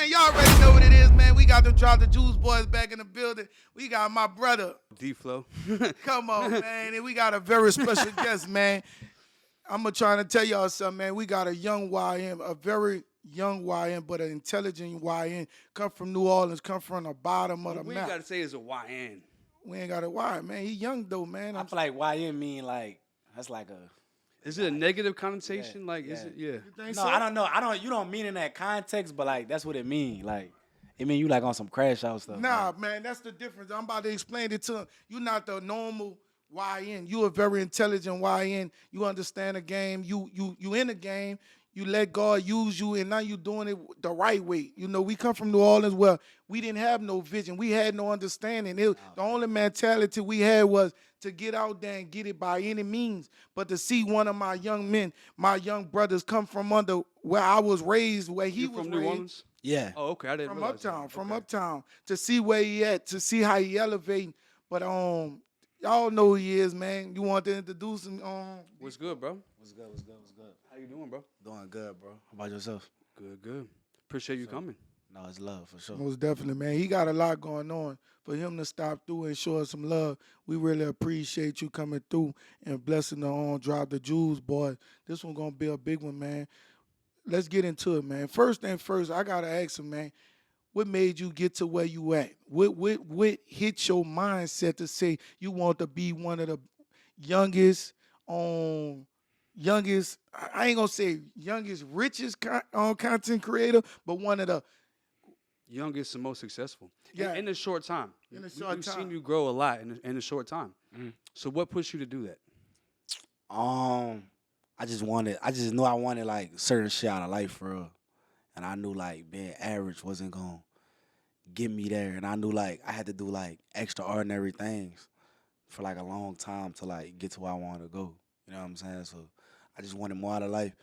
man. Y'all already know what it is, man. We got them Drop the Juice boys back in the building. We got my brother. D Phlo. Come on, man. And we got a very special guest, man. I'm going to try to tell y'all something, man. We got a young YN, a very young YN, but an intelligent YN. Come from New Orleans, come from the bottom of the We map. ain't got to say it's a YN. We ain't got a Y, man. He young, though, man. I feel like YN mean like, that's like a... Is it a negative connotation? Yeah, like, yeah. is it? Yeah. You think No, so? I don't know. You don't mean in that context, but like, that's what it mean. Like, it mean you like on some crash out stuff. Nah, like. man, that's the difference. I'm about to explain it to him. You're not the normal YN. You a very intelligent YN. You understand the game. You in the game. You let God use you, and now you doing it the right way. You know, we come from New Orleans where we didn't have no vision. We had no understanding. The only mentality we had was to get out there and get it by any means. But to see one of my young men, my young brothers come from under where I was raised, where he You was from New raised. Orleans? Yeah. Oh, okay. I didn't From realize that. uptown, from Okay. uptown, to see where he at, to see how he elevating. But y'all know who he is, man. You want to introduce him? What's good, bro? What's good? How you doing, bro? Doing good, bro. How about yourself? Good. Appreciate you coming. No, it's love for sure. Most definitely, man. He got a lot going on. For him to stop through and show us some love, we really appreciate you coming through and blessing the Drop the Jewels, boy. This one gonna be a big one, man. Let's get into it, man. First thing first, I gotta ask him, man. What made you get to where you at? What hit your mindset to say you want to be one of the youngest, I ain't gonna say youngest, richest content creator, but one of the Youngest and most successful. Yeah. In a short time. In a short We've time. seen you grow a lot in a short time. So what pushed you to do that? I just knew I wanted like certain shit out of life for real. And I knew like being average wasn't gonna get me there. And I knew like I had to do like extraordinary things for like a long time to like get to where I wanted to go. You know what I'm saying? So I just wanted more out of life.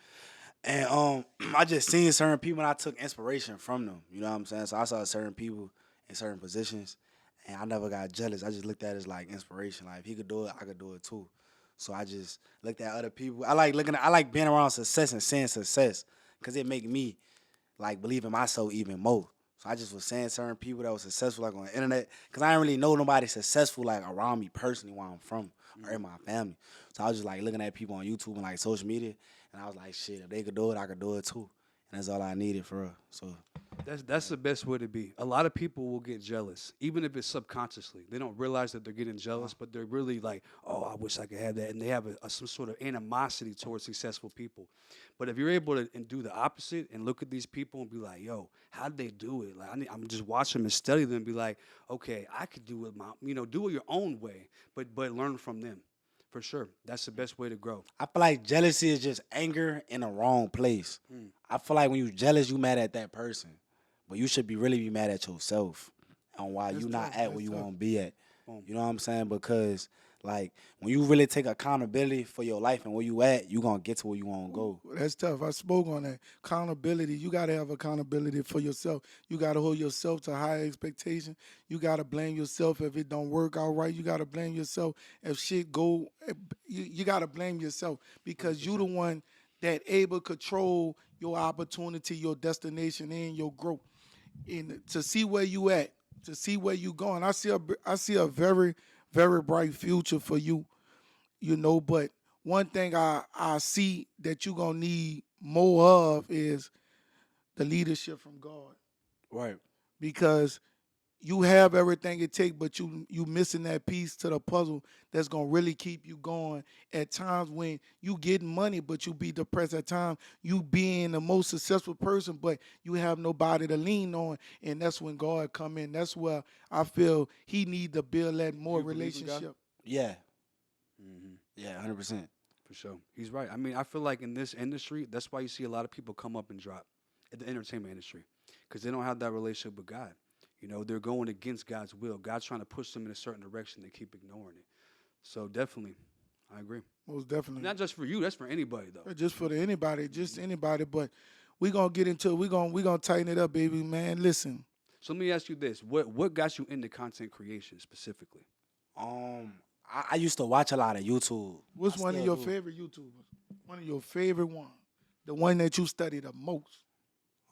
And I just seen certain people and I took inspiration from them. You know what I'm saying? So I saw certain people in certain positions and I never got jealous. I just looked at it as like inspiration. Like if he could do it, I could do it too. So I just looked at other people. I like being around success and seeing success because it make me like believe in myself even more. So I just was saying certain people that was successful like on the internet because I didn't really know nobody successful like around me personally where I'm from or in my family. So I was just like looking at people on YouTube and like social media and I was like, shit, if they could do it, I could do it too. And that's all I needed for real. So That's the best way to be. A lot of people will get jealous, even if it's subconsciously. They don't realize that they're getting jealous, but they're really like, oh, I wish I could have that. And they have some sort of animosity towards successful people. But if you're able to do the opposite and look at these people and be like, yo, how'd they do it? Like I'm just watch them and study them and be like, okay, I could do it do it your own way, but learn from them. For sure. That's the best way to grow. I feel like jealousy is just anger in the wrong place. I feel like when you jealous, you mad at that person. But you should really be mad at yourself on why you not at where you want to be at. You know what I'm saying? Because like when you really take accountability for your life and where you at, you gonna get to where you want to go. That's tough. I spoke on that. Accountability. You got to have accountability for yourself. You got to hold yourself to high expectation. You got to blame yourself if it don't work out right. You got to blame yourself if shit go. You got to blame yourself because you the one that able to control your opportunity, your destination, and your growth. And to see where you at, to see where you going. I see a very, very bright future for you. You know, but one thing I see that you're going to need more of is the leadership from God. Right. Because you have everything it takes, but you missing that piece to the puzzle that's going to really keep you going at times when you getting money, but you be depressed at times. You being the most successful person, but you have nobody to lean on, and that's when God come in. That's where I feel he need to build that more You believe in God? relationship. Yeah. Yeah, 100%. For sure. He's right. I mean, I feel like in this industry, that's why you see a lot of people come up and drop in the entertainment industry because they don't have that relationship with God. You know, they're going against God's will. God's trying to push them in a certain direction. They keep ignoring it. So definitely, I agree. Most definitely. Not just for you. That's for anybody, though. Just for anybody, just anybody. But we gonna get into it. We gonna tighten it up, baby, man. Listen. So let me ask you this: what got you into content creation specifically? I used to watch a lot of YouTube. What's I one of still your do. favorite YouTubers? One of your favorite ones. The one that you study the most.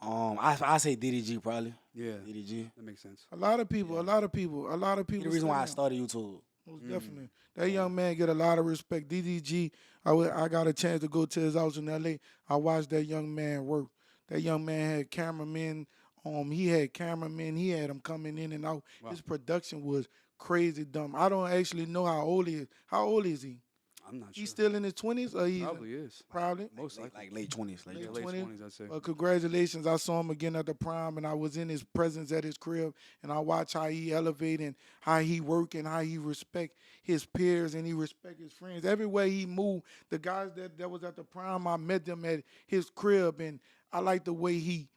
I say DDG probably. Yeah, DDG. that makes sense. A lot of people, Yeah. a lot of people, a lot of He people. the reason why I study him. started YouTube. Most Mm. definitely. That Yeah. young man get a lot of respect. DDG, I got a chance to go to his house in LA. I watched that young man work. That young man had cameramen. He had cameramen. He had them coming in and out. Wow. His production was crazy dumb. I don't actually know how old he is. How old is he? I'm not sure. He's still in his 20s or he's Probably is. probably Most likely. Like late 20s. Yeah, late late 20s. 20s, I'd say. Well, congratulations. I saw him again at the Prime, and I was in his presence at his crib, and I watched how he elevate and how he work and how he respect his peers and he respect his friends. Everywhere he moved, the guys that was at the Prime, I met them at his crib, and I like the way he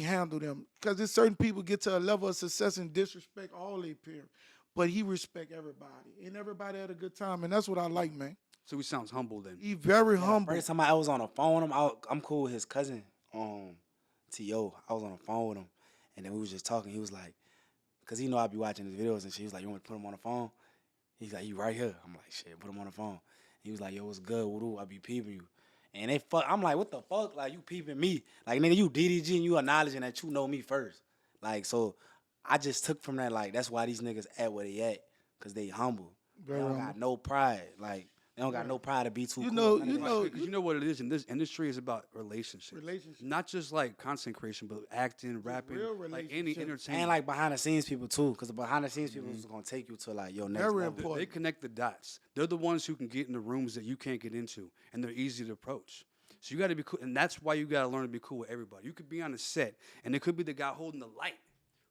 handled them. Because there's certain people get to a level of success and disrespect all their peers. But he respect everybody, and everybody had a good time, and that's what I like, man. So he sounds humble then. He very Yeah, humble. First time I was on the phone with him, I'm cool with his cousin, T.O. I was on the phone with him, and then we was just talking. He was like, because he know I be watching his videos and shit. He was like, you want me to put him on the phone? He's like, you right here. I'm like, shit, put him on the phone. He was like, yo, what's good? What do I be peeping you? And I'm like, what the fuck? Like, you peeping me? Like, nigga, you DDG and you acknowledging that you know me first. Like, so I just took from that, like, that's why these niggas at where they at, because they humble. Very They don't humble. got no pride. Like, they don't got no pride to be too You cool. know- None you of that know- shit. Because you know what it is in this industry is about relationships. Relationships. Not just like content creation, but acting, rapping, real like any relationships. entertainment. And like behind the scenes people too, because the behind the scenes people is gonna take you to like your next Very level. important. They connect the dots. They're the ones who can get in the rooms that you can't get into, and they're easy to approach. So you got to be cool, and that's why you got to learn to be cool with everybody. You could be on a set, and it could be the guy holding the light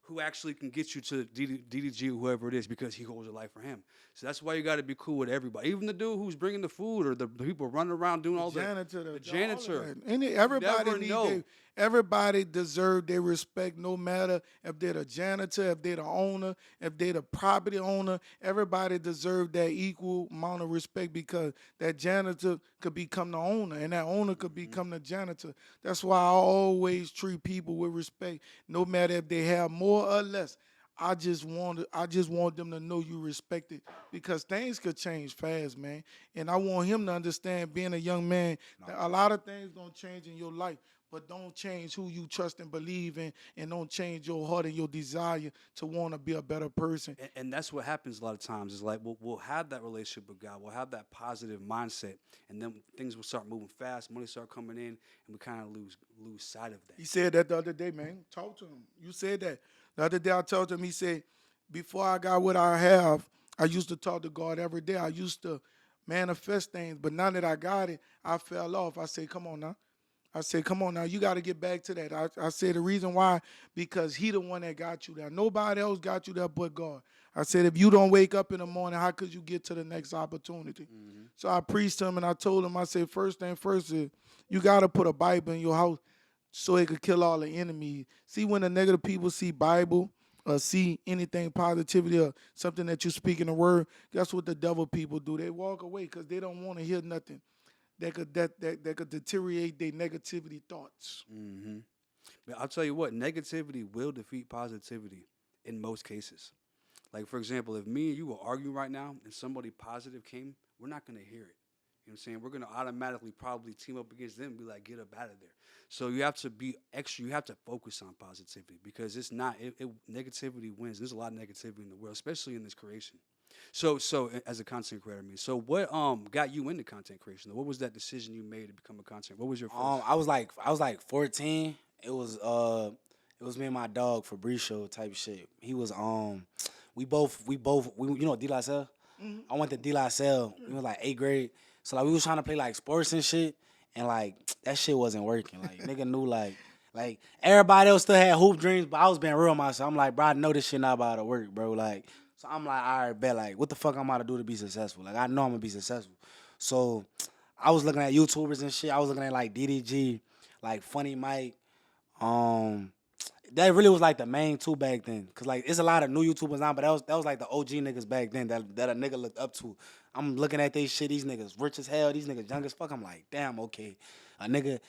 who actually can get you to DDG or whoever it is because he holds the light for him. So that's why you got to be cool with everybody, even the dude who's bringing the food or the people running around doing all janitor, the all janitor. of that. Everybody never know. Everybody deserve their respect, no matter if they're the janitor, if they're the owner, if they're the property owner. Everybody deserve that equal amount of respect because that janitor could become the owner, and that owner could become the janitor. That's why I always treat people with respect, no matter if they have more or less. I just want them to know you respect it because things could change fast, man. And I want him to understand, being a young man, that a lot of things gonna change in your life, but don't change who you trust and believe in, and don't change your heart and your desire to want to be a better person. And that's what happens a lot of times is like we'll have that relationship with God, we'll have that positive mindset, and then things will start moving fast, money start coming in, and we kind of lose sight of that. He said that the other day, man. Talk to him. You said that. The other day I told him, he said, before I got what I have, I used to talk to God every day. I used to manifest things, but now that I got it, I fell off. I said, come on now. I said, come on now, you got to get back to that. I said the reason why, because he the one that got you there. Nobody else got you there but God. I said, if you don't wake up in the morning, how could you get to the next opportunity? So I preached to him and I told him, I said, first thing first is you got to put a Bible in your house so it could kill all the enemies. See, when the negative people see Bible or see anything positivity or something that you speak in the word, that's what the devil people do. They walk away because they don't want to hear nothing that could deteriorate their negativity thoughts. Mm-hmm. But I'll tell you what, negativity will defeat positivity in most cases. Like, for example, if me and you were arguing right now and somebody positive came, we're not going to hear it. You know what I'm saying? We're going to automatically probably team up against them and be like, get up out of there. So you have to be extra. You have to focus on positivity because it's not, negativity wins. There's a lot of negativity in the world, especially in this creation. So as a content creator, so what got you into content creation? What was that decision you made to become a content? What was your first? I was like 14. It was me and my dog Fabricio type shit. He was we both you know D Phlo? I went to D Phlo. We was like 8th grade. So like we was trying to play like sports and shit, and like that shit wasn't working. Like nigga knew like everybody else still had hoop dreams, but I was being real myself. I'm like, bro, I know this shit not about to work, bro. Like, so I'm like, all right, bet. Like, what the fuck I'm about to do to be successful? Like, I know I'm gonna be successful. So I was looking at YouTubers and shit. I was looking at like DDG, like Funny Mike. That really was like the main two back then. Cause like it's a lot of new YouTubers now, but that was like the OG niggas back then that a nigga looked up to. I'm looking at they shit, these niggas rich as hell, these niggas young as fuck. I'm like, damn, okay.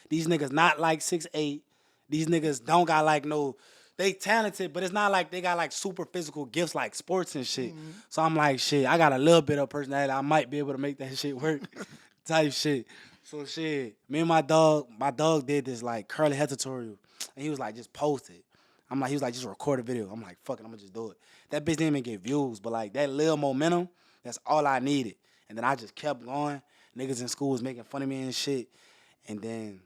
These niggas not like 6'8". These niggas don't got like no, they talented, but it's not like they got like super physical gifts like sports and shit. So I'm like, shit, I got a little bit of personality. I might be able to make that shit work type shit. So shit, me and my dog did this like curly hair tutorial. And he was like, just post it. I'm like, he was like, just record a video. I'm like, fuck it, I'm gonna just do it. That bitch didn't even get views, but like that little momentum, that's all I needed. And then I just kept going. Niggas in school was making fun of me and shit. And then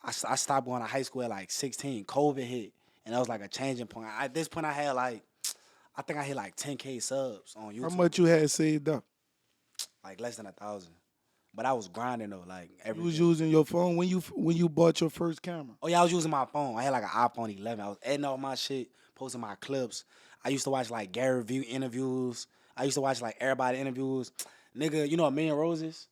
I stopped going to high school at like 16. COVID hit, and that was like a changing point. At this point, I had like, I think I hit like 10K subs on YouTube. How much you had saved up? Like less than 1,000. But I was grinding though, like every You was day. using your phone when you bought your first camera. Oh yeah, I was using my phone. I had like an iPhone 11. I was editing all my shit, posting my clips. I used to watch like Gary Vee interviews. I used to watch like everybody interviews. Nigga, you know A Million Roses?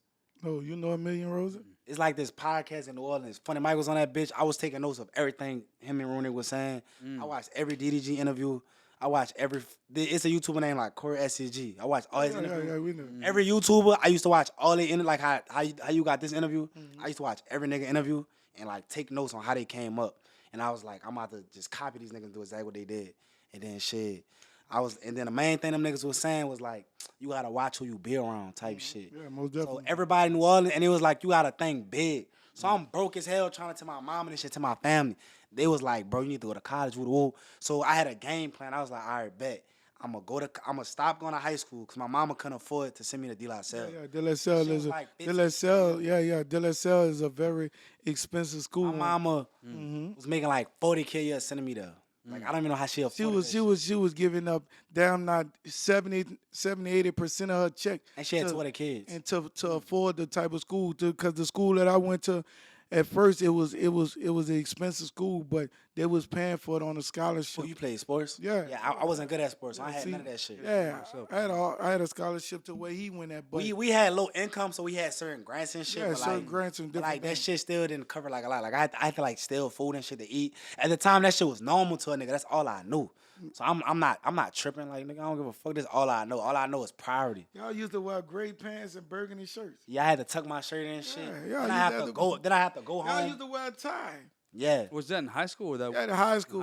Oh, you know A Million Roses? It's like this podcast in New Orleans. Funny Mike was on that bitch. I was taking notes of everything him and Rooney was saying. I watched every DDG interview. I watched it's a YouTuber named like Corey SCG. I watched all his interviews. Yeah, we know. Every YouTuber, I used to watch all the like how you got this interview. I used to watch every nigga interview and like take notes on how they came up. And I was like, I'm about to just copy these niggas and do exactly what they did. And then shit. And then the main thing them niggas was saying was like, you gotta watch who you be around type shit. Yeah, most So definitely. everybody in New Orleans, and it was like, you gotta think big. So I'm broke as hell trying to tell my mom and this shit to my family. They was like, bro, you need to go to college. Woo. So I had a game plan. I was like, all right, bet. I'm gonna stop going to high school because my mama couldn't afford to send me to De La Salle. Yeah, De La Salle Shit is was a like De La 15. Salle. Yeah, De La Salle is a very expensive school. My mama was making like $40K a year sending me there. Like I don't even know how she afforded She was giving up down not 70-80% of her check. And she had 20 kids. And to afford the type of school, because the school that I went to, at first it was an expensive school, but they was paying for it on a scholarship. Oh, you played sports? Yeah. Yeah, I wasn't good at sports, so I had See, none of that shit. Yeah, I had a scholarship to where he went at, but We had low income, so we had certain grants and shit. Yeah, but certain like, grants and but different like that things. shit still didn't cover like a lot. Like I had to like steal food and shit to eat. At the time, that shit was normal to a nigga. That's all I knew. So I'm not tripping. Like nigga, I don't give a fuck. This all I know. All I know is priority. y'all used to wear gray pants and burgundy shirts. Yeah, I had to tuck my shirt in and shit. Yeah, then you I have had to to- go. Then I have to go Y'all home. used to wear a tie. Yeah. Was that in high school or that? Yeah, the high school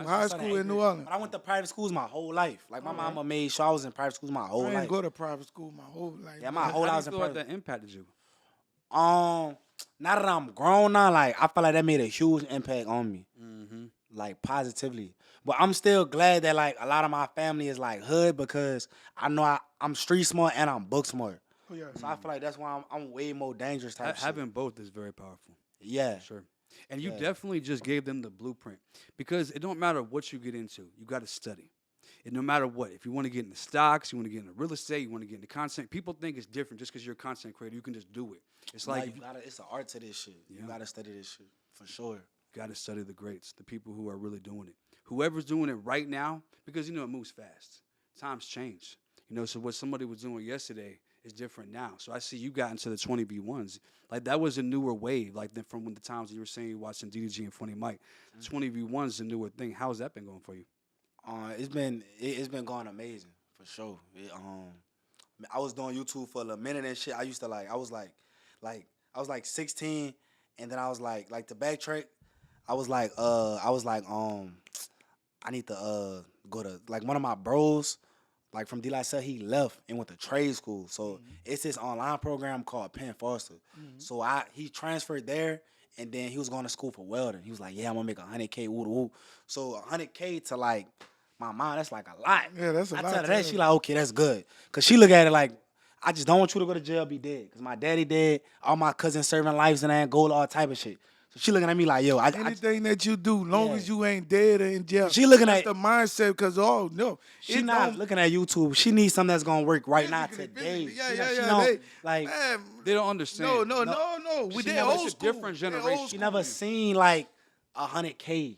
in New Orleans. But I went to private schools my whole life. Like my mama made sure I was in private schools my whole I didn't life. go to private school my whole life. Yeah, my man. whole How life do was you in feel like private. that impacted you? Now that I'm grown now, like I feel like that made a huge impact on me, like positively. But I'm still glad that like a lot of my family is like hood because I know I'm street smart and I'm book smart. Oh, yeah. So I feel like that's why I'm way more dangerous type shit. Having both is very powerful. Yeah, Sure. And you definitely just gave them the blueprint because it don't matter what you get into, you got to study. And no matter what, if you want to get into stocks, you want to get into real estate, you want to get into content, people think it's different just because you're a content creator. You can just do it. It's like you gotta, it's an art to this shit. You gotta study this shit for sure. got to study the greats, the people who are really doing it. Whoever's doing it right now, because it moves fast. Times change. So what somebody was doing yesterday is different now. So I see you got into the 20v1s. Like that was a newer wave. Like from when the times you were saying you were watching DDG and Funny Mike. 20v1 is a newer thing. How's that been going for you? It's been going amazing for sure. I was doing YouTube for a minute and shit. I used to I was like 16, and then I was like to backtrack. I need to go to like one of my bros, like from De La Salle, he left and went to trade school. So it's this online program called Penn Foster. So he transferred there, and then he was going to school for welding. He was like, yeah, I'm gonna make 100K, woo. So 100K to like my mom, that's like a lot. Yeah, that's a I lot tell her to that, her. she like, okay, that's good. Cause she look at it like, I just don't want you to go to jail, be dead. Cause my daddy dead, all my cousins serving lives and that gold, all type of shit. So she looking at me like, yo, Anything that you do, long Yeah. as you ain't dead or in jail. She looking that's at- the mindset, because she not looking at YouTube. She needs something that's gonna work right now today. They don't understand. No. She They never- old it's a school. different They generation. old She school. never seen like 100K.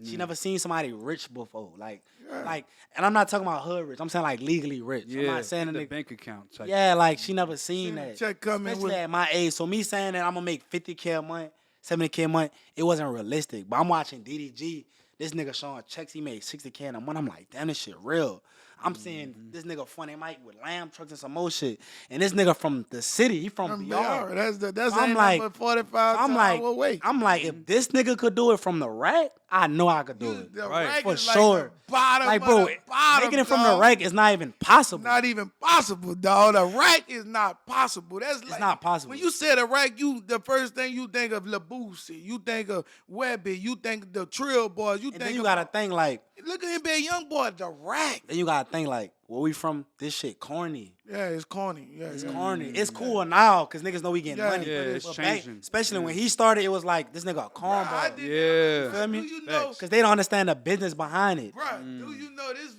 She never seen somebody rich before. And I'm not talking about hood rich. I'm saying like legally rich. I'm not saying a the nigga. bank account type. Yeah, like she never seen the that. check coming Especially with- at my age. So me saying that I'm gonna make 50K a month, 70K a month, it wasn't realistic. But I'm watching DDG. This nigga showing checks, he made 60K in a month. I'm like, damn, this shit real. I'm seeing this nigga Funny Mike with lamb trucks and some more shit. And this nigga from the city, he from BR. BR. That's I'm ain't like- but 45 I'm to like, hour away. if this nigga could do it from the rack, I know I could do You, it. the Right. rack For is sure. like the bottom Like, of bro, the bottom, making it from the dog. rack is not even possible. Not even possible, dog. The rack is not possible. That's like, not possible. When you say the rack, the first thing you think of Labusi, you think of Webby, you think of the Trill Boys, you And think then you of, gotta think like, look at him being young boy, the rack. then you gotta think like, where we from? This shit corny. Yeah, it's corny. Yeah, It's yeah. corny. It's cool now because niggas know we getting Yeah, money. but it's But changing. especially when he started, it was like this nigga a I cornball. did Yeah. not, Feel me? Do you know, Because they don't understand the business behind it. bruh, do you know this?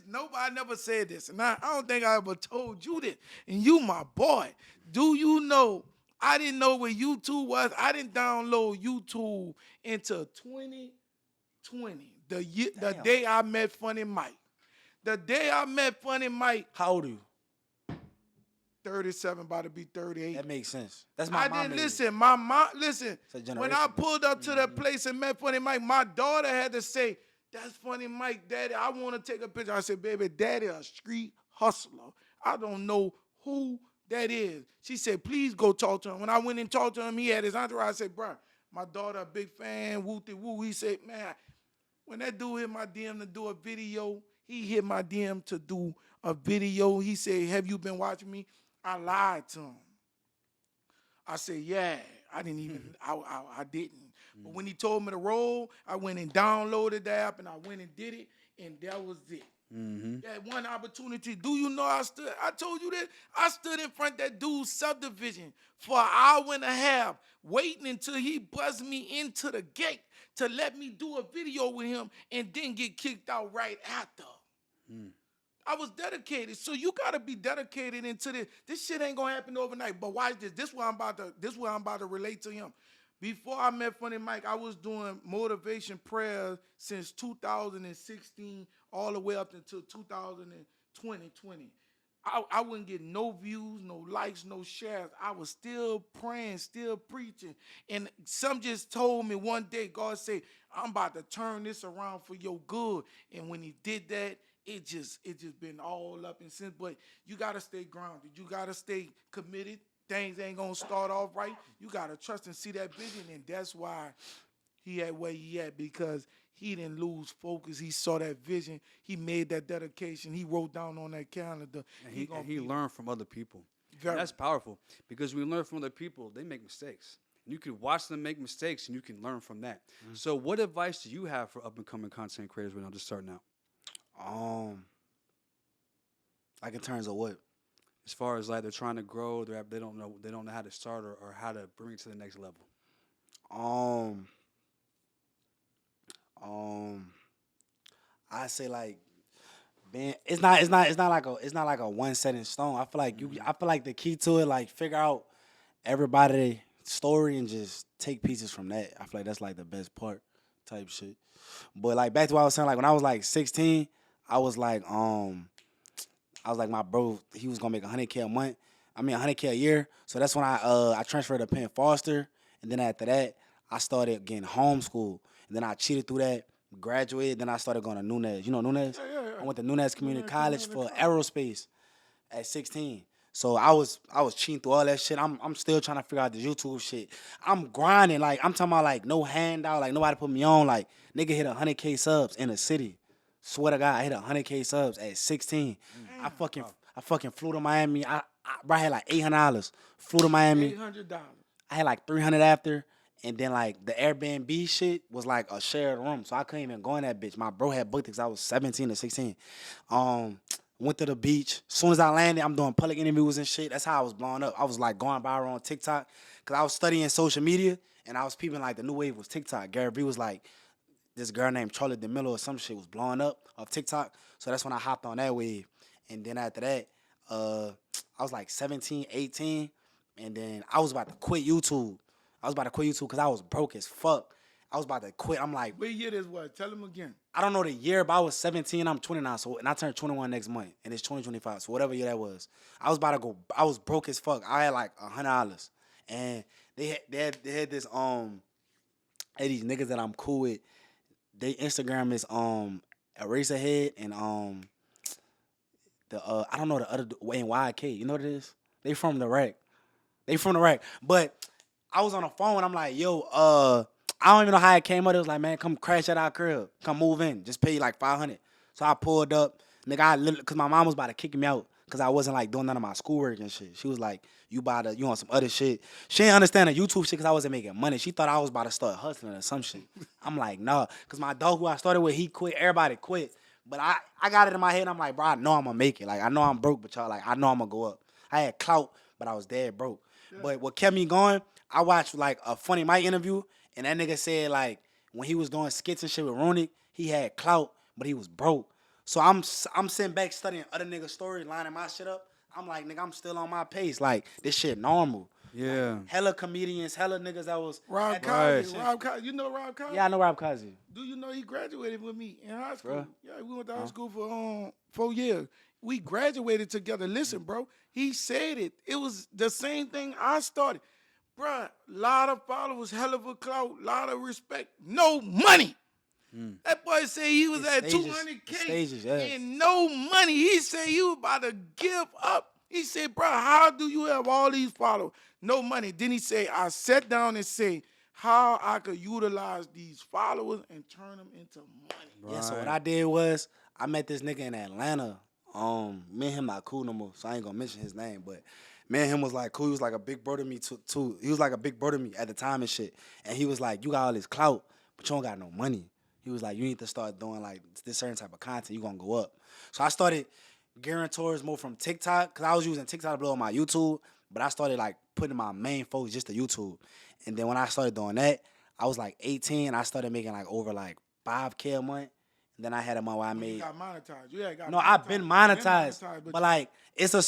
Nobody never said this, and I don't think I ever told you this. And you, my boy, do you know? I didn't know what YouTube was. I didn't download YouTube until 2020, the Damn. day I met Funny Mike. The day I met Funny Mike, How old are you? 37, about to be 38. That makes sense. That's my I mom. didn't age. listen. My mom, listen. It's a When I generation. pulled up to that place and met Funny Mike, my daughter had to say, "That's Funny Mike, Daddy. I want to take a picture." I said, "Baby, Daddy, a street hustler. I don't know who that is." She said, "Please go talk to him." When I went and talked to him, he had his entourage. I said, "Bro, my daughter a big fan. Woo-de-woo." He said, "Man, when that dude hit my DM to do a video, he hit my DM to do a video. He said, 'Have you been watching me?' I lied to him. I said, yeah, I didn't even, I didn't. But when he told me to roll, I went and downloaded the app and I went and did it, and that was it. That one opportunity. Do you know I told you that? I stood in front of that dude's subdivision for an hour and a half, waiting until he buzzed me into the gate to let me do a video with him and then get kicked out right after. I was dedicated. So you gotta be dedicated into this. This shit ain't gonna happen overnight. But watch this. This is where I'm about to relate to him. Before I met Funny Mike, I was doing motivation prayers since 2016 all the way up until 2020. I wouldn't get no views, no likes, no shares. I was still praying, still preaching. And some just told me one day, God said, "I'm about to turn this around for your good." And when he did that, it just been all up and since. But you gotta stay grounded. You gotta stay committed. Things ain't gonna start off right. You gotta trust and see that vision, and that's why he at where he at, because he didn't lose focus. He saw that vision. He made that dedication. He wrote down on that calendar. And he learned from other people. Very. And that's powerful because when you learn from other people, they make mistakes. And you can watch them make mistakes and you can learn from that. So what advice do you have for up and coming content creators right now just starting out? Like in terms of what? As far as like they're trying to grow, they don't know how to start or how to bring it to the next level. I say like, man, it's not like a one set in stone. I feel like I feel like the key to it, like figure out everybody's story and just take pieces from that. I feel like that's like the best part type shit. But like back to what I was saying, like when I was like 16, I was like my bro, he was gonna make $100K a month. I mean $100K a year. So that's when I transferred to Penn Foster, and then after that I started getting homeschooled, and then I cheated through that, graduated, then I started going to Nunez. You know Nunez? Yeah. I went to Nunez Community College for College. aerospace at 16. So I was cheating through all that shit. I'm still trying to figure out the YouTube shit. I'm grinding, like I'm talking about like no handout, like nobody put me on. Like nigga hit 100K subs in the city. Swear to God, I hit 100K subs at 16. I fucking flew to Miami. I had like $800. Flew to Miami. $800. I had like 300 after, and then like the Airbnb shit was like a shared room, so I couldn't even go in that bitch. My bro had booked it 'cause I was 17 or 16. Went to the beach. As soon as I landed, I'm doing public interviews and shit. That's how I was blowing up. I was like going viral on TikTok because I was studying social media and I was peeping like the new wave was TikTok. Gary Vee was like, this girl named Charlotte DeMillo or some shit was blowing up off TikTok. So that's when I hopped on that wave. And then after that, I was like 17, 18. And then I was about to quit YouTube. Because I was broke as fuck. I was about to quit. I'm like, What year this was? Tell him again. I don't know the year, but I was 17. I'm 29. So, and I turned 21 next month. And it's 2025. So whatever year that was. I was about to go. I was broke as fuck. I had like $100. And they had this, hey, these niggas that I'm cool with, they Instagram is Eraserhead and I don't know the other and YK. You know what it is? They from the rack. But I was on the phone and I'm like, yo, I don't even know how it came up. It was like, man, come crash at our crib. Come move in. Just pay you like $500. So I pulled up. Nigga, I literally, because my mom was about to kick me out because I wasn't like doing none of my schoolwork and shit. She was like, you on some other shit. She didn't understand the YouTube shit because I wasn't making money. She thought I was about to start hustling or some shit. I'm like, nah. Because my dog who I started with, he quit. Everybody quit. But I got it in my head. I'm like, bro, I know I'm going to make it. Like, I know I'm broke, but y'all, like, I know I'm going to go up. I had clout, but I was dead broke. Yeah. But what kept me going, I watched, like, a Funny Mike interview, and that nigga said, like, when he was doing skits and shit with Rooney, he had clout, but he was broke. So I'm sitting back studying other niggas' stories, lining my shit up. I'm like, nigga, I'm still on my pace. Like, this shit normal. Yeah. Like, hella comedians, hella niggas that was... Rob Cosby. You know Rob Cosby? Yeah, I know Rob Cosby. Do you know he graduated with me in high school? Bruh. Yeah, we went to high school for 4 years. We graduated together. Listen, bro, he said it. It was the same thing I started. Bruh, lot of followers, hell of a clout, lot of respect, no money. That boy said he was at 200K and no money. He said he was about to give up. He said, bro, how do you have all these followers? No money. Then he said, I sat down and said how I could utilize these followers and turn them into money. Right. Yeah, so what I did was I met this nigga in Atlanta. Me and him not cool no more, so I ain't gonna mention his name, but me and him was like cool. He was like a big brother to me too. He was like a big brother to me at the time and shit. And he was like, you got all this clout, but you don't got no money. He was like, you need to start doing like this certain type of content. You gonna go up. So I started gearing towards more from TikTok because I was using TikTok to blow on my YouTube, but I started like putting my main focus just to YouTube. And then when I started doing that, I was like 18 and I started making like over like $5K a month. And then I had a month where I made. You got monetized. Yeah, got no, monetized. I've been monetized, but like it's a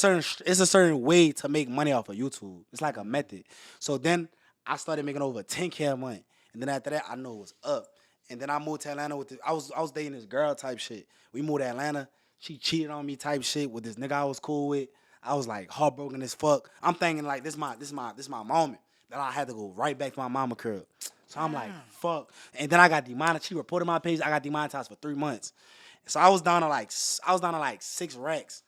certain way to make money off of YouTube. It's like a method. So then I started making over 10K a month, and then after that I knew it was up. And then I moved to Atlanta with I was dating this girl type shit. We moved to Atlanta. She cheated on me type shit with this nigga I was cool with. I was like heartbroken as fuck. I'm thinking like this my moment that I had to go right back to my mama crib. So I'm like, fuck. And then I got demonetized. She reported my page. I got demonetized for 3 months. So I was down to like 6 racks.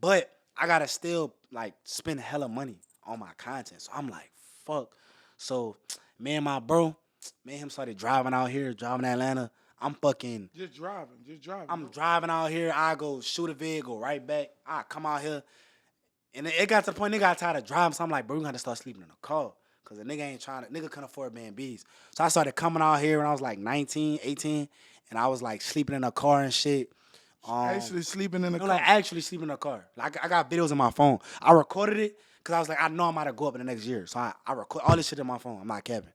But I gotta still like spend hella money on my content. So I'm like, fuck. So me and my bro, me and him started driving out here, driving to Atlanta. I'm fucking just driving. I'm driving out here. I go shoot a vid, go right back. I come out here. And it got to the point, nigga got tired of driving. So I'm like, bro, we got to start sleeping in the car. Because the nigga couldn't afford B&Bs. So I started coming out here when I was like 19, 18. And I was like sleeping in a car and shit. Actually sleeping in the car? Like actually sleeping in a car. Like I got videos on my phone. I recorded it because I was like, I know I'm about to go up in the next year. So I record all this shit in my phone. I'm not capping.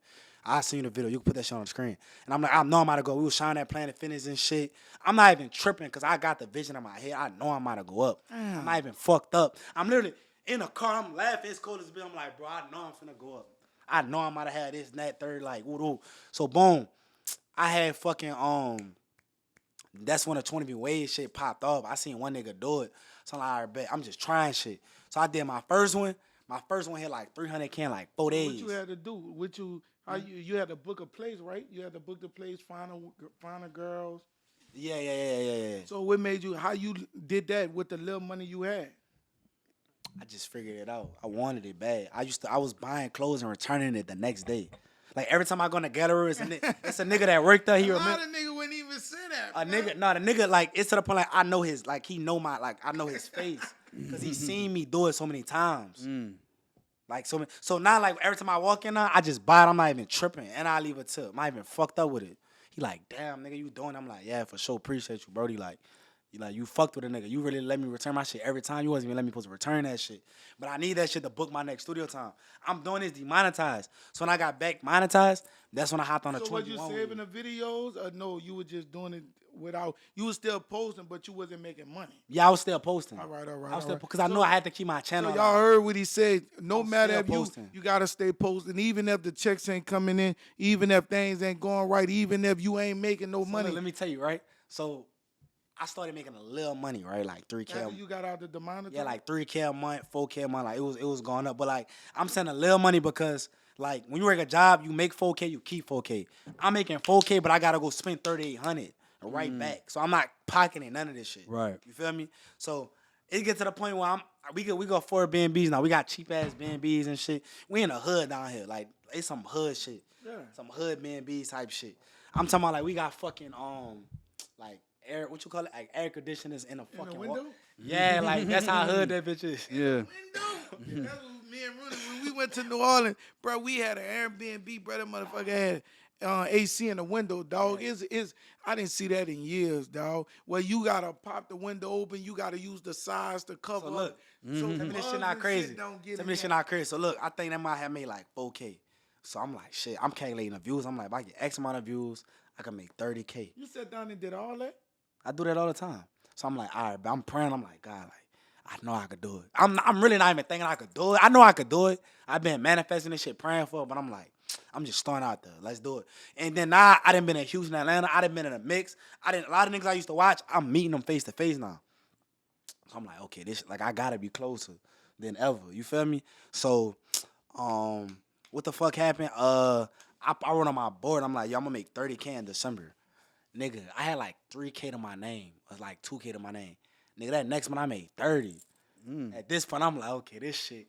I seen the video. You can put that shit on the screen. And I'm like, I know I'm about to go. We was showing that Planet Fitness and shit. I'm not even tripping because I got the vision in my head. I know I'm about to go up. I'm not even fucked up. I'm literally in a car. I'm laughing. It's cold as a bitch. I'm like, bro, I know I'm finna go up. I know I'm about to have this and that, third, like, woo. So, boom. I had fucking, that's when the 20 Wade shit popped off. I seen one nigga do it. So I'm like, all right, bet. I'm just trying shit. So I did my first one. My first one hit like 300K in like 4 days. What you had to do? You had to book a place, right? You had to book the place, find a girls. Yeah. So what made you? How you did that with the little money you had? I just figured it out. I wanted it bad. I was buying clothes and returning it the next day. Like every time I go in the gallery, it's a nigga that worked there. A lot of niggas wouldn't even say that. The nigga like it's to the point like I know his like he know my like I know his face because he seen me do it so many times. Like so now like every time I walk in there, I just buy it. I'm not even tripping, and I leave a tip. I'm not even fucked up with it. He like, damn nigga, you doing? I'm like, yeah, for sure, appreciate you, Brody. Like you fucked with a nigga. You really let me return my shit every time. You wasn't even let me supposed to return that shit. But I need that shit to book my next studio time. I'm doing this demonetized. So when I got back monetized, that's when I hopped on the 21. So was you saving the videos or no, you were just doing it without, you was still posting, but you wasn't making money? Yeah, I was still posting. All right. I was still because I knew I had to keep my channel. So y'all heard what he said. No matter if you got to stay posting, even if the checks ain't coming in, even if things ain't going right, even if you ain't making no money. Let me tell you, right? So I started making a little money, right? Like 3K. After you got out the demonetization? Yeah, like 3K a month, 4K a month. Like it was going up. But like I'm saying a little money because like when you work a job, you make 4K, you keep 4K. I'm making 4K, but I gotta go spend 3,800 right back. So I'm not pocketing none of this shit. Right. You feel me? So it gets to the point where we go afford B&Bs now. We got cheap ass B&Bs and shit. We in the hood down here. Like it's some hood shit. Yeah. Some hood B&B's type shit. I'm talking about like we got fucking like air, what you call it, like air conditioners in a In fucking the window? Yeah, like that's how hood that bitch is. Yeah. Window. That's what me and Rooney, when we went to New Orleans, bro, we had an Airbnb, bro. That motherfucker had AC in the window, dog. Is I didn't see that in years, dog. Well, you gotta pop the window open. You gotta use the sides to cover So look, up. So tell me this shit bugs not and crazy. don't get Tell in me this shit there. not crazy. So look, I think that might have made like 4K. So I'm like, shit, I'm calculating the views. I'm like, if I get X amount of views, I can make 30K. You sat down and did all that? I do that all the time. So I'm like, all right, but I'm praying. I'm like, God, like, I know I could do it. I'm really not even thinking I could do it. I know I could do it. I've been manifesting this shit, praying for it, but I'm like, I'm just throwing out there. Let's do it. And then now I done been in Houston, Atlanta. I done been in a mix. A lot of niggas I used to watch, I'm meeting them face to face now. So I'm like, okay, this like I gotta be closer than ever. You feel me? So, what the fuck happened? I wrote on my board. I'm like, yo, I'm gonna make 30K in December. Nigga, I had like 3K to my name. It was like 2K to my name. Nigga, that next month I made 30. At this point, I'm like, okay, this shit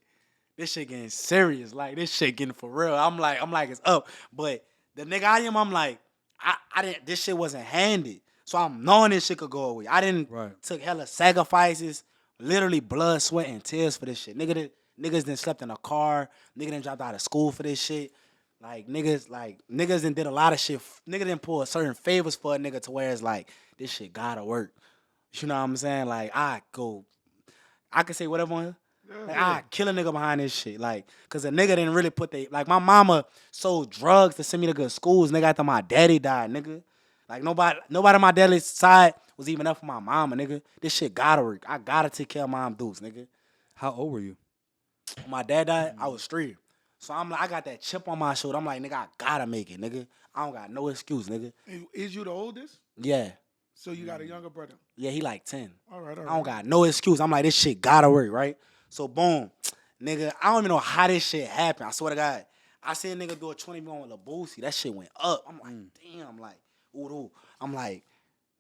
getting serious. Like, this shit getting for real. I'm like, it's up. But the nigga I am, I'm like, I didn't, this shit wasn't handed. So I'm knowing this shit could go away. I didn't took hella sacrifices, literally blood, sweat, and tears for this shit. Niggas done slept in a car. Nigga done dropped out of school for this shit. Niggas done did a lot of shit. Nigga done pull certain favors for a nigga to where it's like, this shit gotta work. You know what I'm saying? Like, I can say whatever on here. Like, I kill a nigga behind this shit. Like, cause a nigga didn't really put like, my mama sold drugs to send me to good schools, nigga, after my daddy died, nigga. Like, nobody on my daddy's side was even up for my mama, nigga. This shit gotta work. I gotta take care of mom dudes, nigga. How old were you? When my dad died, I was 3. So I'm like, I got that chip on my shoulder. I'm like, nigga, I gotta make it, nigga. I don't got no excuse, nigga. Is you the oldest? Yeah. So you got a younger brother? Yeah, he like 10. All right. I don't got no excuse. I'm like, this shit gotta work, right? So boom, nigga, I don't even know how this shit happened. I swear to God. I seen a nigga do a 20 on with Lil Boosie. That shit went up. I'm like, damn, like, ooh. I'm like,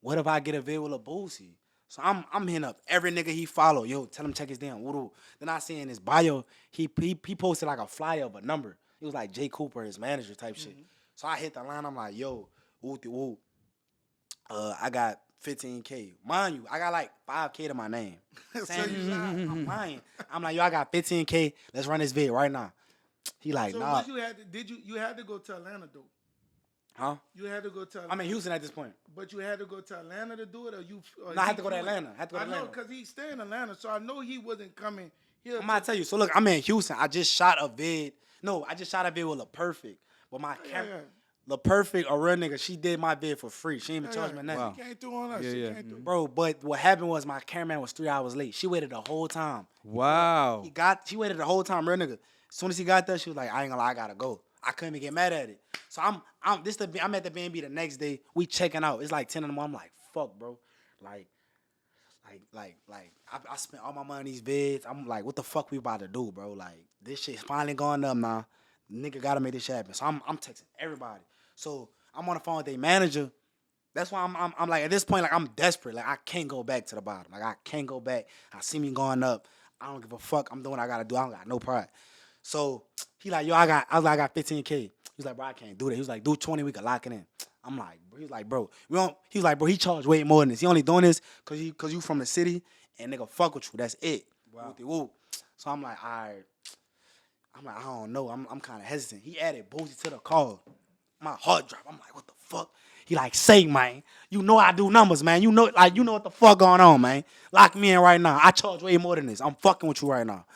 what if I get a vid with Lil Boosie? So I'm hitting up every nigga he follow. Yo, tell him check his damn ooh. Then I see in his bio, he posted like a flyer of a number. It was like Jay Cooper, his manager type shit. So I hit the line. I'm like, yo, ooh. I got 15K. Mind you, I got like 5K to my name. I'm lying. I'm like, yo, I got 15K. Let's run this vid right now. He like, So nah. what you had to go to Atlanta though? Huh? You had to go to Atlanta. I'm in Houston at this point. But you had to go to Atlanta to do it, or you? No, I had to go to Atlanta. I know, because he stay in Atlanta, so I know he wasn't coming here. I'm gonna tell you. So look, I'm in Houston. I just shot a vid. No, I just shot a vid with La Perfect. But my camera, La Perfect, a real nigga, she did my vid for free. She didn't even charge me nothing. Wow. She came through on us. Yeah, She yeah. came through. Bro, but what happened was my cameraman was 3 hours late. She waited the whole time. Wow. She waited the whole time, real nigga. As soon as he got there, she was like, I ain't gonna lie, I gotta go. I couldn't even get mad at it. So I'm at the B&B the next day. We checking out. It's like 10 in the morning. I'm like, fuck, bro. I spent all my money on these vids. I'm like, what the fuck we about to do, bro? Like, this shit's finally going up now. Nigga gotta make this shit happen. So I'm texting everybody. So I'm on the phone with their manager. That's why I'm like, at this point, like, I'm desperate. Like, I can't go back to the bottom. Like, I can't go back. I see me going up. I don't give a fuck. I'm doing what I gotta do. I don't got no pride. So he like, yo, I got 15K. He's like, bro, I can't do that. He was like, do 20, we can lock it in. I'm like, bro, he's like, bro, he's like, bro, he charged way more than this. He only doing this cause you from the city and nigga fuck with you. That's it. Wow. Woo. So I'm like, all right. I'm like, I don't know. I'm kind of hesitant. He added Boosie to the call. My heart dropped. I'm like, what the fuck? He like, say, man, you know I do numbers, man. You know what the fuck going on, man. Lock me in right now. I charge way more than this. I'm fucking with you right now.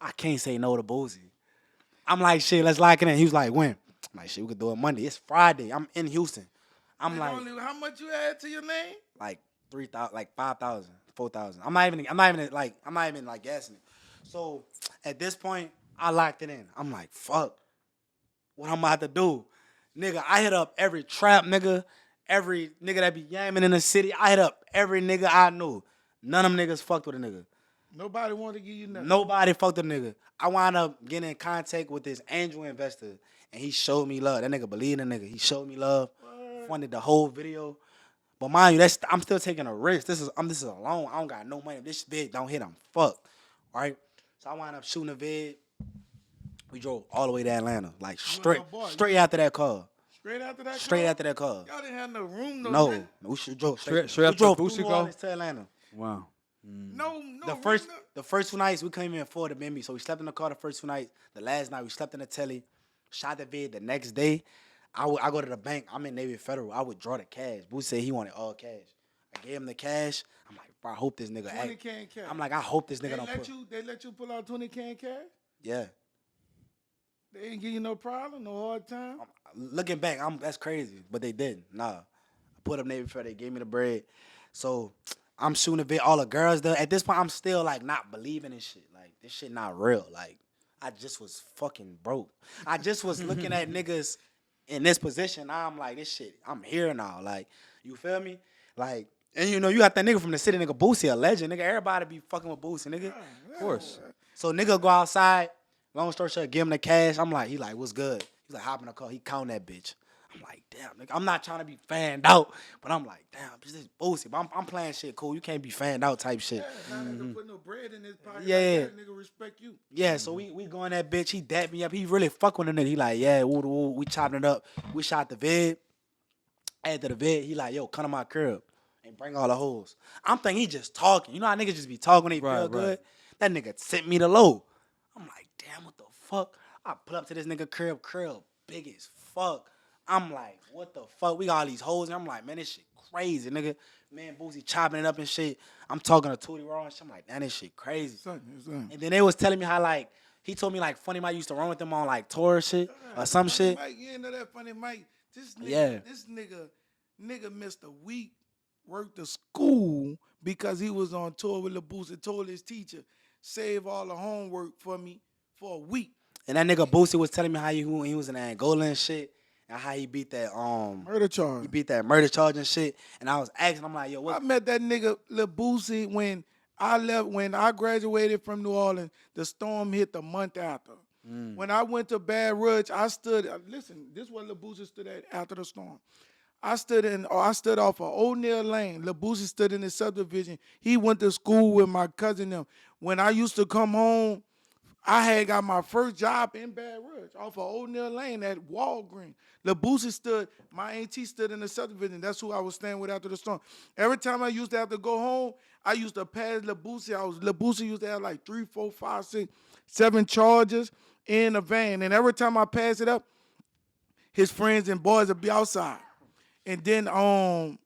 I can't say no to Boosie. I'm like, shit, let's lock it in. He was like, when? I'm like, shit, we could do it Monday. It's Friday. I'm in Houston. I'm And like, only, how much you add to your name? like 3,000, like 5,000, 4,000. I'm not even like guessing it. So at this point, I locked it in. I'm like, fuck, what I'm about to do? Nigga, I hit up every trap nigga, every nigga that be yamming in the city. I hit up every nigga I knew. None of them niggas fucked with a nigga. Nobody wanted to give you nothing. Nobody fucked with a nigga. I wound up getting in contact with this angel investor, and he showed me love. That nigga believed in the nigga. He showed me love, funded the whole video. But mind you, I'm still taking a risk. This is a loan. I don't got no money. If this vid don't hit, I'm fucked. All right? So I wound up shooting a vid. We drove all the way to Atlanta, like You and straight, your boy, straight after that car. Straight after that Straight car? after that car. Y'all didn't have no room, No, nothing. we should drove Straight We after drove through Boosie New call? Orleans to Atlanta. Wow. No The room. first 2 nights we couldn't even afford to me, so we slept in the car the first 2 nights. The last night we slept in the telly, shot the vid. The next day, I go to the bank. I'm in Navy Federal. I would draw the cash. Boo said he wanted all cash. I gave him the cash. I'm like, bro, I hope this nigga 20 act. can cash. I'm like, I hope this They nigga don't let put. you. They let you pull out 20 can cash. Yeah. They didn't give you no problem, no hard time. Looking back, that's crazy, but they didn't. Nah, I put up Navy Federal. They gave me the bread. So I'm shooting a vid. All the girls there. At this point, I'm still like not believing in shit. Like this shit not real. Like I just was fucking broke. I just was looking at niggas in this position. Now I'm like, this shit, I'm here now. Like, you feel me? Like, and you know, you got that nigga from the city, nigga, Boosie, a legend. Nigga, everybody be fucking with Boosie, nigga. Of course. So nigga go outside, long story short, give him the cash. I'm like, he like, what's good? He's like, hop in the car. He count that bitch. I'm like, damn, nigga. I'm not trying to be fanned out, but I'm like, damn, bitch, this Boosie. But I'm playing shit cool. You can't be fanned out type shit. Yeah, now nigga put no bread in his pocket. Yeah. Like that, nigga respect you. Yeah, so we going that bitch. He dapped me up. He really fuck with the nigga. He like, yeah, woo, we chopping it up. We shot the vid. After the vid, he like, yo, come to my crib and bring all the hoes. I'm thinking he just talking. You know how niggas just be talking when they feel Right. good? That nigga sent me the low. I'm like, damn, what the fuck? I pull up to this nigga crib, big as fuck. I'm like, what the fuck? We got all these hoes. And I'm like, man, this shit crazy, nigga. Man, Boosie chopping it up and shit. I'm talking to Tootie Raw and shit. I'm like, man, this shit crazy. Son. And then they was telling me how, like, he told me, like, Funny Mike used to run with them on, like, tour shit or some Funny shit. Mike, you know that Funny Mike. Yeah. This nigga missed a week worth of school because he was on tour with Lil Boosie. Told his teacher, save all the homework for me for a week. And that nigga Boosie was telling me how he was in Angola and shit, and how he beat that Murder charge. he beat that murder charge and shit. And I was asking, I'm like, yo, I what? met that nigga Lil Boosie when I graduated from New Orleans. The storm hit the month after. When I went to Bad Ridge, I stood. Listen, this is where Lil Boosie stood at after the storm. I stood off of O'Neal Lane. Lil Boosie stood in the subdivision. He went to school with my cousin them. When I used to come home, I had got my first job in Bad Ridge off of O'Neal Lane at Walgreens. Lil Boosie stood, my auntie stood in the subdivision. That's who I was staying with after the storm. Every time I used to have to go home, I used to pass Lil Boosie. Lil Boosie used to have like 3, 4, 5, 6, 7 charges in a van. And every time I pass it up, his friends and boys would be outside. And then I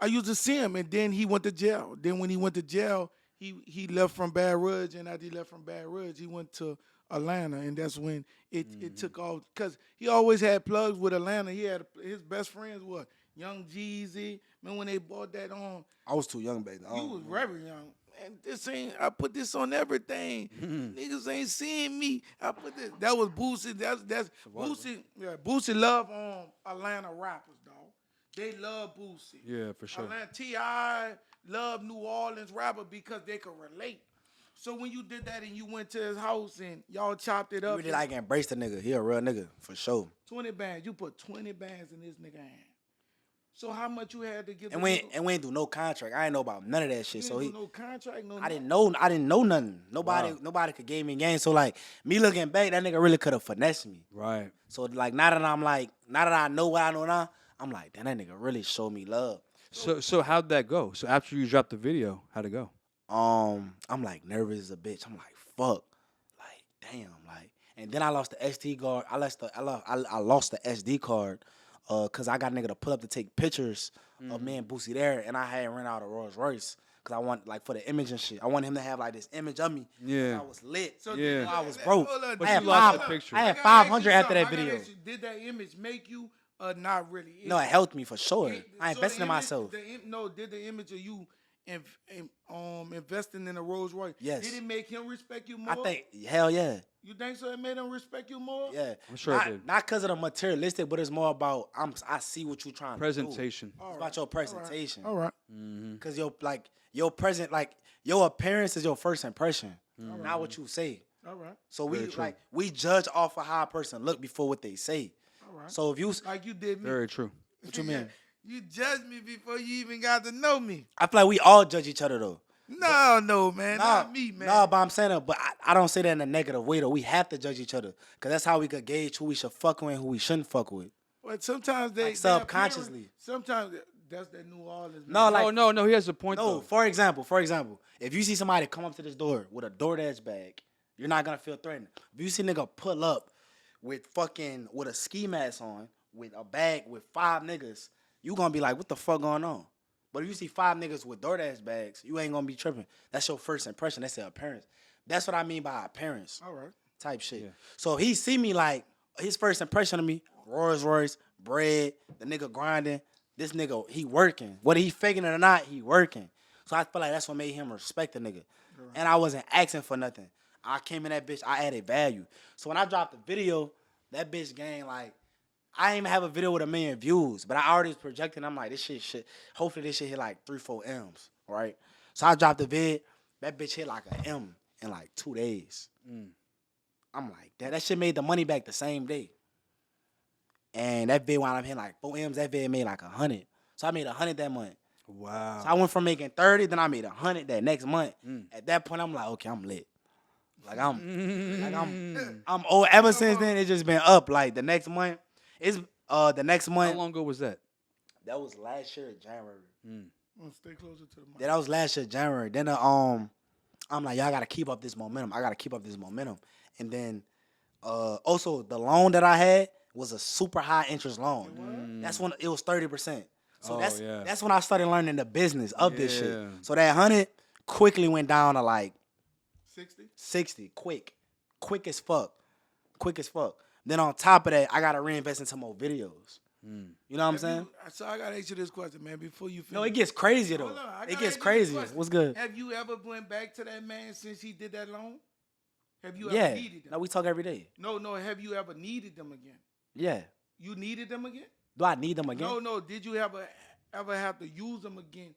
used to see him, and then he went to jail. Then when he went to jail, he left from Bad Ridge, and after he left from Bad Ridge, he went to Atlanta, and that's when it took off. Because he always had plugs with Atlanta. He had his best friends were Young Jeezy. Man, when they bought that on, I was too young back then. you was very young. And I put this on everything. Niggas ain't seeing me. I put this. That was Boosie. That's Boosie. Yeah, Boosie love Atlanta rappers, dog. They love Boosie. Yeah, for sure. Atlanta T.I. love New Orleans rapper because they could relate. So when you did that and you went to his house and y'all chopped it You up, really like embrace the nigga. He a real nigga for sure. 20 bands. You put 20 bands in this nigga hand. So how much you had to give? And we ain't do no contract. I ain't know about none of that shit. You So didn't do no contract, no. I didn't know nothing. Nobody could give me game. So like me looking back, that nigga really could have finessed me. Right. So like now that I know what I know now, I'm like, damn, that nigga really showed me love. So how'd that go? So after you dropped the video, how'd it go? I'm like nervous as a bitch. I'm like, fuck. Like, damn, like. And then I lost the SD card. I lost the SD card cause I got a nigga to pull up to take pictures of me and Boosie there, and I had ran out of Rolls Royce. Cause I want like for the image and shit. I want him to have like this image of me. Yeah. I was lit. So Yeah. I was broke. But I had you lost five- the picture. I had I gotta ask 500 you after that something. I gotta video. ask you, did that image make you not really? No, it helped me for sure. I So invested the in image- myself. Did the image of you investing in a Rolls Royce? Yes. Did it make him respect you more? I think hell yeah. You think so? It made him respect you more? Yeah. I'm sure it did. Not because of the materialistic, but it's more about I see what you trying to do. Presentation. It's about your presentation. All right. Cause your appearance is your first impression, not what you say. All right. So Very true. we judge off of how a person look before what they say. All right. So if you, Like you did me. Very true. what you mean? You judged me before you even got to know me. I feel like we all judge each other though. No, man, not me, man. No, but I'm saying that, but I don't say that in a negative way though. We have to judge each other because that's how we could gauge who we should fuck with and who we shouldn't fuck with. But sometimes they Like subconsciously. Sometimes that's that New Orleans. No, like No. He has a point no. though. For example, if you see somebody come up to this door with a DoorDash bag, you're not gonna feel threatened. If you see a nigga pull up with a ski mask on, with a bag with 5 niggas, you gonna be like, what the fuck going on? But if you see 5 niggas with DoorDash bags, you ain't gonna be tripping. That's your first impression. That's your appearance. That's what I mean by appearance. All right. Type shit. Yeah. So if he see me like his first impression of me, Rolls Royce, bread, the nigga grinding, this nigga, he working. Whether he faking it or not, he working. So I feel like that's what made him respect the nigga. Right. And I wasn't asking for nothing. I came in that bitch, I added value. So when I dropped the video, that bitch gained like, I didn't even have a video with 1 million views, but I already was projecting. I'm like, this shit, hopefully this shit hit like 3-4 M's, right? So I dropped the vid, that bitch hit like an M in like 2 days. I'm like, that shit made the money back the same day. And that vid wound up hitting like 4 M's, that vid made like 100. So I made 100 that month. Wow. So I went from making 30, then I made 100 that next month. At that point, I'm like, okay, I'm lit. Like I'm old. Ever since then, it's just been up. Like the next month. How long ago was that? That was last year January. Stay closer to the mic. That was last year January. Then I'm like, y'all gotta keep up this momentum. I gotta keep up this momentum. And then also the loan that I had was a super high interest loan. That's when it was 30%. So that's when I started learning the business of this shit. So that 100 quickly went down to like 60, quick as fuck. Then on top of that, I gotta reinvest into more videos. You know what I'm saying? So I gotta ask you this question, man, before you finish. No, it gets crazy though. It gets crazy. What's good? Have you ever went back to that man since he did that loan? Have you ever needed them? No, we talk every day. No. Have you ever needed them again? Yeah. You needed them again? Do I need them again? No. Did you ever have to use them again?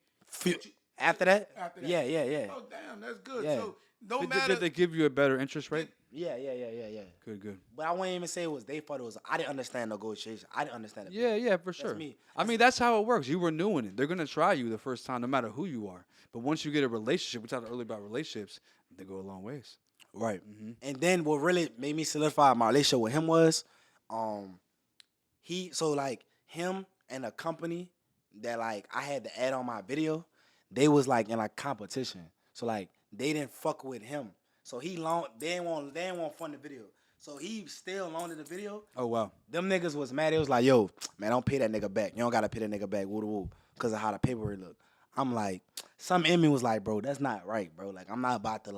After that? After that? Yeah. Oh, damn, that's good. Yeah. So no matter. Did they give you a better interest rate? Yeah. Good. But I wouldn't even say it was their fault. It was I didn't understand negotiation. I didn't understand it. Yeah, for sure. me. I mean, that's how it works. You were new in it. They're gonna try you the first time, no matter who you are. But once you get a relationship, we talked earlier about relationships, they go a long ways. Right. And then what really made me solidify my relationship with him was, him and a company that like I had to add on my video, they was like in like competition. So like they didn't fuck with him. So they didn't want fund the video. So he still loaned the video. Oh wow. Them niggas was mad. It was like, yo, man, don't pay that nigga back. You don't gotta pay that nigga back, woo because of how the paperwork look. I'm like, something in me was like, bro, that's not right, bro. Like I'm not about to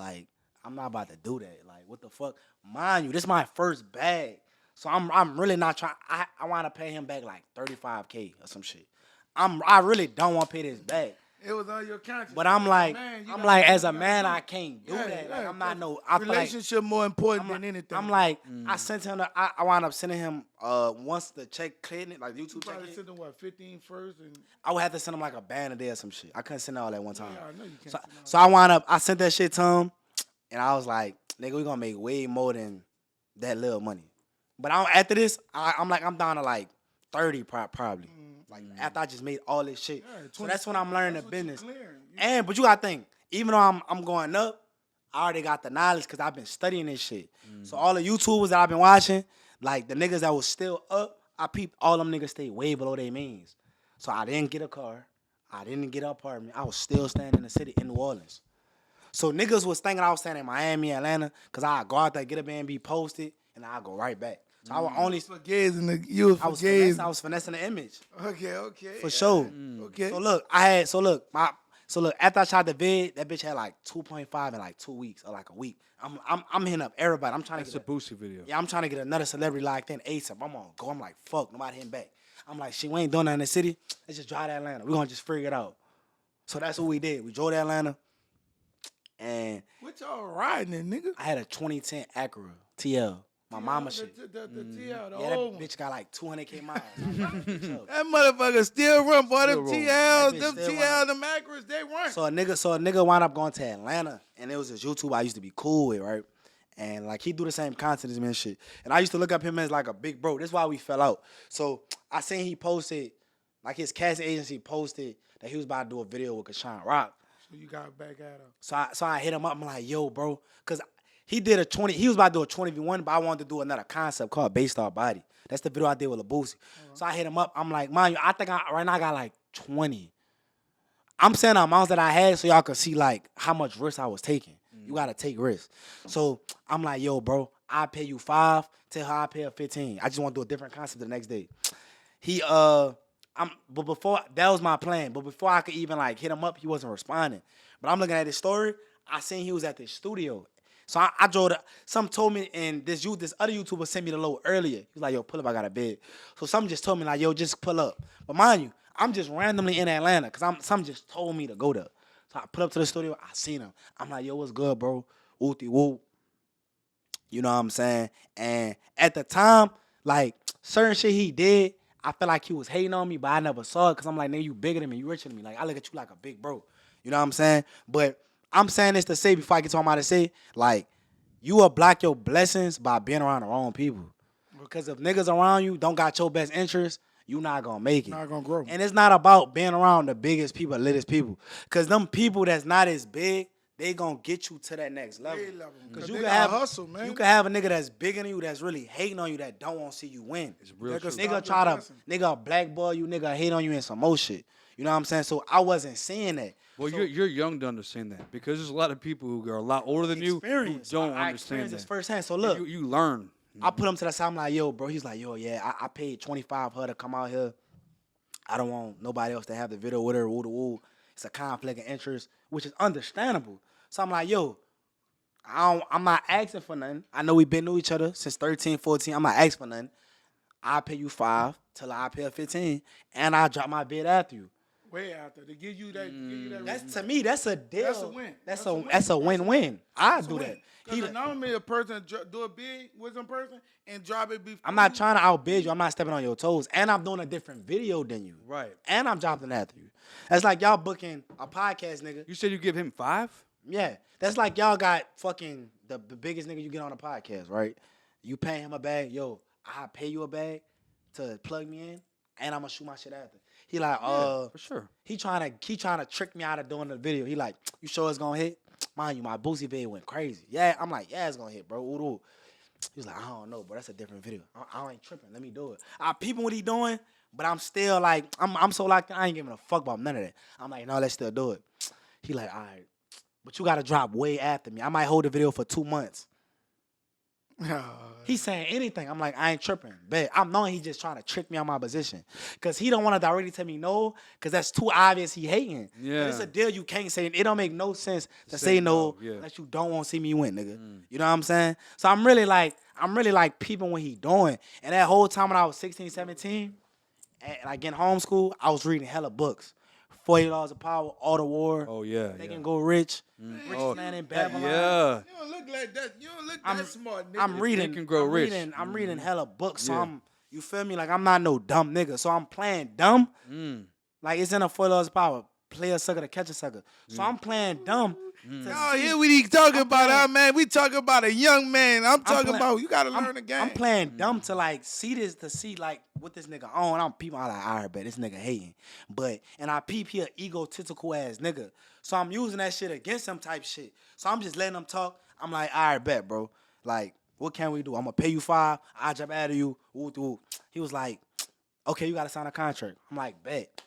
do that. Like, what the fuck? Mind you, this is my first bag. So I'm really not trying. I want to pay him back like $35K or some shit. I really don't want to pay this back. It was on your conscience. But I'm like, as a man, I can't do Yeah, that. yeah, Like, I'm not no. I feel like relationship more important than anything. I'm like, I sent him. I wound up sending him once the check cleared, like you YouTube check. probably sent him what 15 first, and I would have to send him like a band a day or some shit. I couldn't send it all at one time. I know you can't. So I wound up. I sent that shit to him, and I was like, nigga, we gonna make way more than that little money. But after this, I'm down to like 30 probably. Like after I just made all this shit. Yeah, So that's when I'm learning the business. And But you gotta think, even though I'm going up, I already got the knowledge because I've been studying this shit. So all the YouTubers that I've been watching, like the niggas that was still up, I peeped all them niggas stay way below their means. So I didn't get a car. I didn't get an apartment. I was still staying in the city in New Orleans. So niggas was thinking I was staying in Miami, Atlanta, because I go out there, get a Airbnb, post it, and I go right back. So I would only. I was finessing the image. Okay. For sure. Okay. So look, after I shot the vid, that bitch had like 2.5 in like 2 weeks or like a week. I'm hitting up everybody. I'm trying That's to a Boosie video. Yeah, I'm trying to get another celebrity like that ASAP. I'm gonna go. I'm like, fuck, nobody hitting back. I'm like, shit, we ain't doing nothing in the city. Let's just drive to Atlanta. We're gonna just figure it out. So that's what we did. We drove to Atlanta. And what y'all riding in, nigga? I had a 2010 Acura TL. My mama shit. The TL, the Yeah, old that one. bitch got like 200K miles. That motherfucker still run, boy. Them That TLs, bitch them still TL, them Acras, they run. So a nigga wound up going to Atlanta, and it was this YouTuber I used to be cool with, right? And like he do the same content as me and shit. And I used to look up him as like a big bro. That's why we fell out. So I seen he posted, like his casting agency posted that he was about to do a video with Kashawn Rock. So you got back at her. So I hit him up. I'm like, yo, bro, because he did a 20. He was about to do a 20v1, but I wanted to do another concept called Based Off Body. That's the video I did with Labusi. So I hit him up. I'm like, mind you, I think right now I got like 20. I'm saying the amounts that I had so y'all could see like how much risk I was taking. You gotta take risks. So I'm like, yo, bro, I pay you 5. Tell her I pay her 15. I just want to do a different concept the next day. But before that was my plan. But before I could even like hit him up, he wasn't responding. But I'm looking at his story. I seen he was at the studio. So I drove. Some told me, and this other YouTuber sent me the load earlier. He was like, yo, pull up, I got a bed. So some just told me like, yo, just pull up. But mind you, I'm just randomly in Atlanta because some just told me to go there. So I put up to the studio. I seen him. I'm like, yo, what's good, bro? Wooty woo. You know what I'm saying? And at the time, like certain shit he did, I felt like he was hating on me, but I never saw it because I'm like, nigga, you bigger than me, you richer than me. Like I look at you like a big bro. You know what I'm saying? But I'm saying this to say before I get to what I'm about to say, like, you will block your blessings by being around the wrong people. Because if niggas around you don't got your best interest, you not gonna make it. Not gonna grow. And it's not about being around the biggest people, littest people. Because them people that's not as big, they gonna get you to that next level. Because you they can gotta have hustle, man. You can have a nigga that's bigger than you that's really hating on you that don't want to see you win. It's real true. Nigga try to blackball you, nigga hate on you and some more shit. You know what I'm saying? So I wasn't seeing that. Well, so, you're young to understand that because there's a lot of people who are a lot older than you who don't I understand experienced that. this firsthand. So look, You learn. I put him to the side. I'm like, yo, bro. He's like, yo, yeah, I paid 25 for her to come out here. I don't want nobody else to have the video with her. Woo to woo. It's a conflict of interest, which is understandable. So I'm like, yo, I'm not asking for nothing. I know we've been to each other since 13, 14. I'm not asking for nothing. I'll pay you 5 till I pay her 15, and I'll drop my bid after you. Way after to give you that. That's to me. That's a deal. That's a win. That's a win-win. I do that. Because normally a person do a big with some person and drop it before. I'm not trying to outbid you. I'm not stepping on your toes. And I'm doing a different video than you. Right. And I'm dropping after you. That's like y'all booking a podcast, nigga. You said you give him 5? Yeah. That's like y'all got fucking the biggest nigga you get on a podcast, right? You pay him a bag. Yo, I pay you a bag to plug me in, and I'm gonna shoot my shit after. He like, For sure. He trying to trick me out of doing the video. He like, you sure it's gonna hit? Mind you, my Boosie video went crazy. Yeah, I'm like, yeah, it's gonna hit, bro. Ooh. He's like, I don't know, bro. That's a different video. I ain't tripping. Let me do it. I peeping what he doing, but I'm still like, I'm so locked in, I ain't giving a fuck about none of that. I'm like, no, let's still do it. He like, all right, but you gotta drop way after me. I might hold the video for 2 months. He's saying anything. I'm like, I ain't tripping. But I'm knowing he's just trying to trick me on my position. Because he don't want to directly tell me no, because that's too obvious he hating. Yeah. But it's a deal you can't say. It don't make no sense to say no yeah. unless you don't want to see me win, nigga. You know what I'm saying? So I'm really like peeping what he doing. And that whole time when I was 16, 17, and like in homeschool, I was reading hella books. $40 a Power, All the War. Oh, yeah. They Can Go Rich. Rich Man in Babylon. Yeah. You don't look like that. You don't look that smart, nigga. I'm reading. Think and Grow Rich. I'm reading hella books, so Yeah. you feel me? Like I'm not no dumb nigga, so I'm playing dumb. Like it's in a $40 Power. Play a sucker to catch a sucker. So I'm playing dumb. Oh, here we talking about, man. We talking about a young man. I'm talking about you gotta learn the game. I'm playing dumb to like see like what this nigga on. I'm peeping. I'm like, all right, bet this nigga hating. And I peep here egotistical ass nigga. So I'm using that shit against him type shit. So I'm just letting him talk. I'm like, all right, bet, bro. Like, what can we do? I'm gonna pay you 5. I'll drop out of you. Ooh. He was like, okay, you gotta sign a contract. I'm like, bet.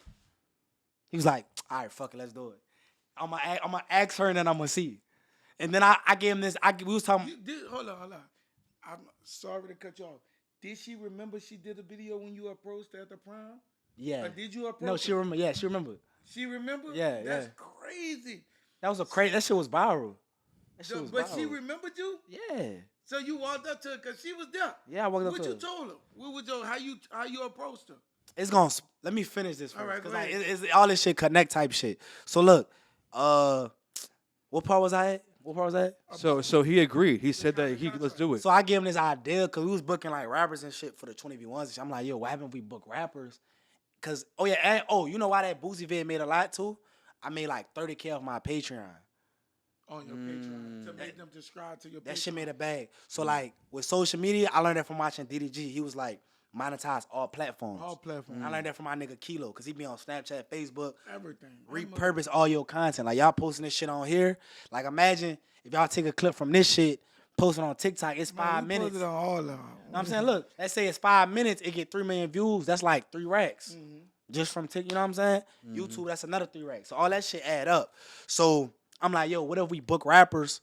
He was like, all right, fuck it, let's do it. I'm gonna ask her and then I'm gonna see. And then I gave him this. We was talking. Hold on. I'm sorry to cut you off. Did she remember she did a video when you approached her at the prom? Yeah. Or did you approach? No, she remember. Yeah, she remembered. She remembered? Yeah, That's crazy. That was that shit was viral. But she remembered you? Yeah. So you walked up to her because she was there. Yeah, I walked up what to her. What you told her? What was your how you approached her? It's gonna. Let me finish this first. All right, Cause go like, ahead. it's all this shit connect type shit. So look, what part was I at? So he agreed. He said that let's do it. So I gave him this idea because we was booking like rappers and shit for the 20v1s. I'm like, yo, why haven't we booked rappers? Cause you know why that Boosie vid made a lot too? I made like 30K off my Patreon. On your Patreon to make them subscribe to your Patreon. That shit made a bag. So like with social media, I learned that from watching DDG. He was like, monetize all platforms. All platforms. I learned that from my nigga Kilo, because he be on Snapchat, Facebook. Everything. Repurpose all your content. Like, y'all posting this shit on here. Like, imagine if y'all take a clip from this shit, post it on TikTok, it's 5 minutes. Put it on all of them. Know what I'm saying? Look, let's say it's 5 minutes, it get 3 million views. That's like 3 racks. Just from TikTok, you know what I'm saying? YouTube, that's another 3 racks. So all that shit add up. So I'm like, yo, what if we book rappers,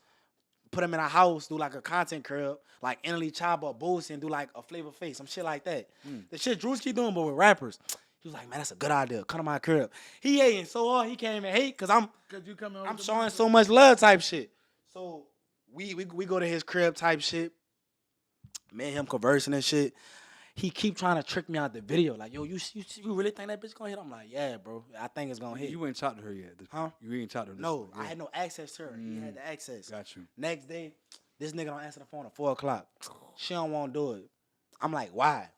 put them in a house, do like a content crib, like Annalie Chaba or Boosie, and do like a Flavor Face, some shit like that. The shit Drew's keep doing, but with rappers. He was like, man, that's a good idea. Come to my crib. He hating so hard, he can't even hate, because I'm showing so much love type shit. So we go to his crib type shit. Me and him conversing and shit. He keep trying to trick me out the video. Like, yo, you really think that bitch gonna hit? I'm like, yeah, bro. I think it's gonna hit. You ain't talked to her yet. Huh? You ain't talked to her. No, I had no access to her. He had the access. Got you. Next day, this nigga don't answer the phone at 4 o'clock. She don't want to do it. I'm like, why?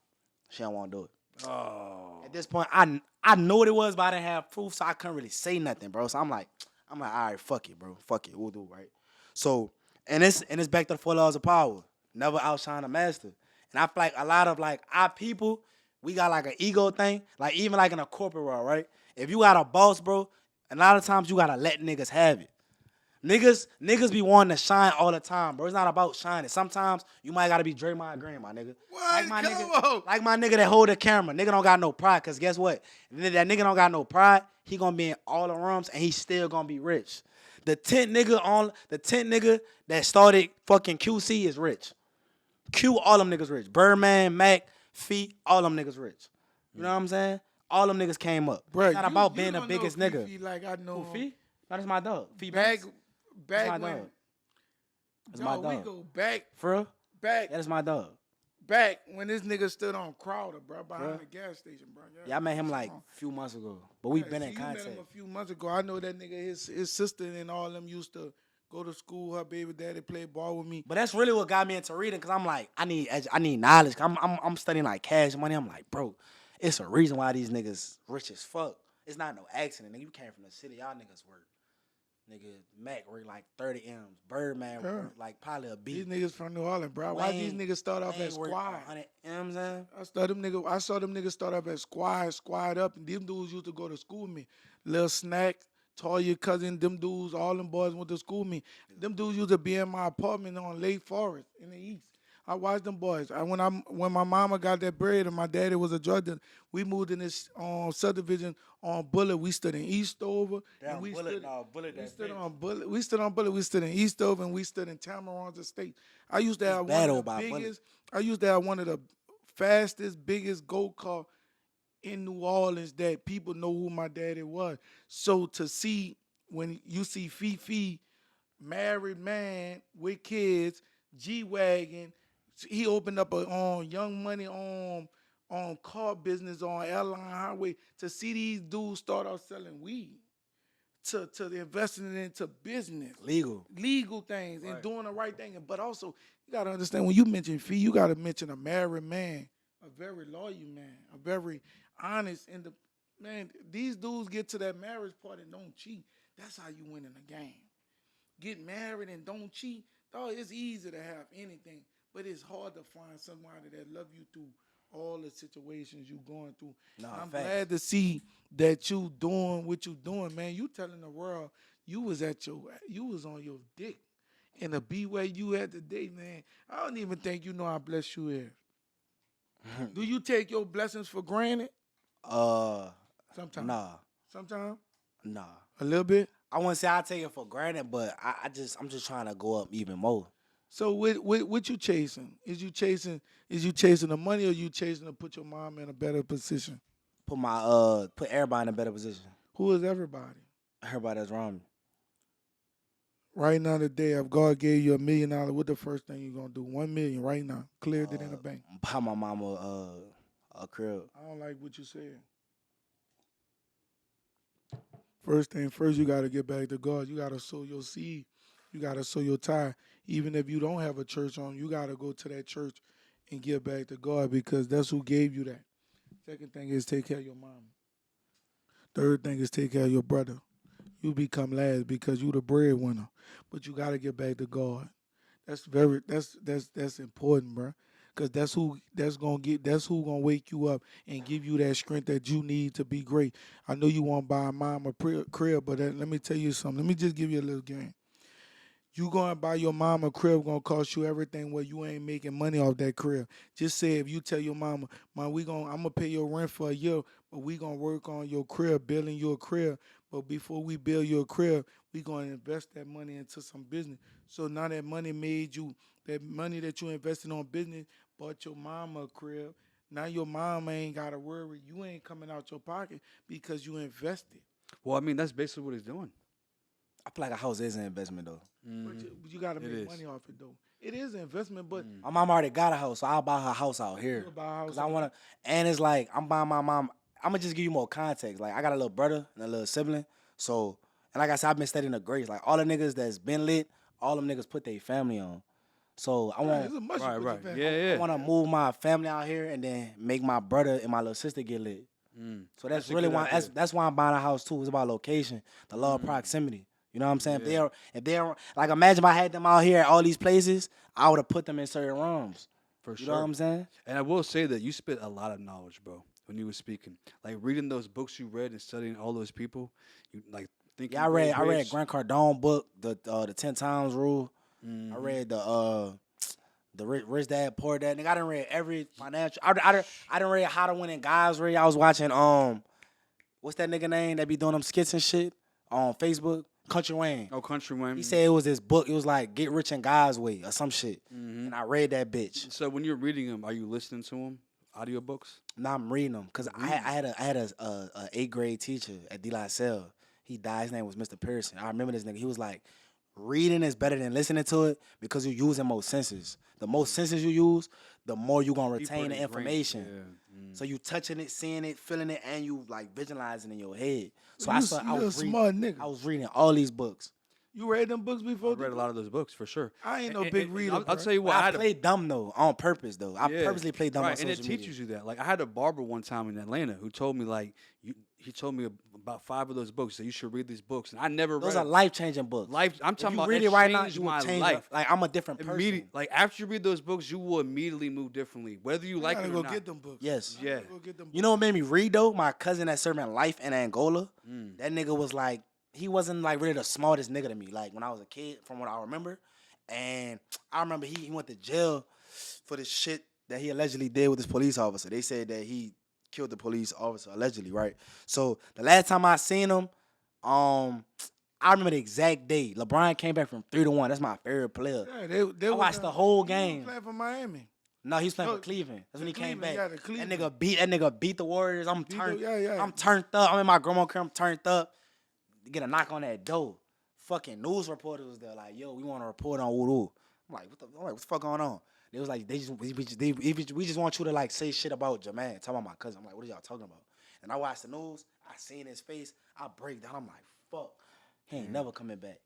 She don't want to do it. Oh. At this point, I know what it was, but I didn't have proof, so I couldn't really say nothing, bro. So I'm like, all right, fuck it, bro. Fuck it. We'll do it, right? So, and it's back to the 4 laws of power. Never outshine a master. And I feel like a lot of like our people, we got like an ego thing. Like even like in a corporate world, right? If you got a boss, bro, a lot of times you gotta let niggas have it. Niggas be wanting to shine all the time, bro. It's not about shining. Sometimes you might gotta be Draymond Green, my nigga. What? Like my nigga that hold the camera. Nigga don't got no pride, cause guess what? That nigga don't got no pride. He gonna be in all the rooms and he still gonna be rich. The 10th nigga that started fucking QC is rich. Q, all them niggas rich. Birdman, Mac, Feet, all them niggas rich. You know what I'm saying? All them niggas came up. Bruh, it's not about being the biggest nigga. Feet like I know. Who, Feet? No, that's my dog. Feet back that's my when. dog. That's my dog. We go back. For real? Back. That is my dog. Back when this nigga stood on Crowder, bro, behind the gas station, bro. Yeah, I met him like a few months ago, but we been in contact. You met him a few months ago. I know that nigga, his sister and all them used to go to school. Her baby daddy played ball with me. But that's really what got me into reading, cause I'm like, I need knowledge. I'm studying like Cash Money. I'm like, bro, it's a reason why these niggas rich as fuck. It's not no accident. Nigga, you came from the city. Y'all niggas work. Nigga, Mac work like 30 M's. Birdman work like probably a B. These niggas from New Orleans, bro. Why these niggas start off at squad? 100 M's, man. I saw them niggas start off at squad up, and them dudes used to go to school with me. Lil Snack, Toya cousin, them dudes, all them boys went to school with me. Them dudes used to be in my apartment on Lake Forest in the East. I watched them boys. When my mama got that bread and my daddy was a drug dealer, we moved in this subdivision on Bullet. We stood in Eastover. Damn, We Bullet stood on Bullet. We stood on Bullet. We stood in Eastover and we stood in Tamarons Estate. I used to have one of the biggest. I used to have one of the fastest, biggest go-kart in New Orleans that people know who my daddy was. So to see when you see Fifi, married man with kids, G-Wagon. He opened up a Young Money on car business on Airline Highway. To see these dudes start out selling weed, to investing it into business, legal things, right, and doing the right thing. But also, you gotta understand, when you mention fee, you gotta mention a married man, a very loyal man, a very honest. And man, these dudes get to that marriage part and don't cheat. That's how you win in the game. Get married and don't cheat. Dog, it's easy to have anything. But it's hard to find somebody that love you through all the situations you going through. I'm glad to see that you doing what you doing, man. You telling the world you was on your dick in the B way you had today, man. I don't even think you know how blessed you is. Do you take your blessings for granted? Sometimes. Nah. Sometimes? Nah. A little bit? I wouldn't say I take it for granted, but I'm just trying to go up even more. So what you chasing? Is you chasing the money, or you chasing to put your mom in a better position? Put everybody in a better position. Who is everybody? Everybody that's around me. Right now today, if God gave you $1 million, what the first thing you gonna do? $1 million right now. Cleared it in the bank. Buy my mama a crib. I don't like what you said. First thing first, you gotta get back to God. You gotta sow your seed. You gotta sow your tithe. Even if you don't have a church on, you gotta go to that church and give back to God, because that's who gave you that. Second thing is take care of your mom. Third thing is take care of your brother. You become last because you the breadwinner, but you gotta get back to God. That's important, bro. because that's who gonna wake you up and give you that strength that you need to be great. I know you want to buy a mom a crib, but let me tell you something. Let me just give you a little game. You going to buy your mom a crib gonna cost you everything where you ain't making money off that crib. Just say if you tell your mama, "Man, I'm gonna pay your rent for a year, but we gonna work on your crib, building your crib. But before we build your crib, we gonna invest that money into some business. So now that money that you invested on business bought your mama a crib. Now your mama ain't gotta worry. You ain't coming out your pocket because you invested. Well, I mean, that's basically what he's doing. I feel like a house is an investment though. But you gotta It make is. money off it though. It is an investment, but My mom already got a house, so I'll buy her house out here. you buy a house Cause I wanna, and it's like I'm buying my mom. I'm gonna just give you more context. Like I got a little brother and a little sibling, so and like I said, I've been studying the grades. Like all the niggas that's been lit, all them niggas put their family on. So I want, It's a must Right, you put right. your Yeah, family. yeah. I want to move my family out here and then make my brother and my little sister get lit. So that's a really good why idea. that's why I'm buying a house too. It's about location, the law of proximity. You know what I'm saying? Yeah. If they're like, imagine if I had them out here at all these places, I would have put them in certain rooms. For You sure. know what I'm saying? And I will say that you spit a lot of knowledge, bro, when you were speaking. Like reading those books you read and studying all those people, you like thinking. Yeah, I read Rich. Grant Cardone book, the 10 times rule. I read the Rich Dad Poor Dad. Nigga, I done read every financial. I done read How to Win in Guys. Read. I was watching what's that nigga name that be doing them skits and shit on Facebook? Country Wayne. Oh, Countryman. He said it was this book. It was like Get Rich in God's Way or some shit. And I read that bitch. So when you're reading them, are you listening to them? Audiobooks? Now I'm reading them because I had a 8th grade teacher at D Phlo. He died. His name was Mr. Pearson. I remember this nigga. He was like, reading is better than listening to it because you're using most senses. The most senses you use, the more you're gonna retain the information. Yeah. So you touching it, seeing it, feeling it, and you like visualizing in your head. So You I a was smart reading. nigga. I was reading all these books. You read them books before? I read a lot of those books for sure. I ain't no And- big and reader. I'll bro. tell you what. I had a- played dumb though, on purpose though. I Yeah. purposely played dumb on Right, and social it teaches media. you that. Like I had a barber one time in Atlanta who told me like he told me about 5 of those books that you should read these books, and I never Those read are life changing books. life. I'm If talking you about read it it right now, changed you will my change life. Like I'm a different person. Like after you read those books, you will immediately move differently, whether you like I it gotta or go not. get them books. Yes. Yeah. Go get them books. You know what made me read though? My cousin that served in life in Angola. That nigga was like, he wasn't like really the smartest nigga to me. Like when I was a kid, from what I remember. And I remember he went to jail for the shit that he allegedly did with this police officer. They said that he killed the police officer allegedly, right? So the last time I seen him, I remember the exact day. LeBron came back from 3-1. That's my favorite player. Yeah, they I was, watched the whole he was game. playing for Miami. No, he was playing No, for Cleveland. That's when he the came Cleveland, back. yeah, the Cleveland. That nigga beat the Warriors. I'm Beat turned. yeah. I'm turned up. I'm in my grandma crib. I'm turned up. Get a knock on that door. Fucking news reporters was there. Like, yo, we want to report on Voodoo. I'm like, what the fuck going on? They was like, we just want you to like say shit about Jermaine. Talking about my cousin. I'm like, what are y'all talking about? And I watched the news. I seen his face. I break down. I'm like, fuck. He ain't never coming back.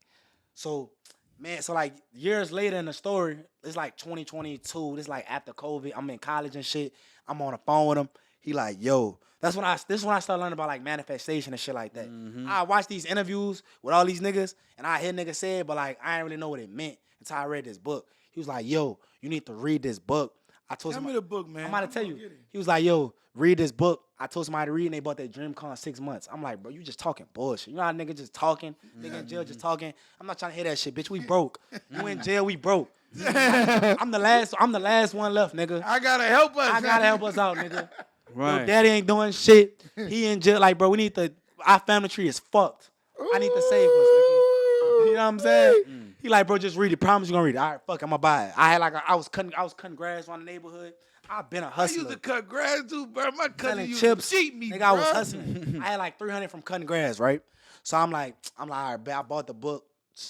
So, man, so like years later in the story, it's like 2022. This like after COVID. I'm in college and shit. I'm on the phone with him. He like, yo, this is when I started learning about like manifestation and shit like that. I watch these interviews with all these niggas, and I hear niggas say it, but like I didn't really know what it meant until I read this book. He was like, yo, you need to read this book. I told Tell him me the book, man. I'm about to tell gonna you. get it. He was like, yo, read this book. I told somebody to read, and they bought that DreamCon 6 months. I'm like, bro, you just talking bullshit. You know how nigga just talking? Nigga in jail just talking? I'm not trying to hear that shit, bitch. We broke. You in jail, we broke. I'm the last one left, nigga. I gotta help us. I gotta help us out, nigga. Right. Your daddy ain't doing shit. He in jail. Like, bro, we need to. Our family tree is fucked. I need to save us, nigga. You know what I'm saying? He like, bro, just read it. Promise you gonna read it. All right, fuck, I'm gonna buy it. I was cutting grass around the neighborhood. I've been a I hustler. used to cut grass too, bro. My cousin Selling used chips. to cheat me, Nigga, bro. I was hustling. I had like 300 from cutting grass, right? So I'm like, all right, bet I bought the book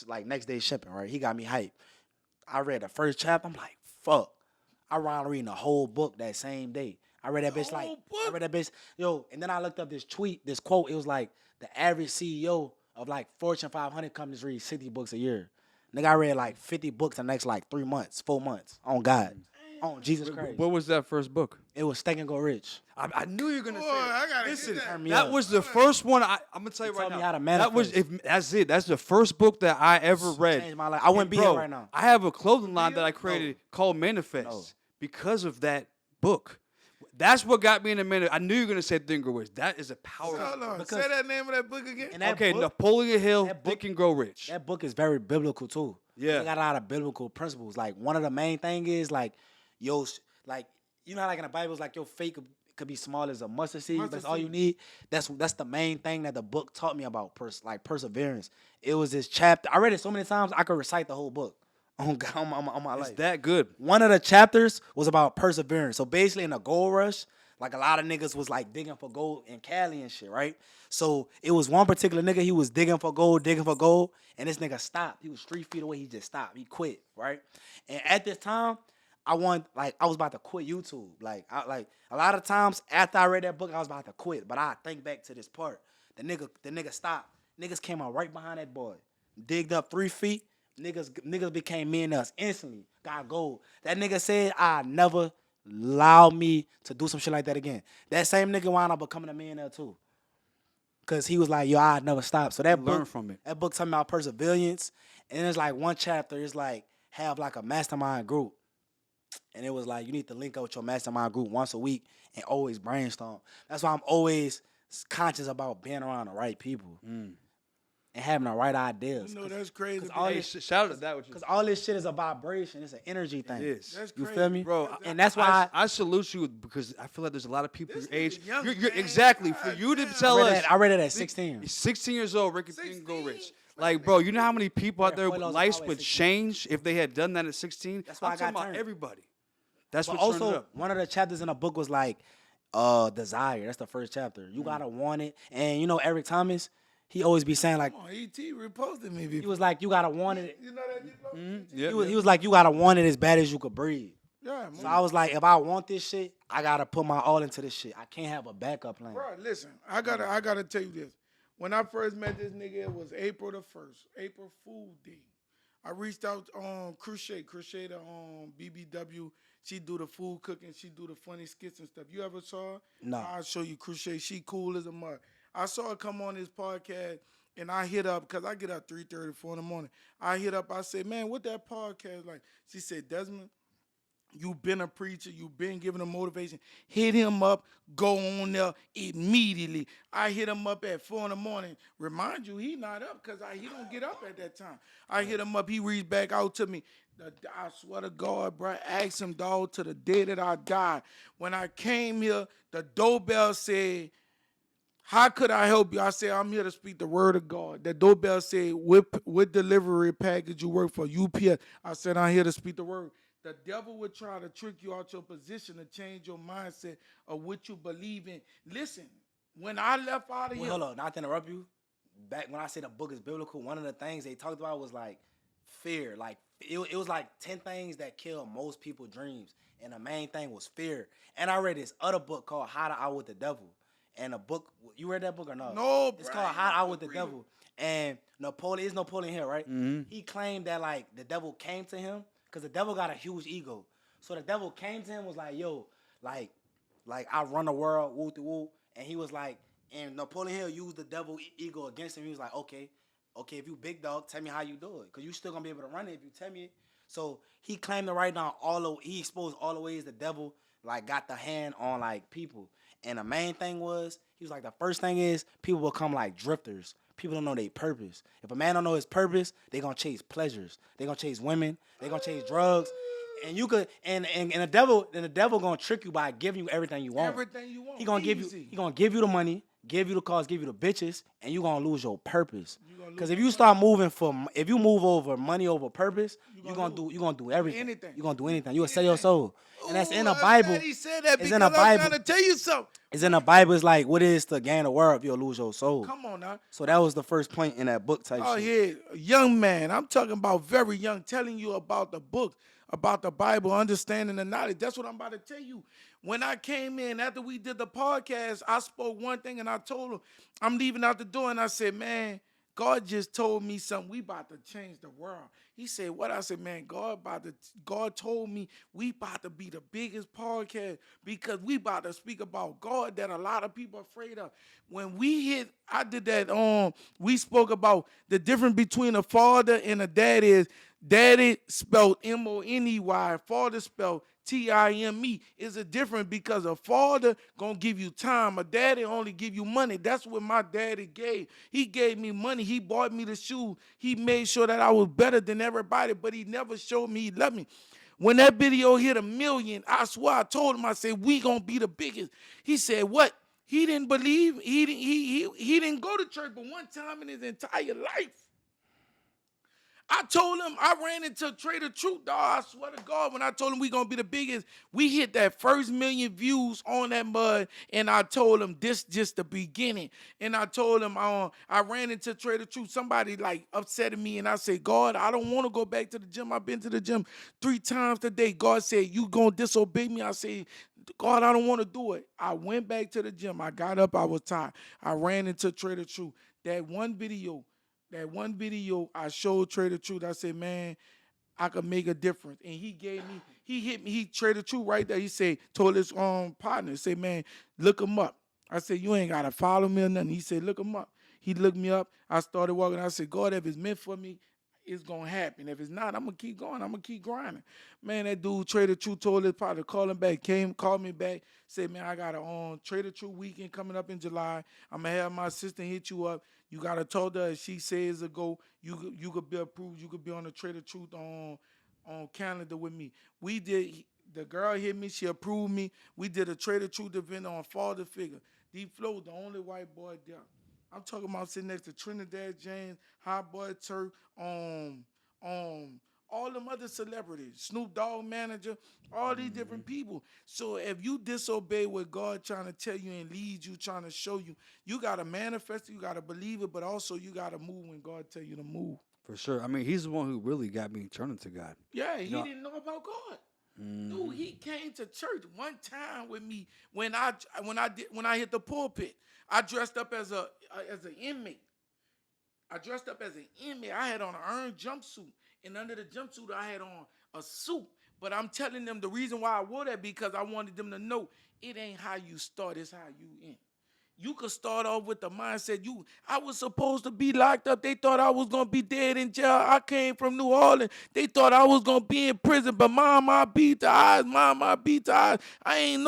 like next day shipping, right? He got me hyped. I read the first chapter. I'm like, fuck. I wound reading the whole book that same day. I read that bitch like, whole I read that bitch, yo, and then I looked up this quote. It was like, the average CEO of like Fortune 500 companies read 60 books a year. Nigga, I read like 50 books the next like 3 months, 4 months. On God. On Jesus Christ. What was that first book? It was Steak and Go Rich. I knew you were gonna Boy, say that. I gotta Listen, get that. Turn me that up. was the first one. I'm gonna tell you He right taught me now. how to That was manifest. that's it. That's the first book that I ever read. Changed my life. I wouldn't be Bro, here right now. I have a clothing line that I created called Manifest. No. because of that book. That's what got me in a minute. I knew you were gonna say Think and Grow Rich. That is a powerful. Hold on. Because- Say that name of that book again. And that Okay, book, Napoleon Hill, that book- Think and Grow Rich. that book is very biblical too. Yeah. It got a lot of biblical principles. Like one of the main thing is like, like you know how like in the Bible it's like your faith could be small as a mustard seed. Mustard That's all you seed. need. That's the main thing that the book taught me about perseverance. It was this chapter. I read it so many times I could recite the whole book on my It's life. that good. One of the chapters was about perseverance. So basically in a gold rush, like a lot of niggas was like digging for gold in Cali and shit, right? So it was one particular nigga, he was digging for gold, and this nigga stopped. He was 3 feet away, he just stopped. He quit, right? And at this time, I was about to quit YouTube. Like a lot of times after I read that book, I was about to quit. But I think back to this part. The nigga stopped. Niggas came out right behind that boy. Digged up 3 feet. Niggas became millionaires instantly. Got gold. That nigga said, I never allow me to do some shit like that again. That same nigga wound up becoming a millionaire too. Cause he was like, yo, I never stop. So that Learn book, from it. That book talking about perseverance. And there's like one chapter, it's like have like a mastermind group. And it was like you need to link up with your mastermind group once a week and always brainstorm. That's why I'm always conscious about being around the right people and having the right ideas. You know that's crazy. 'cause all Hey, this- shout out to that. What you Because all this shit is a vibration. It's an energy thing. It is. That's You crazy, feel me? Bro, And that's why I salute you because I feel like there's a lot of people This your age. nigga young, You're man. exactly for God you to damn. tell us. I read it at 16. He's 16 years old, Ricky Think and Grow 16? Rich. Like, bro, you know how many people out Yeah, there Floyd Law's lives always would 16. change if they had done that at 16? That's why I'm I got talking about turned. everybody. That's But what turned it also, up. one of the chapters in the book was like, desire. That's the first chapter. You gotta want it. And you know, Eric Thomas, he always be saying like, Come on, E.T. reposted me he before. was like, you gotta want it. You know that D Phlo? Yeah, He was like, you gotta want it as bad as you could breathe. Yeah, So I was like, if I want this shit, I gotta put my all into this shit. I can't have a backup plan. Bro, listen, I gotta tell you this. When I first met this nigga, it was April the 1st, April Fool Day. I reached out on Crochet the BBW. She do the food cooking. She do the funny skits and stuff. You ever saw her? No. I'll show you Crochet. She cool as a mud. I saw her come on this podcast, and I hit up, because I get up 3:30, 4 in the morning. I hit up, I said, man, what that podcast like? She said, Desmond, you been a preacher. You been giving him motivation. Hit him up. Go on there immediately. I hit him up at 4 in the morning. Remind you, he not up because he don't get up at that time. I hit him up. He reached back out to me. I swear to God, bro, ask him, dog, to the day that I died. When I came here, the doorbell said, how could I help you? I said, I'm here to speak the word of God. The doorbell said, what delivery package you work for? UPS. I said, I'm here to speak the word. The devil would try to trick you out your position to change your mindset of what you believe in. Listen, when I left out of Wait, here, hold on, not to interrupt you. Back when I said the book is biblical, one of the things they talked about was like fear. Like it was like 10 things that kill most people's dreams. And the main thing was fear. And I read this other book called How to Outwit the Devil. And the book, you read that book or no? No, It's bro, called I How to ain't Outwit the read Devil. And Napoleon Hill, right? He claimed that like the devil came to him because the devil got a huge ego. So the devil came to him was like, yo, like I run the world, woo to woo. And he was like, and Napoleon Hill used the devil ego against him. He was like, okay, if you big dog, tell me how you do it. Because you still going to be able to run it if you tell me it. So he claimed to write down he exposed all the ways the devil like got the hand on like people. And the main thing was, he was like, the first thing is people become like drifters. People don't know their purpose. If a man don't know his purpose, they gonna chase pleasures. They gonna chase women. They gonna chase drugs. And you could and the devil gonna trick you by giving you everything you want. everything you want. He gonna give you the money, give you the cars, give you the bitches, and you gonna lose your purpose. Because if you start if you move over money over purpose, you gonna do everything. anything. You gonna do anything. You gonna sell your soul. And that's in the I'm Bible. glad he said that It's because in the I'm Bible. trying to tell you something. It's in the Bible. It's like what it is to gain the world if you'll lose your soul. Come on now. So that was the first point in that book type Oh, shit. yeah, young man. I'm talking about very young, telling you about the book, about the Bible, understanding the knowledge. That's what I'm about to tell you. When I came in, after we did the podcast, I spoke one thing and I told him, I'm leaving out the door, and I said, man, God just told me something. We about to change the world. He said, what? I said, man, God told me we about to be the biggest podcast because we about to speak about God that a lot of people are afraid of. When I did that we spoke about the difference between a father and a dad is Daddy spelled Money, father spelled Time. Is a difference because a father gonna give you time. A daddy only give you money. That's what my daddy gave. He gave me money. He bought me the shoes. He made sure that I was better than everybody, but he never showed me he loved me. When that video hit 1 million, I swear I told him, I said, we gonna be the biggest. He said, what? He didn't believe. He didn't go to church but one time in his entire life. I told him, I ran into Trader Truth, dog. I swear to God, when I told him we gonna be the biggest, we hit that first 1,000,000 views on that mud, and I told him this just the beginning. And I told him I ran into Trader Truth. Somebody like upset me, and I said, God, I don't want to go back to the gym. I've been to the gym 3 times today. God said, you gonna disobey me? I said, God, I don't want to do it. I went back to the gym. I got up, I was tired. I ran into Trader Truth. That one video I showed Trader Truth. I said, man, I could make a difference. And he hit me, he Trader Truth right there. He said, told his partner, say, man, look him up. I said, you ain't gotta follow me or nothing. He said, look him up. He looked me up. I started walking. I said, God, if it's meant for me, it's gonna happen. If it's not, I'm gonna keep going. I'm gonna keep grinding. Man, that dude Trader Truth told his partner, call him back, called me back, said, man, I got a Trader Truth weekend coming up in July. I'm gonna have my assistant hit you up. You gotta tell her if she says a go, you could be approved. You could be on the Trader Truth on calendar with me. We did. The girl hit me. She approved me. We did a Trader Truth event on Father Figure. D Phlo, the only white boy there. I'm talking about sitting next to Trinidad James, Hot Boy Turk, all them other celebrities, Snoop Dogg manager, all these different people. So if you disobey what God trying to tell you and lead you, trying to show you, you gotta manifest it, you gotta believe it, but also you gotta move when God tell you to move. For sure. I mean, he's the one who really got me turning to God. Yeah, he You know, didn't know about God. Dude, mhm. he came to church one time with me when I hit the pulpit. I dressed up as an inmate. I dressed up as an inmate. I had on an earned jumpsuit, and under the jumpsuit, I had on a suit. But I'm telling them the reason why I wore that because I wanted them to know it ain't how you start, it's how you end. You could start off with the mindset I was supposed to be locked up. They thought I was gonna be dead in jail. I came from New Orleans. They thought I was gonna be in prison. But mom, I beat the odds. Mom, I beat the odds. I ain't in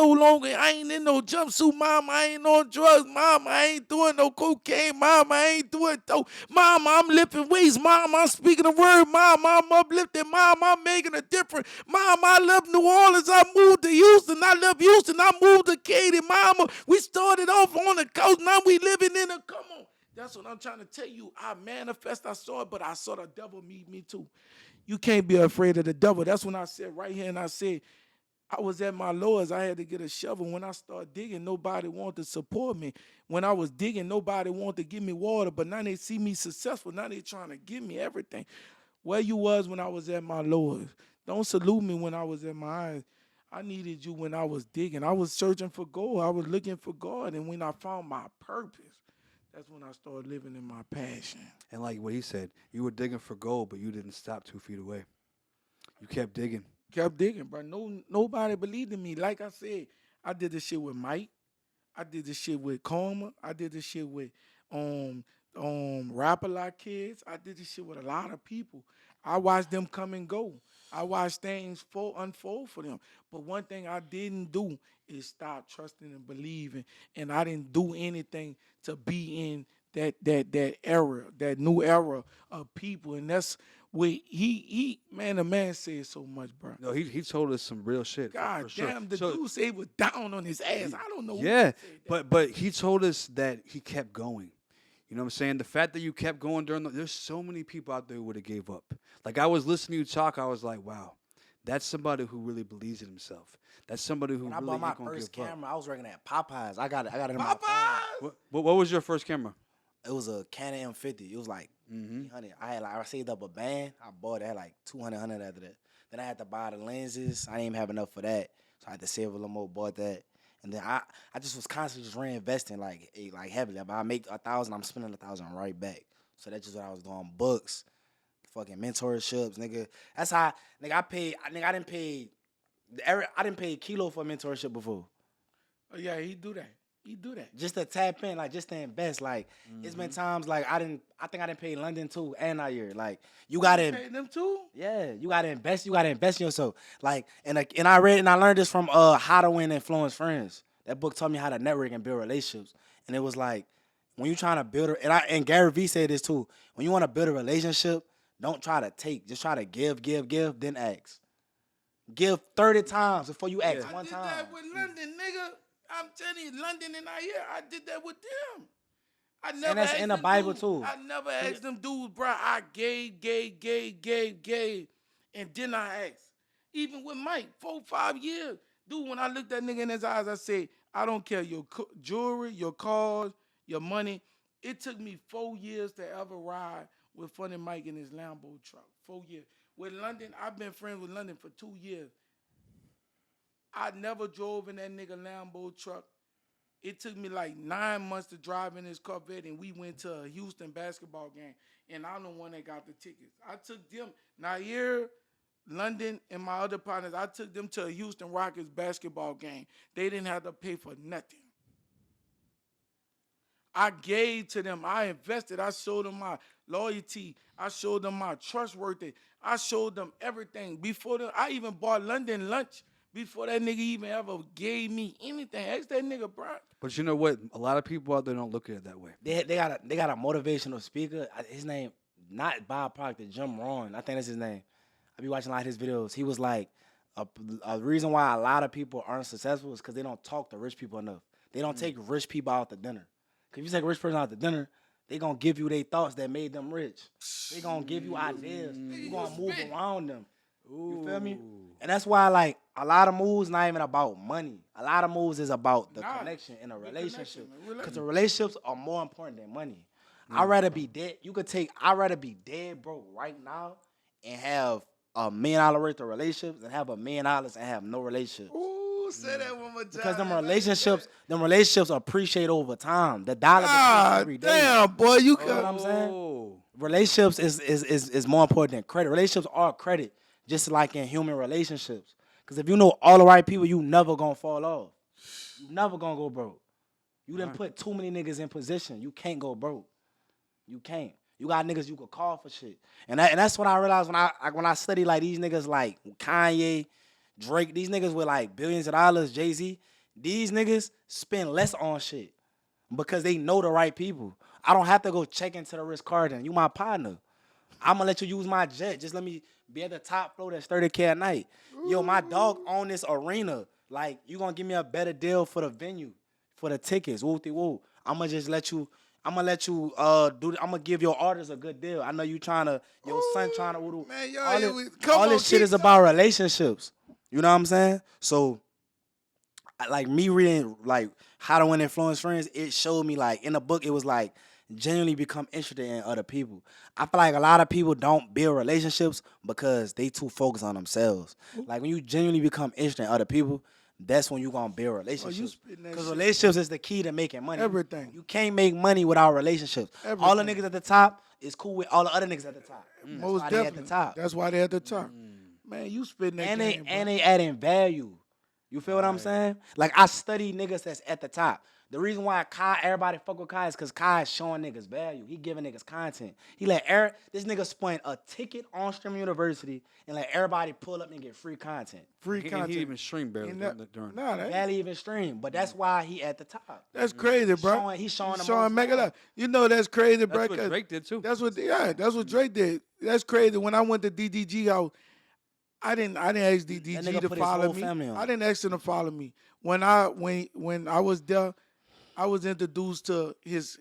no jumpsuit. Mom, I ain't on drugs. Mom, I ain't doing no cocaine. Mom, I ain't doing dope. Mom, I'm lifting weights. Mom, I'm speaking the word. Mom, I'm uplifting. Mom, I'm making a difference. Mom, I love New Orleans. I moved to Houston. I love Houston. I moved to Katy. Mama, we started off on the coast. Now we living in a, come on. That's what I'm trying to tell you. I manifest, I saw it, but I saw the devil meet me too. You can't be afraid of the devil. That's when I said right here, and I said, I was at my lowest. I had to get a shovel. When I started digging, nobody wanted to support me. When I was digging, nobody wanted to give me water, but now they see me successful. Now they trying to give me everything. Where you was when I was at my lowest. Don't salute me when I was at my highest. I needed you when I was digging. I was searching for gold. I was looking for God. And when I found my purpose, that's when I started living in my passion. And like what he said, you were digging for gold, but you didn't stop 2 feet away. You kept digging. Kept digging, bro. Nobody believed in me. Like I said, I did this shit with Mike. I did this shit with Coma. I did this shit with Rap A Lot Kids. I did this shit with a lot of people. I watched them come and go. I watched things unfold for them. But one thing I didn't do is stop trusting and believing. And I didn't do anything to be in that era, that new era of people. And that's where the man said so much, bro. No, he told us some real shit. God for sure. damn, the So, dude said he was down on his ass. I don't know who yeah, said that. but he told us that he kept going. You know what I'm saying? The fact that you kept going there's so many people out there who would have gave up. Like I was listening to you talk, I was like, wow, that's somebody who really believes in himself. That's somebody who When I really bought my ain't gonna first give camera, I was working at Popeyes. I got it in my phone. Popeyes! What was your first camera? It was a Canon M50. It was like Mm-hmm. 300. I saved up a band. I bought it. I had like 200 after that. Then I had to buy the lenses. I didn't even have enough for that, so I had to save a little more. Bought that, and then I just was constantly just reinvesting like heavily. If I make 1,000, I'm spending 1,000 right back. So that's just what I was doing. Books, fucking mentorships, nigga. That's how nigga I didn't pay Kilo for a mentorship before. Oh, yeah, he do that. He do that. Just to tap in, like just to invest. Like it's been times like I think I didn't pay London too and that year. Like you gotta Pay them too. yeah, you gotta invest. You gotta invest in yourself. Like, and I read and I learned this from How to Win and Influence Friends. That book taught me how to network and build relationships. And it was like when you trying to build and Gary Vee said this too. When you want to build a relationship, don't try to take. Just try to give, then ask. Give 30 times before you ask Yeah. one I did time. that with London, nigga. I'm telling you, London and I here, I did that with them. I never that's asked in the them Bible, dudes, too. I never asked them dudes, bro. I gave, and then I asked. Even with Mike, 4, 5 years. Dude, when I looked that nigga in his eyes, I said, I don't care your jewelry, your cars, your money. It took me 4 years to ever ride with Funny Mike in his Lambo truck. 4 years. With London, I've been friends with London for 2 years. I never drove in that nigga Lambo truck. It took me like 9 months to drive in his Corvette, and we went to a Houston basketball game, and I'm the one that got the tickets. I took them, Nair, London, and my other partners, I took them to a Houston Rockets basketball game. They didn't have to pay for nothing. I gave to them. I invested. I showed them my loyalty. I showed them my trustworthy. I showed them everything. Before them, I even bought London lunch before that nigga even ever gave me anything. Ask that nigga, bro. But you know what? A lot of people out there don't look at it that way. They got a motivational speaker. His name not Bob Proctor, Jim Rohn. I think that's his name. I be watching a lot of his videos. He was like a reason why a lot of people aren't successful is because they don't talk to rich people enough. They don't take rich people out to dinner. Cause if you take a rich person out to dinner, they gonna give you their thoughts that made them rich. They gonna give you ideas. You gonna move around them. You feel me? And that's why like a lot of moves not even about money. A lot of moves is about the connection in a relationship. Because the relationships are more important than money. I'd rather be dead. I'd rather be dead broke right now and have $1 million worth of relationships than have $1 million and have no relationships. Ooh, say that one more time. Because them relationships appreciate over time. The dollar depreciates every day. Damn, boy, you You know could. what I'm saying? Relationships is more important than credit. Relationships are credit, just like in human relationships. Because if you know all the right people, you never gonna fall off. You never gonna go broke. You done put too many niggas in position. You can't go broke. You can't. You got niggas you could call for shit. And that's what I realized when I study like these niggas like Kanye, Drake, these niggas with like billions of dollars, Jay-Z, these niggas spend less on shit because they know the right people. I don't have to go check into the Ritz-Carlton. You my partner. I'm gonna let you use my jet. Just let me be at the top floor that's 30K a night. Yo, my dog own this arena. Like, you gonna give me a better deal for the venue, for the tickets. Woo-de-woo. I'm gonna give your artist a good deal. I know you your son trying to. Man, All this shit is about relationships. You know what I'm saying? So, like me reading like How to Win Influence Friends, it showed me like in the book it was like genuinely become interested in other people. I feel like a lot of people don't build relationships because they too focused on themselves. Like when you genuinely become interested in other people, that's when you gonna build relationships. Because relationships is the key to making money. Everything. You can't make money without relationships. All the niggas at the top is cool with all the other niggas at the top. Most why definitely. they at the top. That's why they at the top. Man, you spitting that game, bro. And they adding value. You feel what I'm saying? Like I study niggas that's at the top. The reason why everybody fuck with Kai is because Kai is showing niggas value. He giving niggas content. He let this nigga spent a ticket on Stream University and let everybody pull up and get free content. Free content. He even streamed barely during Nah, Barely even stream, but that's why he at the top. that's crazy, bro. He's showing the Showing most make it love. up. You know that's crazy, bro. That's what Drake did too. That's what Drake did. That's crazy. When I went to DDG house, I didn't ask That DDG nigga to put his follow whole me. family on. I didn't ask him to follow me. When I was there, I was introduced to his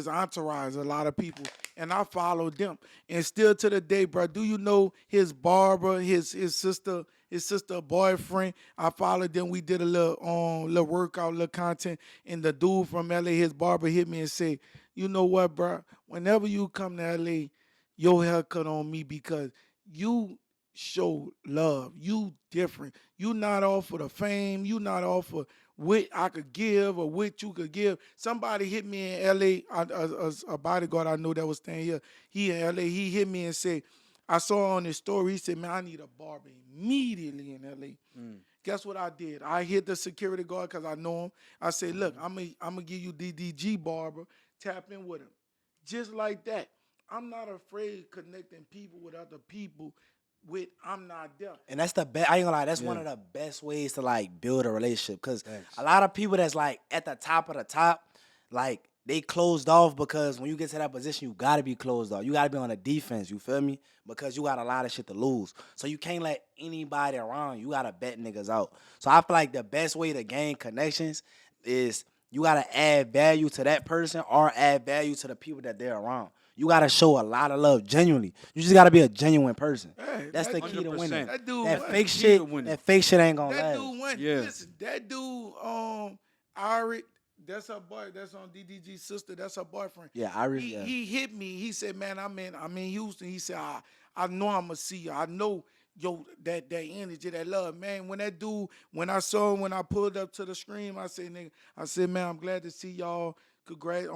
entourage, a lot of people, and I followed them. And still to the day, bro, do you know his barber, his sister boyfriend? I followed them. We did a little workout, little content, and the dude from LA, his barber, hit me and said, "You know what, bro? Whenever you come to LA, your haircut on me because you show love. You different. You not all for the fame. You not all for what I could give or what you could give." Somebody hit me in LA, a bodyguard I know that was staying here. He in LA. He hit me and said, I saw on his story, he said, man, I need a barber immediately in LA. Guess what I did? I hit the security guard because I know him. I said, look, I'm gonna give you DDG barber. Tap in with him. Just like that. I'm not afraid of connecting people with other people with I'm not there. And that's the best. I ain't gonna lie. That's one Yeah. of the best ways to like build a relationship. Cause Thanks. a lot of people that's like at the top of the top, like they closed off because when you get to that position, you gotta be closed off. You gotta be on the defense. You feel me? Because you got a lot of shit to lose. So you can't let anybody around. You gotta bet niggas out. So I feel like the best way to gain connections is you gotta add value to that person or add value to the people that they're around. You gotta show a lot of love genuinely. You just gotta be a genuine person. Hey, That's the that- key to winning. 100%. That dude, That what? fake Key to shit, winning. that fake shit ain't gonna That last. dude went. Yeah. Listen, that dude, Ari, that's her boy. That's on DDG's sister. That's her boyfriend. Yeah, Irish. He, Yeah. he hit me. He said, "Man, I'm in Houston." He said, "I know I'm gonna see you. I know that energy, that love, man." When I saw him, when I pulled up to the screen, I said, "Nigga," I said, "Man, I'm glad to see y'all. Congrats.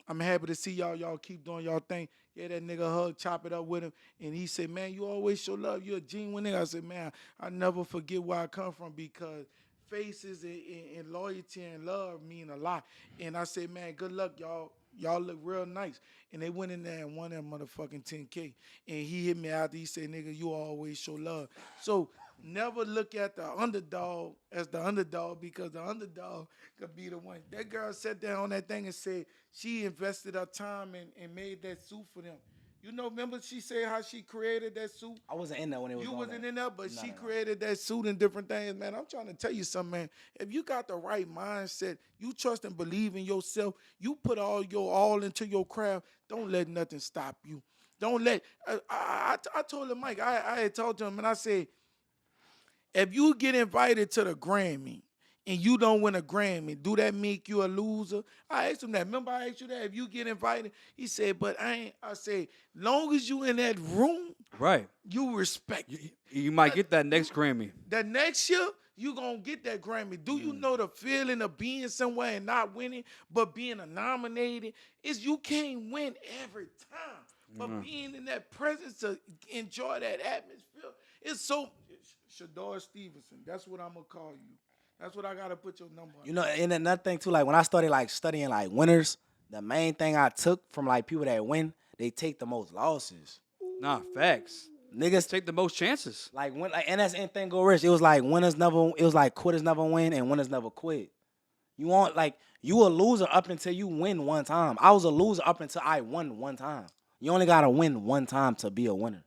I'm happy to see y'all. Y'all keep doing y'all thing." Yeah, that nigga hug, chop it up with him, and he said, "Man, you always show love. You're a genuine nigga." I said, "Man, I never forget where I come from because." Faces and loyalty and love mean a lot. And I say, man, good luck, y'all. Y'all look real nice. And they went in there and won that motherfucking 10K. And he hit me after. He said, nigga, you always show love. So never look at the underdog as the underdog because the underdog could be the one. That girl sat there on that thing and said she invested her time and made that suit for them. You know, remember she said how she created that suit? I wasn't in there when it was. You on wasn't that. in there, but No, she no, no. created that suit and different things, man. I'm trying to tell you something, man. If you got the right mindset, you trust and believe in yourself, you put all your all into your craft, don't let nothing stop you. Don't let, I told him, Mike, I had talked to him, and I said, if you get invited to the Grammy and you don't win a Grammy, do that make you a loser? I asked him that. Remember I asked you that? If you get invited, he said, but I ain't. I said, long as you in that room, Right. you respect You, it. you might get that next Grammy. That next year, you going to get that Grammy. Do you know the feeling of being somewhere and not winning, but being nominated? Is you can't win every time. But being in that presence to enjoy that atmosphere, it's so. Shador Stevenson, that's what I'm going to call you. That's what I got to put your number on. You know, and another thing too, like when I started like studying like winners, the main thing I took from like people that win, they take the most losses. Nah, facts. Niggas Take the most chances. like when like and that's anything go rich. It was like winners never. It was like quitters never win and winners never quit. You want like you a loser up until you win one time. I was a loser up until I won one time. You only gotta win one time to be a winner.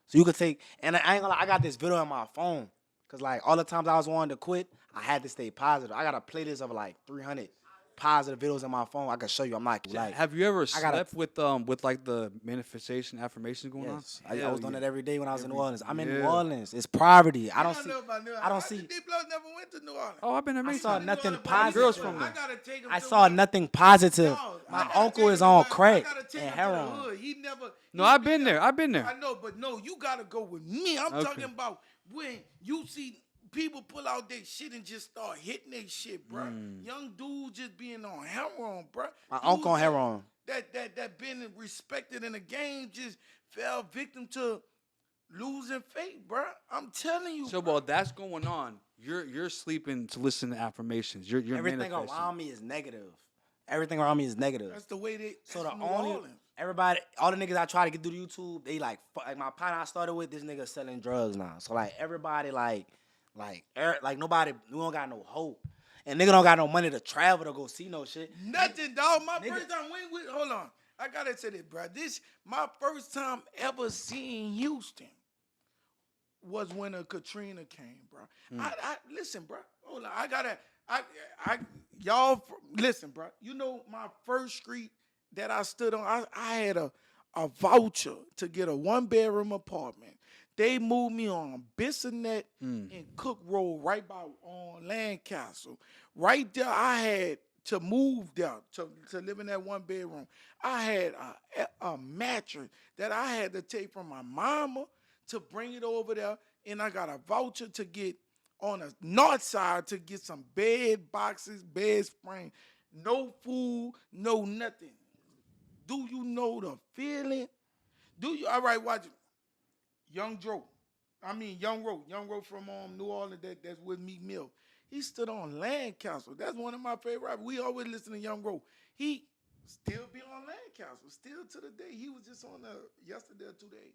So you could take, and I ain't gonna lie, I got this video on my phone. Cause like all the times I was wanting to quit, I had to stay positive. I got a playlist of like 300 positive videos on my phone. I can show you. I'm like Have you ever I gotta- slept with like the manifestation affirmations going yes, on? I was doing that every day when I was in New Orleans. I'm in New yeah. Orleans. It's poverty. I don't see. know about New Orleans. I don't see. D Phlo never went to New Orleans. Oh, I've been there I many saw times. nothing New Orleans, positive. Girls from there. I gotta take him I to saw my- nothing positive. No, I My gotta uncle take is him on to my- crack I gotta take and him to the heroin. hood. He never. No, he I've been been there. I've been there. I know, but no, you gotta go with me. I'm Okay. talking about when you see people pull out their shit and just start hitting their shit, bro. Young dudes just being on heroin, bro. My Dudes uncle on heroin. that been respected in the game just fell victim to losing faith, bro. I'm telling you. So bro. while that's going on, you're sleeping to listen to affirmations. You're Everything manifesting. around me is negative. Everything around me is negative. That's the way they. So that's the New only Orleans. everybody, all the niggas I try to get through the YouTube, they like my partner I started with, this nigga selling drugs now. So like everybody like nobody, we don't got no hope, and nigga don't got no money to travel to go see no shit. Nothing, dog. My Nigga. first time hold on. I gotta say this, bro. This my first time ever seeing Houston was when a Katrina came, bro. I listen, bro. Hold on. Y'all listen, bro. You know my first street that I stood on, I had a voucher to get a 1-bedroom apartment. They moved me on Bissonnet and Cook Road right by on Lancaster. Right there, I had to move there to live in that 1-bedroom. I had a mattress that I had to take from my mama to bring it over there, and I got a voucher to get on the north side to get some bed boxes, bed springs, no food, no nothing. Do you know the feeling? Do you? All right, watch it. Young Joe. Young Ro from New Orleans that's with Meek Mill. He stood on Land Council. That's one of my favorite rappers. We always listen to Young Ro. He still be on Land Council, still to the day. He was just on yesterday or 2 days.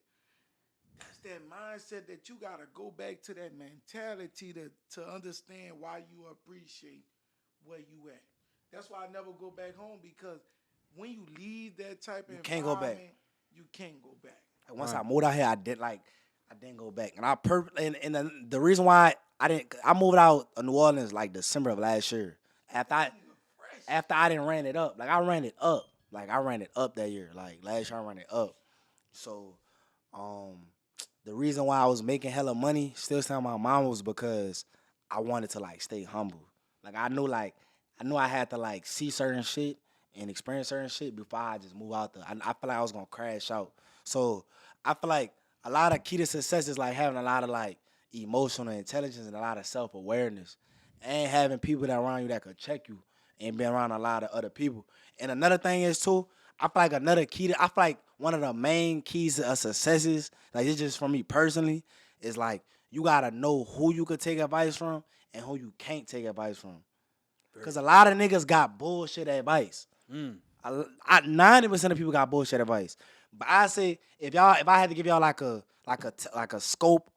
That's that mindset that you gotta go back to that mentality to understand why you appreciate where you at. That's why I never go back home because when you leave that type of can't go back. environment, you can't go back. Like, once Right. I moved out here, I didn't go back, and the reason why I moved out of New Orleans like December of last year. After I didn't ran it up, I ran it up that year. Like last year, I ran it up. So, the reason why I was making hella money, still telling my mom, was because I wanted to stay humble. I knew I had to see certain shit and experience certain shit before I just move out there. I feel like I was gonna crash out. So I feel like a lot of key to success is having a lot of emotional intelligence and a lot of self-awareness, and having people that around you that could check you, and being around a lot of other people. And another thing is too, I feel like I feel like one of the main keys to successes, it's just for me personally, is you gotta know who you could take advice from and who you can't take advice from. Cause a lot of niggas got bullshit advice. 90% of people got bullshit advice. But I say if I had to give y'all like a scope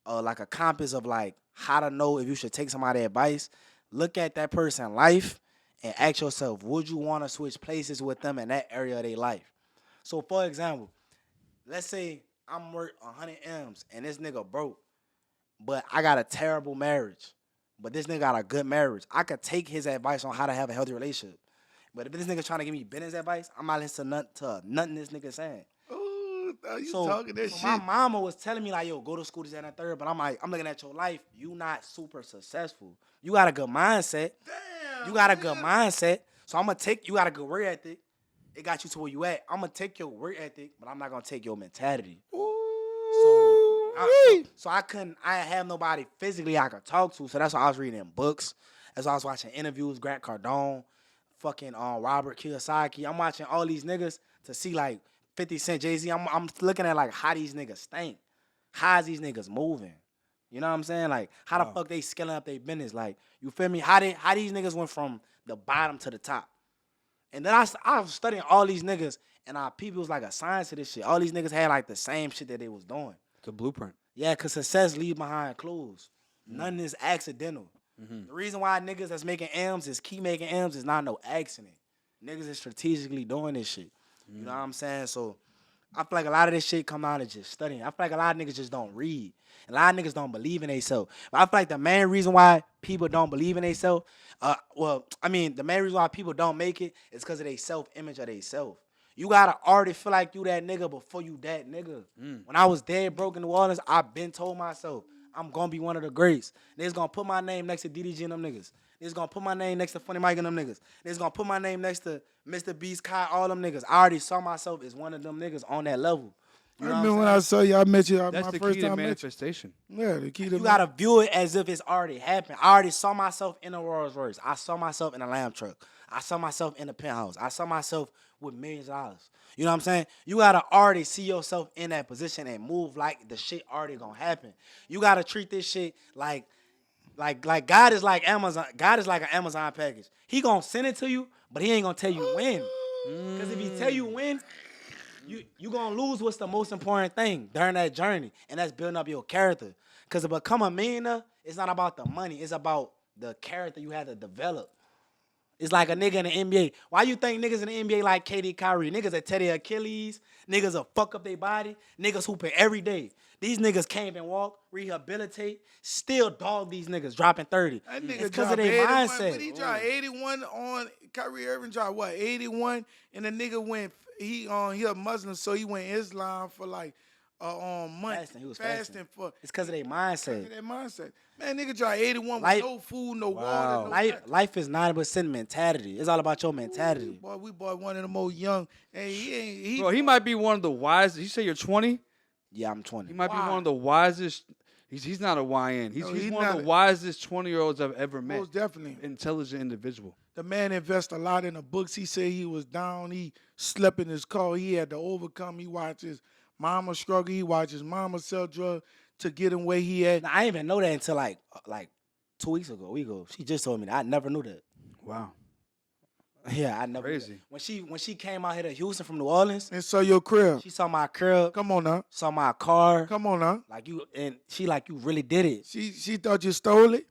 or like a compass of how to know if you should take somebody's advice, look at that person's life and ask yourself, would you want to switch places with them in that area of their life? So for example, let's say I'm worth 100 M's and this nigga broke, but I got a terrible marriage. But this nigga got a good marriage. I could take his advice on how to have a healthy relationship. But if this nigga trying to give me business advice, I'm not listening to nothing this nigga saying. Ooh, you So, talking that so shit. my mama was telling me yo, go to school this and that third. But I'm looking at your life. You not super successful. You got a good mindset. Damn. You got a good mindset. So you got a good work ethic. It got you to where you at. I'm gonna take your work ethic, but I'm not gonna take your mentality. So I didn't have nobody physically I could talk to. So that's why I was reading books. That's why I was watching interviews, Grant Cardone, fucking Robert Kiyosaki. I'm watching all these niggas to see 50 Cent, Jay-Z. I'm looking at how these niggas think. How is these niggas moving? You know what I'm saying? How the fuck they scaling up their business? You feel me? How these niggas went from the bottom to the top. And then I was studying all these niggas, and our people was a science to this shit. All these niggas had the same shit that they was doing. The blueprint. Yeah, because success leaves behind clues. Nothing is accidental. The reason why niggas that's making M's keep making M's is not no accident. Niggas is strategically doing this shit. You know what I'm saying? So I feel like a lot of this shit come out of just studying. I feel like a lot of niggas just don't read. A lot of niggas don't believe in themselves. But I feel like the main reason why people don't believe in themselves, the main reason why people don't make it is because of their self-image of themselves. You gotta already feel like you that nigga before you that nigga. When I was dead broke in New Orleans, I been told myself, I'm gonna be one of the greats. Niggas gonna put my name next to DDG and them niggas. Niggas gonna put my name next to Funny Mike and them niggas. Niggas gonna put my name next to Mr. Beast, Kai, all them niggas. I already saw myself as one of them niggas on that level. You know I remember when I saw you, I met you. That's my the first key to time I met you. manifestation. Yeah, the key to You gotta view it as if it's already happened. I already saw myself in a Rolls Royce. I saw myself in a lamb truck. I saw myself in a penthouse. I saw myself with millions of dollars. You know what I'm saying? You gotta already see yourself in that position and move like the shit already gonna happen. You gotta treat this shit like God is like Amazon. God is like an Amazon package. He gonna send it to you, but he ain't gonna tell you when. Because if he tell you when, you gonna lose what's the most important thing during that journey, and that's building up your character. Because to become a millionaire, it's not about the money. It's about the character you have to develop. It's like a nigga in the NBA. Why you think niggas in the NBA like KD, Kyrie? Niggas that tear their Achilles. Niggas will fuck up their body. Niggas hooping every day. These niggas can't even walk, rehabilitate, still dog these niggas dropping 30. That nigga It's because of dropped their 81. mindset. What he dropped 81 on Kyrie Irving dropped what 81, and the nigga went he a Muslim, so he went Islam for month. Fasting. He was fasting. for It's because of their mindset. that mindset. Man, nigga dropped 81 Life- with no food, no water, no nothing. Life is 90% mentality. It's all about your mentality. Boy, we bought one of the most young, and he Bro, he might be one of the wisest. You say you're 20? Yeah, I'm 20. He might be Why? one of the wisest. He's not a YN. He's No, he's he's one of not the wisest 20-year-olds I've ever met. most definitely. Intelligent individual. The man invests a lot in the books. He said he was down. He slept in his car. He had to overcome. He watched his mama struggle. He watch his mama sell drugs to get him where he at. Now, I didn't even know that until like 2 weeks ago, a week ago. She just told me that. I never knew that. Wow. Yeah, I never. Crazy. When she came out here to Houston from New Orleans, And so your crib. she saw my crib, Come on now. saw my car, Come on now. like you, and she like you really did it. She thought you stole it.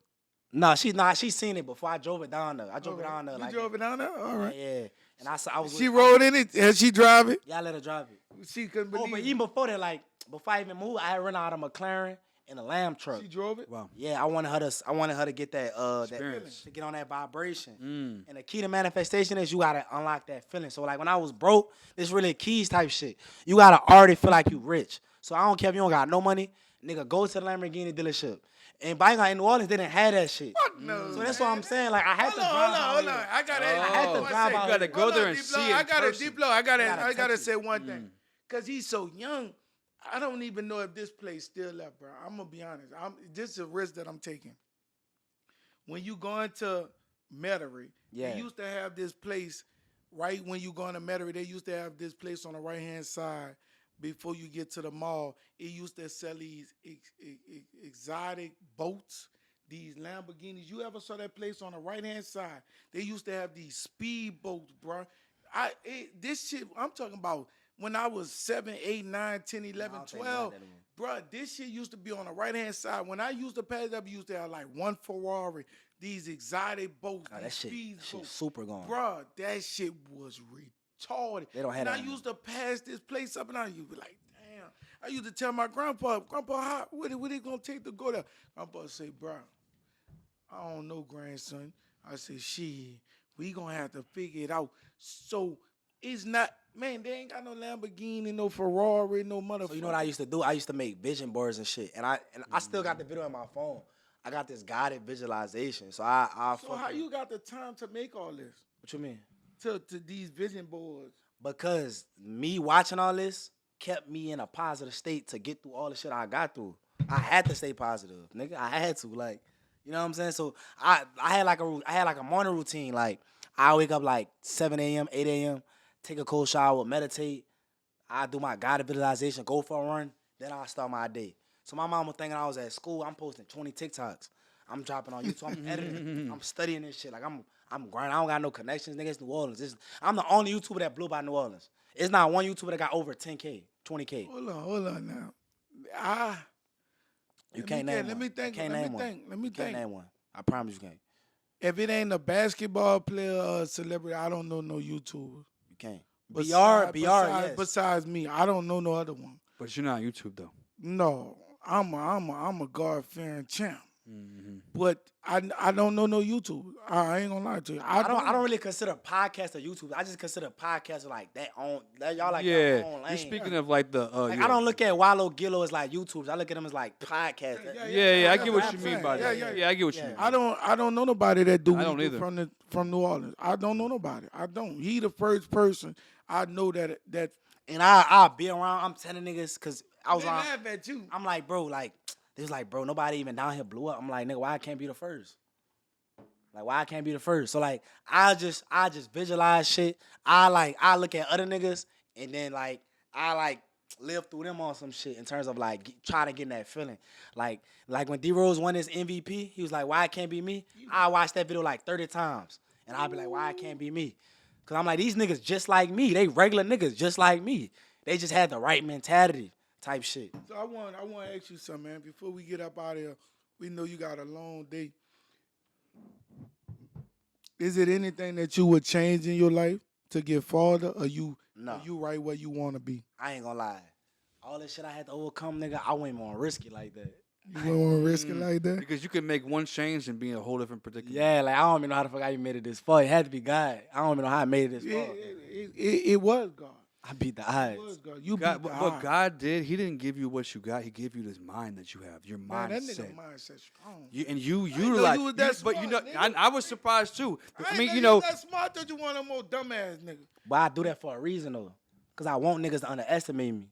No, she seen it before I drove it down there. I drove it down there. You Like, drove it down there? All right. yeah. And I was. She rode in it. Had she drive it? Yeah, I let her drive it. She couldn't Oh, believe but it. even before that, like before I even moved, I had run out of McLaren in a lamb truck. She drove it? Wow. Yeah, I wanted her to get that Experience. to get on that vibration. Mm. And the key to manifestation is you gotta unlock that feeling. So like when I was broke, this really keys type shit. You gotta already feel like you rich. So I don't care if you don't got no money, nigga, go to the Lamborghini dealership. And by in New Orleans, they didn't have that shit. Fuck no. So that's what I'm saying. Like I had to drive. Hold on. I gotta. I had to one drive second. out You gotta here. go Hold there on, and D see Phlo. it I in gotta, person. D Phlo, I Gotta gotta touch say it. one thing. Cause he's so young. I don't even know if this place still left, bro. I'm gonna be honest. This is a risk that I'm taking. When you go into Metairie, Yeah. they used to have this place right when you go into Metairie. They used to have this place on the right hand side before you get to the mall. It used to sell these exotic boats, these Lamborghinis. You ever saw that place on the right hand side? They used to have these speed boats, bro. This shit, I'm talking about when I was 7, 8, 9, 10, 11, I don't think 12. about that anymore. Bro, this shit used to be on the right-hand side. When I used to pass up, you used to have like one Ferrari, these exotic boats, Oh, that these shit, speed shit boats. super gone. Bro, that shit was retarded. They don't have and that I anymore. used to pass this place up, and I used to be like, damn. I used to tell my grandpa, how, what it gonna take to go there? Grandpa say, bro, I don't know, grandson. I said, shit, we gonna have to figure it out. So it's not, man, they ain't got no Lamborghini, no Ferrari, no motherfucker. So you know what I used to do? I used to make vision boards and shit. And I still got the video on my phone. I got this guided visualization. So So how you got the time to make all this? What you mean? To these vision boards? Because me watching all this kept me in a positive state to get through all the shit I got through. I had to stay positive, nigga. I had to, like, you know what I'm saying? So I had like a morning routine. Like I wake up like 7 a.m., 8 a.m., take a cold shower, meditate. I do my guided visualization, go for a run, then I start my day. So my mom was thinking I was at school. I'm posting 20 TikToks. I'm dropping on YouTube. I'm editing. I'm studying this shit. Like I'm grinding. I don't got no connections. Nigga, it's New Orleans. I'm the only YouTuber that blew by New Orleans. It's not one YouTuber that got over 10K, 20K. Hold on now. You can't name one. Let me think. Can't name one. Let me Can't think. name one. I promise you can't. If it ain't a basketball player or a celebrity, I don't know no YouTuber. You can't. Besides, yes. besides me, I don't know no other one. But you're not on YouTube though. No, I'm a God-fearing champ. Mm-hmm. But I don't know no YouTube. I ain't gonna lie to you. I don't really consider podcast or YouTube. I just consider podcast like that y'all like Yeah, your own lane. you're speaking of like the. Like, yeah. I don't look at Wallow Gillo as like YouTubes. I look at them as like podcasts. Yeah, I get what that's you what mean I'm by saying. that. Yeah, I get what you yeah. mean. I don't know nobody that do I what don't he do either. from New Orleans. I don't know nobody. I don't. He the first person I know that And I'll be around. I'm telling niggas because I was they on. laugh at you. I'm like, bro, like, they was like, bro, nobody even down here blew up. I'm like, nigga, why I can't be the first? Like, why I can't be the first? So like, I just visualize shit. I look at other niggas and then like, I like live through them on some shit in terms of like trying to get in that feeling. Like when D Rose won his MVP, he was like, why it can't be me? I watched that video like 30 times. And I'll be like, why it can't be me? Cause I'm like, these niggas just like me. They regular niggas just like me. They just had the right mentality type shit. So I want to ask you something, man. Before we get up out of here, we know you got a long day. Is it anything that you would change in your life to get farther, or you No. you right where you want to be? I ain't gonna lie. All this shit I had to overcome, nigga, I wouldn't even want to risk it like that. You wouldn't want to risk it like that? Because you can make one change and be in a whole different predicament. Yeah, like I don't even know how the fuck I even made it this far. It had to be God. I don't even know how I made it this far. It was God. I beat the It was odds. God. You God, beat the but odds. God did. He didn't give you what you got. He gave you this mind that you have. Your Man, that mindset. nigga mindset strong. You and you didn't know like, you was that but you know, smart, nigga. I was surprised too. I mean, ain't you know know, that smart that you want a more dumbass nigga. But I do that for a reason though. Cause I want niggas to underestimate me.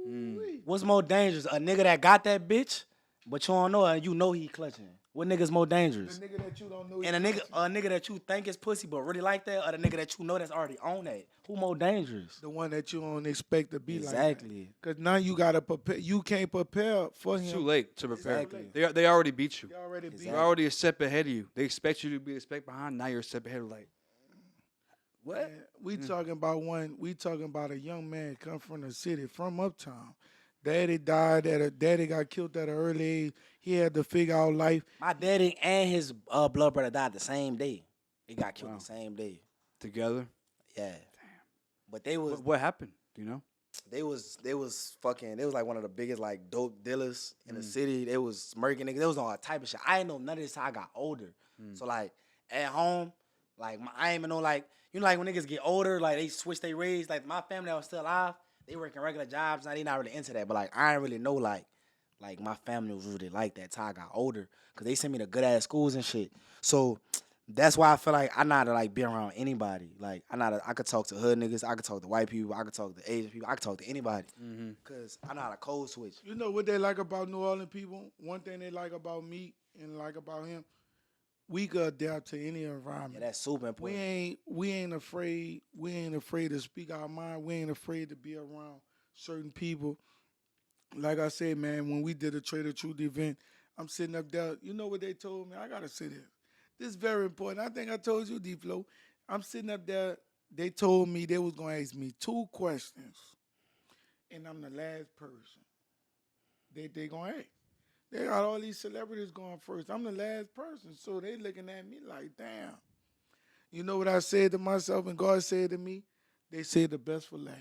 Ooh-wee. What's more dangerous? A nigga that got that bitch, but you don't know her and you know he clutching. What nigga's more The dangerous? nigga that you don't know. And a nigga that you think is pussy but really like that, or the nigga that you know that's already on that? Who more dangerous? The one that you don't expect to be like Exactly. that. Cause now you gotta prepare. You can't prepare for It's him. too late to prepare. Exactly. They already beat you. They already beat. They're already a step ahead of you. They expect you to be a step behind. Now you're a step ahead. Like, what? Man, we talking about one. We talking about a young man come from the city, from uptown. Daddy died daddy got killed at an early age. He had to figure out life. My daddy and his blood brother died the same day. They got killed Wow. the same day. Together? Yeah. But they was What happened? Do you know? they was fucking, they was like one of the biggest like dope dealers in the city. They was murking niggas. They was on all type of shit. I ain't know none of this till I got older. So like at home, like I ain't even know, like, you know, like when niggas get older, like they switch their ways. Like my family that was still alive, they working regular jobs. Now they not really into that. But like I ain't really know like my family was really like that till I got older. Cause they sent me to good ass schools and shit. So that's why I feel like I know how to like be around anybody. Like I could talk to hood niggas, I could talk to white people, I could talk to Asian people, I could talk to anybody. Cause I know how to code switch. You know what they like about New Orleans people? One thing they like about me and like about him, we could adapt to any Yeah, environment. that's super important. We ain't afraid. We ain't afraid to speak our mind. We ain't afraid to be around certain people. Like I said, man, when we did a Trader Truth event, I'm sitting up there. You know what they told me? I gotta sit here. This is very important. I think I told you, D Phlo. I'm sitting up there. They told me they was gonna ask me 2 questions, and I'm the last person. They gonna ask. They got all these celebrities going first. I'm the last person, so they looking at me like, damn. You know what I said to myself and God said to me? They said the best for last.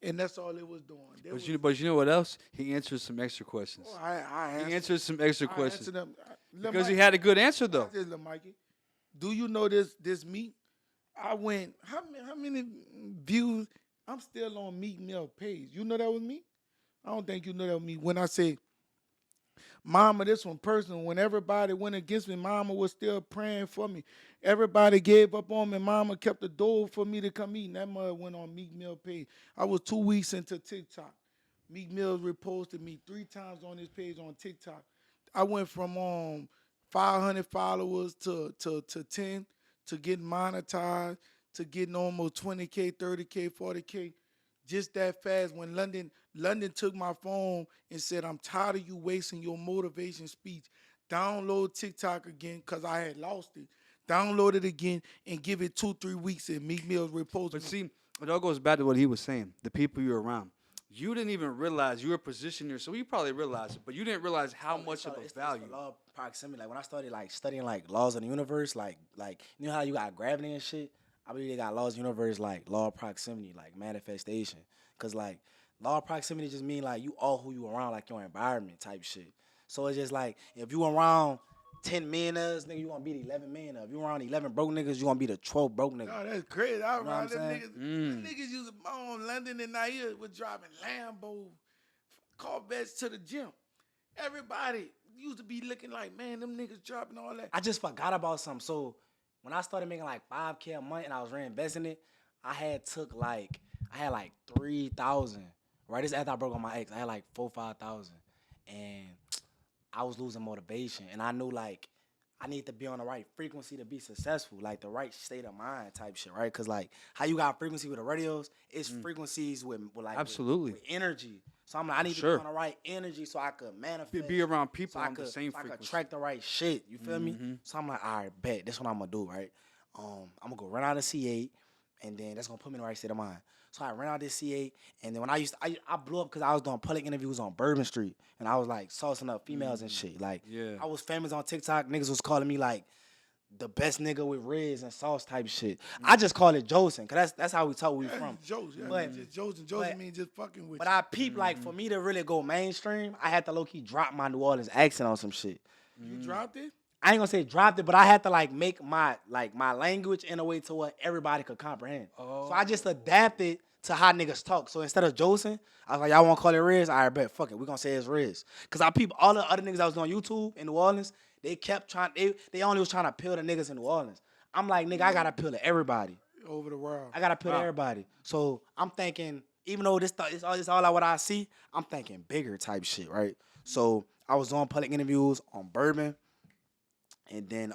And that's all they was doing. They was, But you know what else? He answered some extra questions. oh, I He answered some extra I questions answered them. because he had a good answer though. Watch this, Lil Mikey. Do you know this meat? I went, how many views? I'm still on Meat Mill page. You know that was me? I don't think you know that was me. When I say, Mama, this one personal. When everybody went against me, Mama was still praying for me. Everybody gave up on me. Mama kept the door for me to come eat. And that mother went on Meek Mill page. I was 2 weeks into TikTok. Meek Mill reposted me 3 times on his page on TikTok. I went from 500 followers to 10 to getting monetized to getting almost 20K, 30K, 40K. Just that fast when London took my phone and said, I'm tired of you wasting your motivation speech. Download TikTok again because I had lost it. Download it again and give it 2-3 weeks and Meek Mill repost But me. see, it all goes back to what he was saying. The people you're around. You didn't even realize you were positioning yourself. You probably realized it, but you didn't realize how much of a It's value. the law of proximity. Like when I started like studying like laws of the universe, like you know how you got gravity and shit. I believe they got laws of the universe like law of proximity, like manifestation. Cause like law of proximity just mean like you all who you around, like your environment type shit. So it's just like if you around 10 millionaires, nigga, you gonna be the 11 millionaire. If you around 11 broke niggas, you gonna be the 12 broke nigga. Oh, that's crazy. I what I'm around them saying? niggas. Them niggas used to on London and Nair was driving Lambo Corvettes to the gym. Everybody used to be looking like, man, them niggas dropping all that. I just forgot about something. So when I started making like 5K a month and I was reinvesting it, I had like 3,000. Right, this after I broke on my ex, I had like 5,000, and I was losing motivation, and I knew like I need to be on the right frequency to be successful, like the right state of mind type shit, right? Cause like how you got frequency with the radios, it's frequencies with like Absolutely. with energy. So I'm like I need to Sure. be on the right energy so I could manifest. Be around so people I on the could, same so I could frequency. attract the right shit. You feel me? So I'm like, all right, bet. That's what I'm gonna do, right? I'm gonna go run out of C8, and then that's gonna put me in the right state of mind. So I ran out this C8, and then when I blew up because I was doing public interviews on Bourbon Street, and I was like saucing up females and shit. Like, Yeah. I was famous on TikTok. Niggas was calling me like the best nigga with Riz and sauce type shit. I just call it Josen, cause that's how we talk where we from. Jokes, yeah. But- Just jokes and jokes mean just fucking with But you. I peeped like for me to really go mainstream, I had to low key drop my New Orleans accent on some shit. You dropped it? I ain't gonna say dropped it, but I had to like make my language in a way to what everybody could comprehend. So I just adapted to how niggas talk. So instead of Josen, I was like, y'all wanna call it Riz? All right, bet, fuck it. We gonna say it's Riz. Cause I peep all the other niggas that was on YouTube in New Orleans, they kept trying, they only was trying to appeal to niggas in New Orleans. I'm like, nigga, I gotta appeal to everybody. Over the world. I gotta appeal to everybody. So I'm thinking, even though this all what I see, I'm thinking bigger type shit, right? So I was on public interviews on Bourbon, and then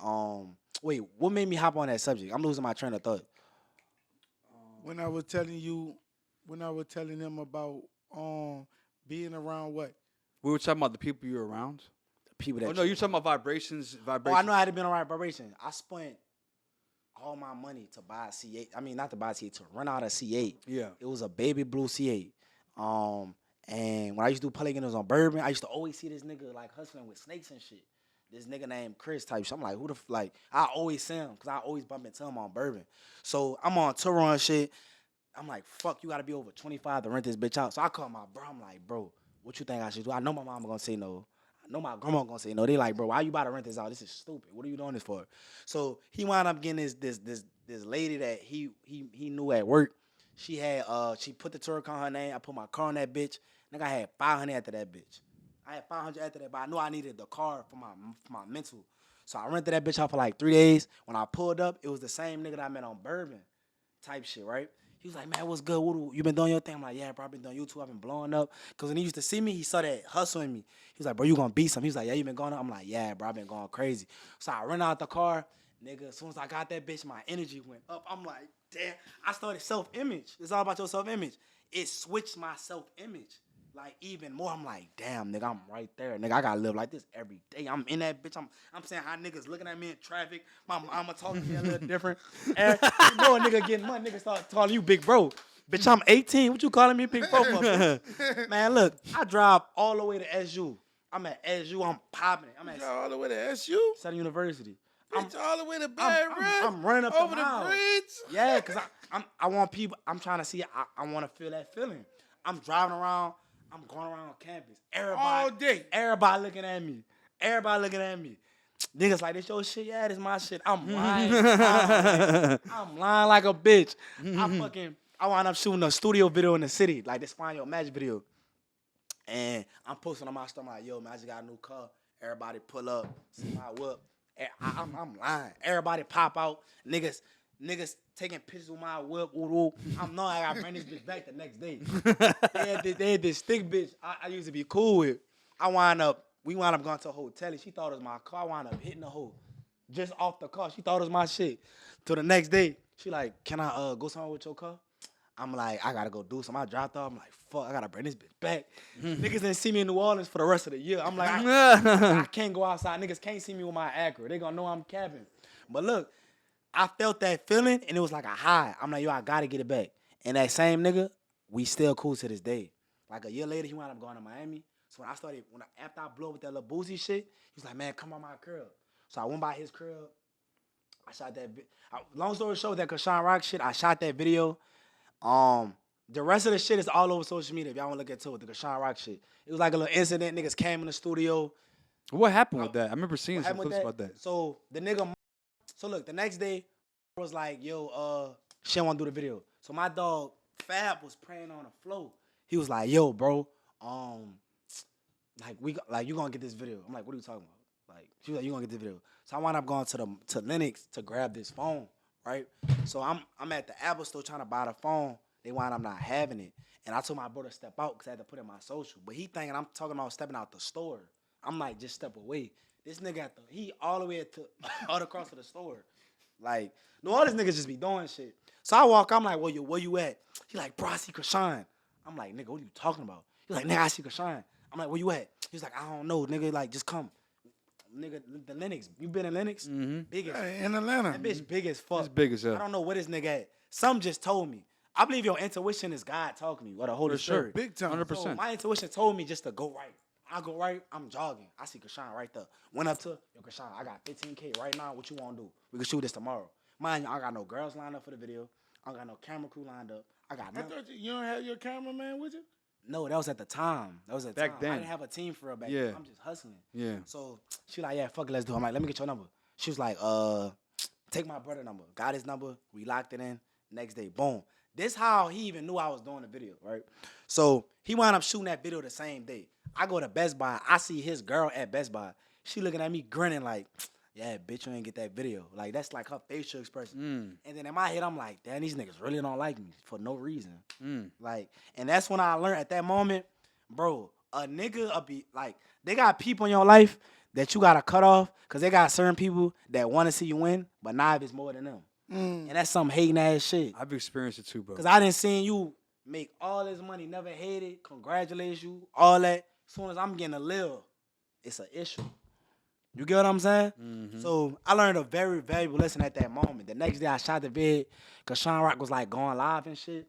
wait, what made me hop on that subject? I'm losing my train of thought. When I was telling you, when I was telling him about being around what? We were talking about the people you're around. The people that. Oh no, you're talking about vibrations. Oh, I know I had been around vibration. I spent all my money to buy a C8. I mean, not to buy a C8, to rent out a C8. Yeah. It was a baby blue C8. And when I used to do public interviews on Bourbon, I used to always see this nigga like hustling with snakes and shit. This nigga named Chris type shit. I'm like, who the like? I always see him because I always bump into him on Bourbon. So I'm on tour and shit. I'm like, fuck, you gotta be over 25 to rent this bitch out. So I call my bro. I'm like, bro, what you think I should do? I know my mama gonna say no. I know my grandma gonna say no. They like, bro, why you about to rent this out? This is stupid. What are you doing this for? So he wound up getting this lady that he knew at work. She had she put the Turk on her name. I put my car on that bitch. Nigga, I had 500 after that bitch. I had 500 after that, but I knew I needed the car for my mental. So I rented that bitch out for like 3 days. When I pulled up, it was the same nigga that I met on Bourbon type shit, right? He was like, man, what's good? You been doing your thing? I'm like, yeah, bro, I been doing YouTube. I've been blowing up. Because when he used to see me, he saw that hustle in me. He was like, bro, you gonna beat something? He was like, yeah, you been going up? I'm like, yeah, bro, I been going crazy. So I ran out the car. Nigga, as soon as I got that bitch, my energy went up. I'm like, damn. I started self-image. It's all about your self-image. It switched my self-image. Like, even more, I'm like, damn, nigga, I'm right there. Nigga, I gotta live like this every day. I'm in that bitch. I'm saying how niggas looking at me in traffic. My mama talking to me a little different. And you know a nigga getting money, nigga start calling you big bro. Bitch, I'm 18. What you calling me big bro for, bitch? Man, look, I drive all the way to SU. I'm at SU. I'm popping it. I'm at All the way to SU? Southern University. Bitch, all the way to Baton Rouge? I'm running up over the mile. bridge? Yeah, because I want people. I'm trying to see. I want to feel that feeling. I'm driving around. I'm going around campus. Everybody, All day. Everybody looking at me. Everybody looking at me. Niggas like, this your shit? Yeah, this my shit. I'm lying. I'm lying like a bitch. I wound up shooting a studio video in the city, like this Find Your Magic video. And I'm posting on my stuff, I'm like, yo, man, I just got a new car. Everybody pull up, see my whip. I'm lying. Everybody pop out. Niggas taking pictures with my whip. I'm knowing I gotta bring this bitch back the next day. They had this thick bitch I used to be cool with. We wound up going to a hotel and she thought it was my car. I wound up hitting the hoe just off the car. She thought it was my shit. Till the next day, she like, can I go somewhere with your car? I'm like, I gotta go do something. I dropped off. I'm like, fuck, I gotta bring this bitch back. Niggas didn't see me in New Orleans for the rest of the year. I'm like, I can't go outside. Niggas can't see me with my Acura. They gonna know I'm capping. But look, I felt that feeling and it was like a high. I'm like, yo, I gotta get it back. And that same nigga, we still cool to this day. Like a year later, he wound up going to Miami. So after I blew up with that little boozy shit, he was like, man, come on my crib. So I went by his crib. I shot that. Long story short, that Kashawn Rock shit, I shot that video. The rest of the shit is all over social media. If y'all want to look into it, the Kashawn Rock shit. It was like a little incident. Niggas came in the studio. What happened with that? I remember seeing some clips about that. So the nigga. So look, the next day was like, yo, she don't want to do the video. So my dog Fab was praying on the floor. He was like, yo, bro, like you gonna get this video. I'm like, what are you talking about? Like, she was like, you gonna get this video. So I wound up going to Lennox to grab this phone. Right? So I'm at the Apple store trying to buy the phone. They wind up not having it. And I told my brother to step out because I had to put it in my social. But he thinking I'm talking about stepping out the store. I'm like, just step away. This nigga he all the way all across to the store. Like, no, all these niggas just be doing shit. So I walk, I'm like, where you at? He like, bro, I see Kashawn. I'm like, nigga, what are you talking about? He's like, nigga, I see Kashawn. I'm like, where you at? He's like, I don't know, nigga, like, just come. Nigga, the Lennox. You been in Lennox? Mm-hmm. Big as in Atlanta. That bitch big as fuck. It's big as hell. I don't know what this nigga at. Some just told me. I believe your intuition is God talking to you or the Holy Spirit. Sure. Big time. 100%. So my intuition told me just to go right. I go right, I'm jogging. I see Kashawn right there. Went up to, yo, Kashawn, I got 15K right now. What you want to do? We can shoot this tomorrow. Mind you, I got no girls lined up for the video. I got no camera crew lined up. I thought you don't have your cameraman with you? No, that was at the time. Back then. I didn't have a team for her back Yeah. then. I'm just hustling. Yeah. So she like, yeah, fuck it, let's do it. I'm like, let me get your number. She was like, take my brother's number. Got his number. We locked it in. Next day, boom. This how he even knew I was doing the video, right? So he wound up shooting that video the same day. I go to Best Buy. I see his girl at Best Buy. She looking at me grinning like, yeah, bitch, you ain't get that video. Like, that's like her facial expression. And then in my head, I'm like, damn, these niggas really don't like me for no reason. Like, and that's when I learned at that moment, bro, a nigga be like, they got people in your life that you gotta cut off because they got certain people that want to see you win, but not if it's more than them. And that's some hating ass shit. I've experienced it too, bro. Because I didn't see you make all this money, never hated, congratulate you, all that. As soon as I'm getting a little, it's an issue. You get what I'm saying? Mm-hmm. So I learned a very valuable lesson at that moment. The next day I shot the vid because Sean Rock was like going live and shit.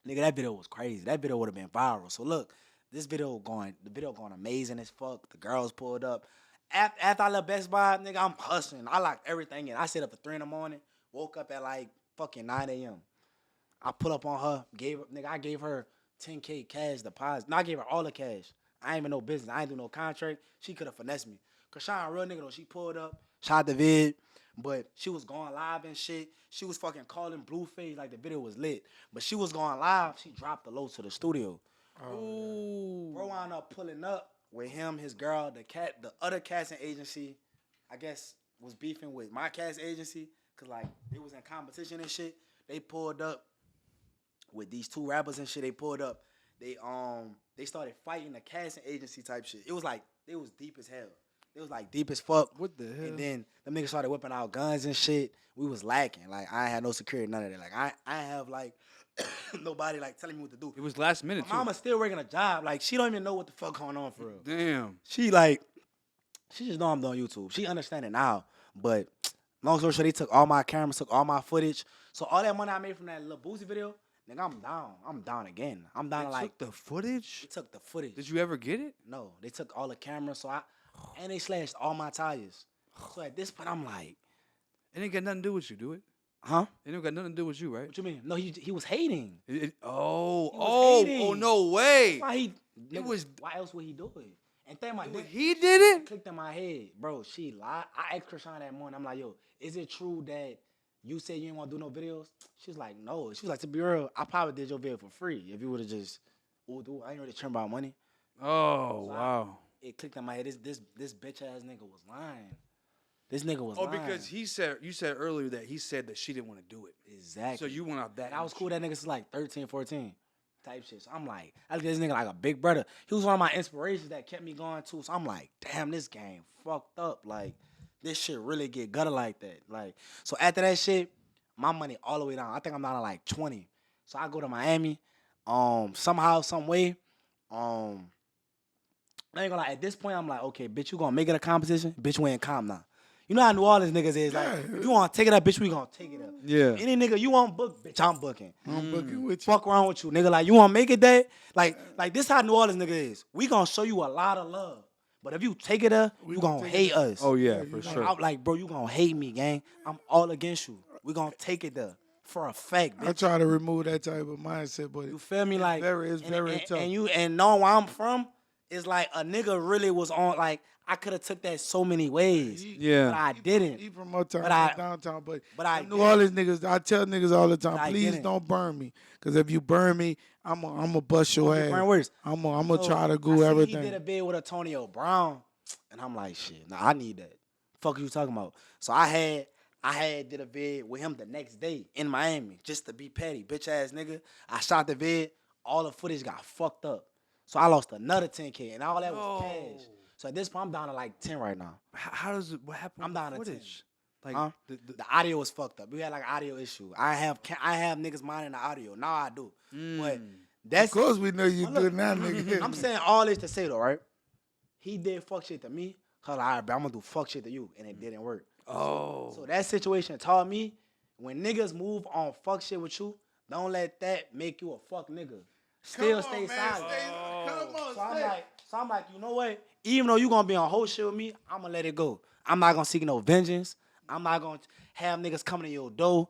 Nigga, that video was crazy. That video would have been viral. So look, the video going amazing as fuck. The girls pulled up. After I left Best Buy, nigga, I'm hustling. I locked everything in. I stayed up to 3 in the morning, woke up at like fucking 9 a.m. I pull up on her, I gave her 10K cash deposit. No, I gave her all the cash. I ain't even no business. I ain't do no contract. She could have finessed me. Cause Sean, a real nigga though, she pulled up, shot the vid, but she was going live and shit. She was fucking calling Blueface like the video was lit. But she was going live, she dropped the load to the studio. Ooh. Bro wound up pulling up with him, his girl, the other casting agency, I guess, was beefing with my casting agency. Cause like they was in competition and shit. They pulled up with these 2 rappers and shit. They pulled up. They started fighting the casting agency type shit. It was like, it was deep as hell. It was like deep as fuck. What the hell? And then them niggas started whipping out guns and shit. We was lacking. Like I ain't had no security, none of that. Like I ain't have like nobody like telling me what to do. It was last minute My too. mama still working a job. Like she don't even know what the fuck going on for real. Damn. She just know I'm doing YouTube. She understand it now. But long story short, they took all my cameras, took all my footage. So all that money I made from that little Boosie video, nigga, I'm down. I'm down again. I'm down They to like took the footage? they took the footage. Did you ever get it? No, they took all the cameras. And they slashed all my tires. So at this point, I'm like, It ain't got nothing to do with you, do it? huh? It ain't got nothing to do with you, right? What you mean? No, he was hating. Oh, hating. no way. Why was- why else would he do it? And think my dick He did it? clicked in my head, bro. She lied. I asked Krishan that morning. I'm like, yo, is it true that you said you ain't want to do no videos? She's like, no. She was like, to be real, I probably did your video for free if you would have just, I ain't really turned about money. Oh, So wow. It clicked in my head. This bitch ass nigga was lying. This nigga was Oh, lying. because you said earlier that he said that she didn't want to do it. Exactly. So you went out that. And I was cool with that nigga since like 13, 14 type shit. So I'm like, I look at this nigga like a big brother. He was one of my inspirations that kept me going too. So I'm like, damn, this game fucked up. Like, this shit really get gutter like that. Like, so after that shit, my money all the way down. I think I'm down to like 20. So I go to Miami. Somehow, some way. I ain't gonna lie, at this point, I'm like, okay, bitch, you gonna make it a competition? Bitch, we ain't calm now. You know how New Orleans niggas is. Like, if you want to take it up, bitch, we gonna take it up. Yeah. Any nigga you want book, bitch, I'm booking. I'm booking with you. Fuck around with you, nigga. Like, you want to make it that? Like this how New Orleans nigga is. We gonna show you a lot of love. But if you take it up, you gonna take hate it us. Oh, yeah, you for know, sure. I'm like, bro, you gonna hate me, gang. I'm all against you. We gonna take it there. For a fact, I bitch. try to remove that type of mindset, but You feel me? Like, it's very tough. And knowing where I'm from, it's like a nigga really was on, like, I could have took that so many ways. Yeah. But I didn't. He from uptown, But I- from downtown, but I New didn't. Orleans niggas, I tell niggas all the time, But I please didn't. don't burn me, because if you burn me, I'm a bust your Gonna be burn ass. worse. I'm gonna So, try to I do see everything. He did a bid with Antonio Brown, and I'm like, shit, nah, I need that. Fuck you talking about? So I had did a vid with him the next day in Miami just to be petty, bitch ass nigga. I shot the vid, all the footage got fucked up, so I lost another 10K, and all that was cash. So at this point, I'm down to like 10 right now. How does it? What happened? I'm with down to 10. footage? Like, Huh? The audio was fucked up. We had like an audio issue. I have niggas minding the audio. Now I do. But that's Of course we know you Look, good now, nigga. I'm saying all this to say though, right? He did fuck shit to me. Cause all right, bro, I'm gonna do fuck shit to you, and it didn't work. oh, So that situation taught me when niggas move on fuck shit with you, don't let that make you a fuck nigga. Still stay silent. So I'm like, you know what? Even though you gonna be on whole shit with me, I'm gonna let it go. I'm not gonna seek no vengeance. I'm not gonna have niggas coming to your door.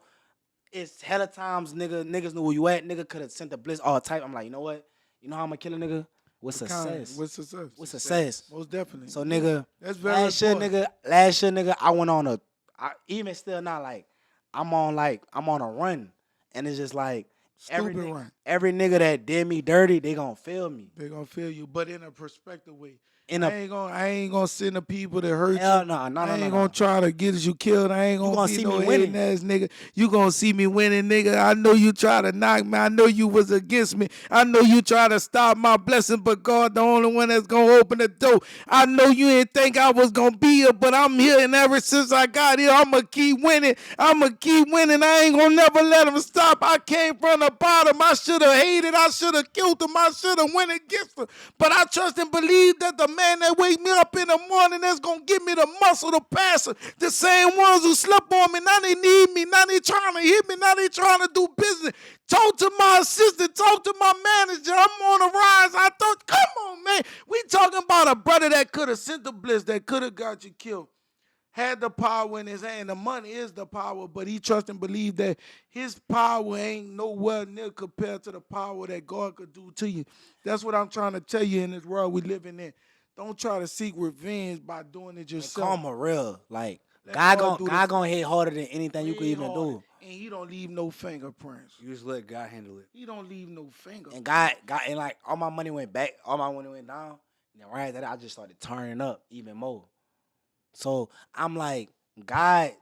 It's hella times niggas knew where you at. Nigga could have sent the blitz all type. I'm like, you know what? You know how I'm gonna kill a nigga? With success. With success. With success. Most definitely. So nigga, That's very last year, important. nigga, I went on even still not like, I'm on a run. And it's just like, Stupid run. every nigga that did me dirty, they gonna feel me. They're gonna feel you, but in a perspective way. in I a ain't gonna send the people that hurt hell you. no, no, I no, no, ain't gonna no. try to get you killed. I ain't You gonna gonna be see no me hating winning. ass nigga. You gonna see me winning, nigga. I know you try to knock me. I know you was against me. I know you try to stop my blessing, but God the only one that's gonna open the door. I know you didn't think I was gonna be here, but I'm here, and ever since I got here, I'ma keep winning. I'ma keep winning. I ain't gonna never let him stop. I came from the bottom. I should have hated. I should have killed him. I should have went against him. But I trust and believe that the man that wake me up in the morning that's gonna give me the muscle to pass it. The same ones who slept on me, now they need me. Now they trying to hit me. Now they trying to do business. Talk to my assistant. Talk to my manager. I'm on the rise. I thought, come on, man. We talking about a brother that could have sent the blitz, that could have got you killed. Had the power in his hand. The money is the power, but he trust and believe that his power ain't nowhere near compared to the power that God could do to you. That's what I'm trying to tell you in this world we living in. Don't try to seek revenge by doing it And yourself. karma real. Like Let God God gon' do the God gonna hit harder than anything you could way even harder. do. And he don't leave no fingerprints. You just let God handle it. He don't leave no fingerprints. And God, and like all my money went back, all my money went down. And then right after that, I just started turning up even more. So I'm like, God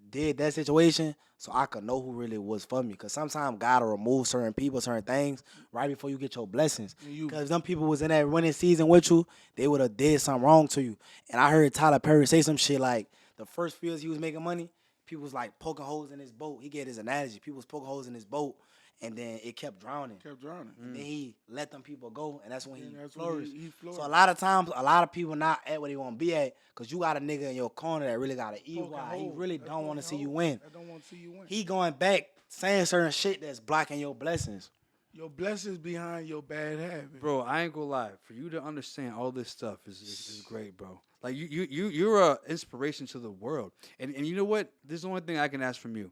did that situation so I could know who really was for me. Cause sometimes God will remove certain people, certain things right before you get your blessings. Cause them people was in that winning season with you, they would have did something wrong to you. And I heard Tyler Perry say some shit like the first few years he was making money, people was like poking holes in his boat. He gave his analogy. People was poking holes in his boat, and then it kept drowning. Kept drowning. And then he let them people go, and that's when And he that's when flourished. he flourished. So a lot of times, a lot of people not at where they want to be at, cause you got a nigga in your corner that really got an evil Poking eye. He holes. really That's don't want to poking see you holes. win. I don't want to see you win. He going back saying certain shit that's blocking your blessings. Your blessings behind your bad habits. Bro, I ain't gonna lie. For you to understand all this stuff is great, bro. Like you're a inspiration to the world. And you know what? This is the only thing I can ask from you.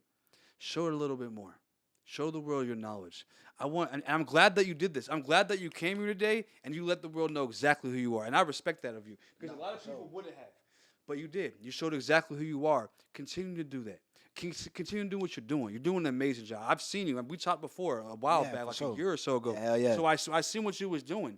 Show it a little bit more. Show the world your knowledge. And I'm glad that you did this. I'm glad that you came here today and you let the world know exactly who you are. And I respect that of you. Because a lot of people wouldn't have. But you did. You showed exactly who you are. Continue to do that. Continue doing what you're doing. You're doing an amazing job. I've seen you. We talked before a while Yeah, back, for like sure. a year or so ago. Yeah, hell yeah. So I seen what you was doing.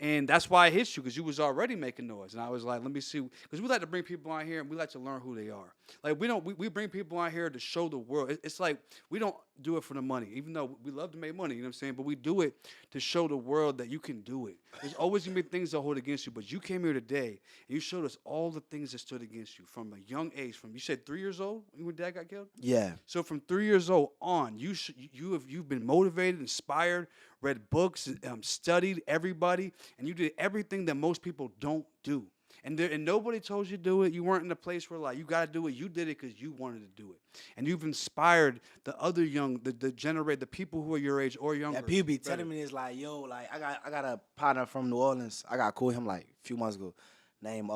And that's why I hit you, because you was already making noise. And I was like, let me see. Because we like to bring people on here and we like to learn who they are. Like, we bring people on here to show the world. It's like we don't do it for the money, even though we love to make money, you know what I'm saying? But we do it to show the world that you can do it. There's always going to be things that hold against you. But you came here today and you showed us all the things that stood against you from a young age. From, you said 3 years old when dad got killed? Yeah. So from 3 years old on, you've been motivated, inspired, read books, studied everybody, and you did everything that most people don't do. And nobody told you to do it. You weren't in a place where like you got to do it. You did it because you wanted to do it, and you've inspired the other the people who are your age or younger. Yeah, people be telling me this like, yo, like I got a partner from New Orleans. I got cool with him like a few months ago. Named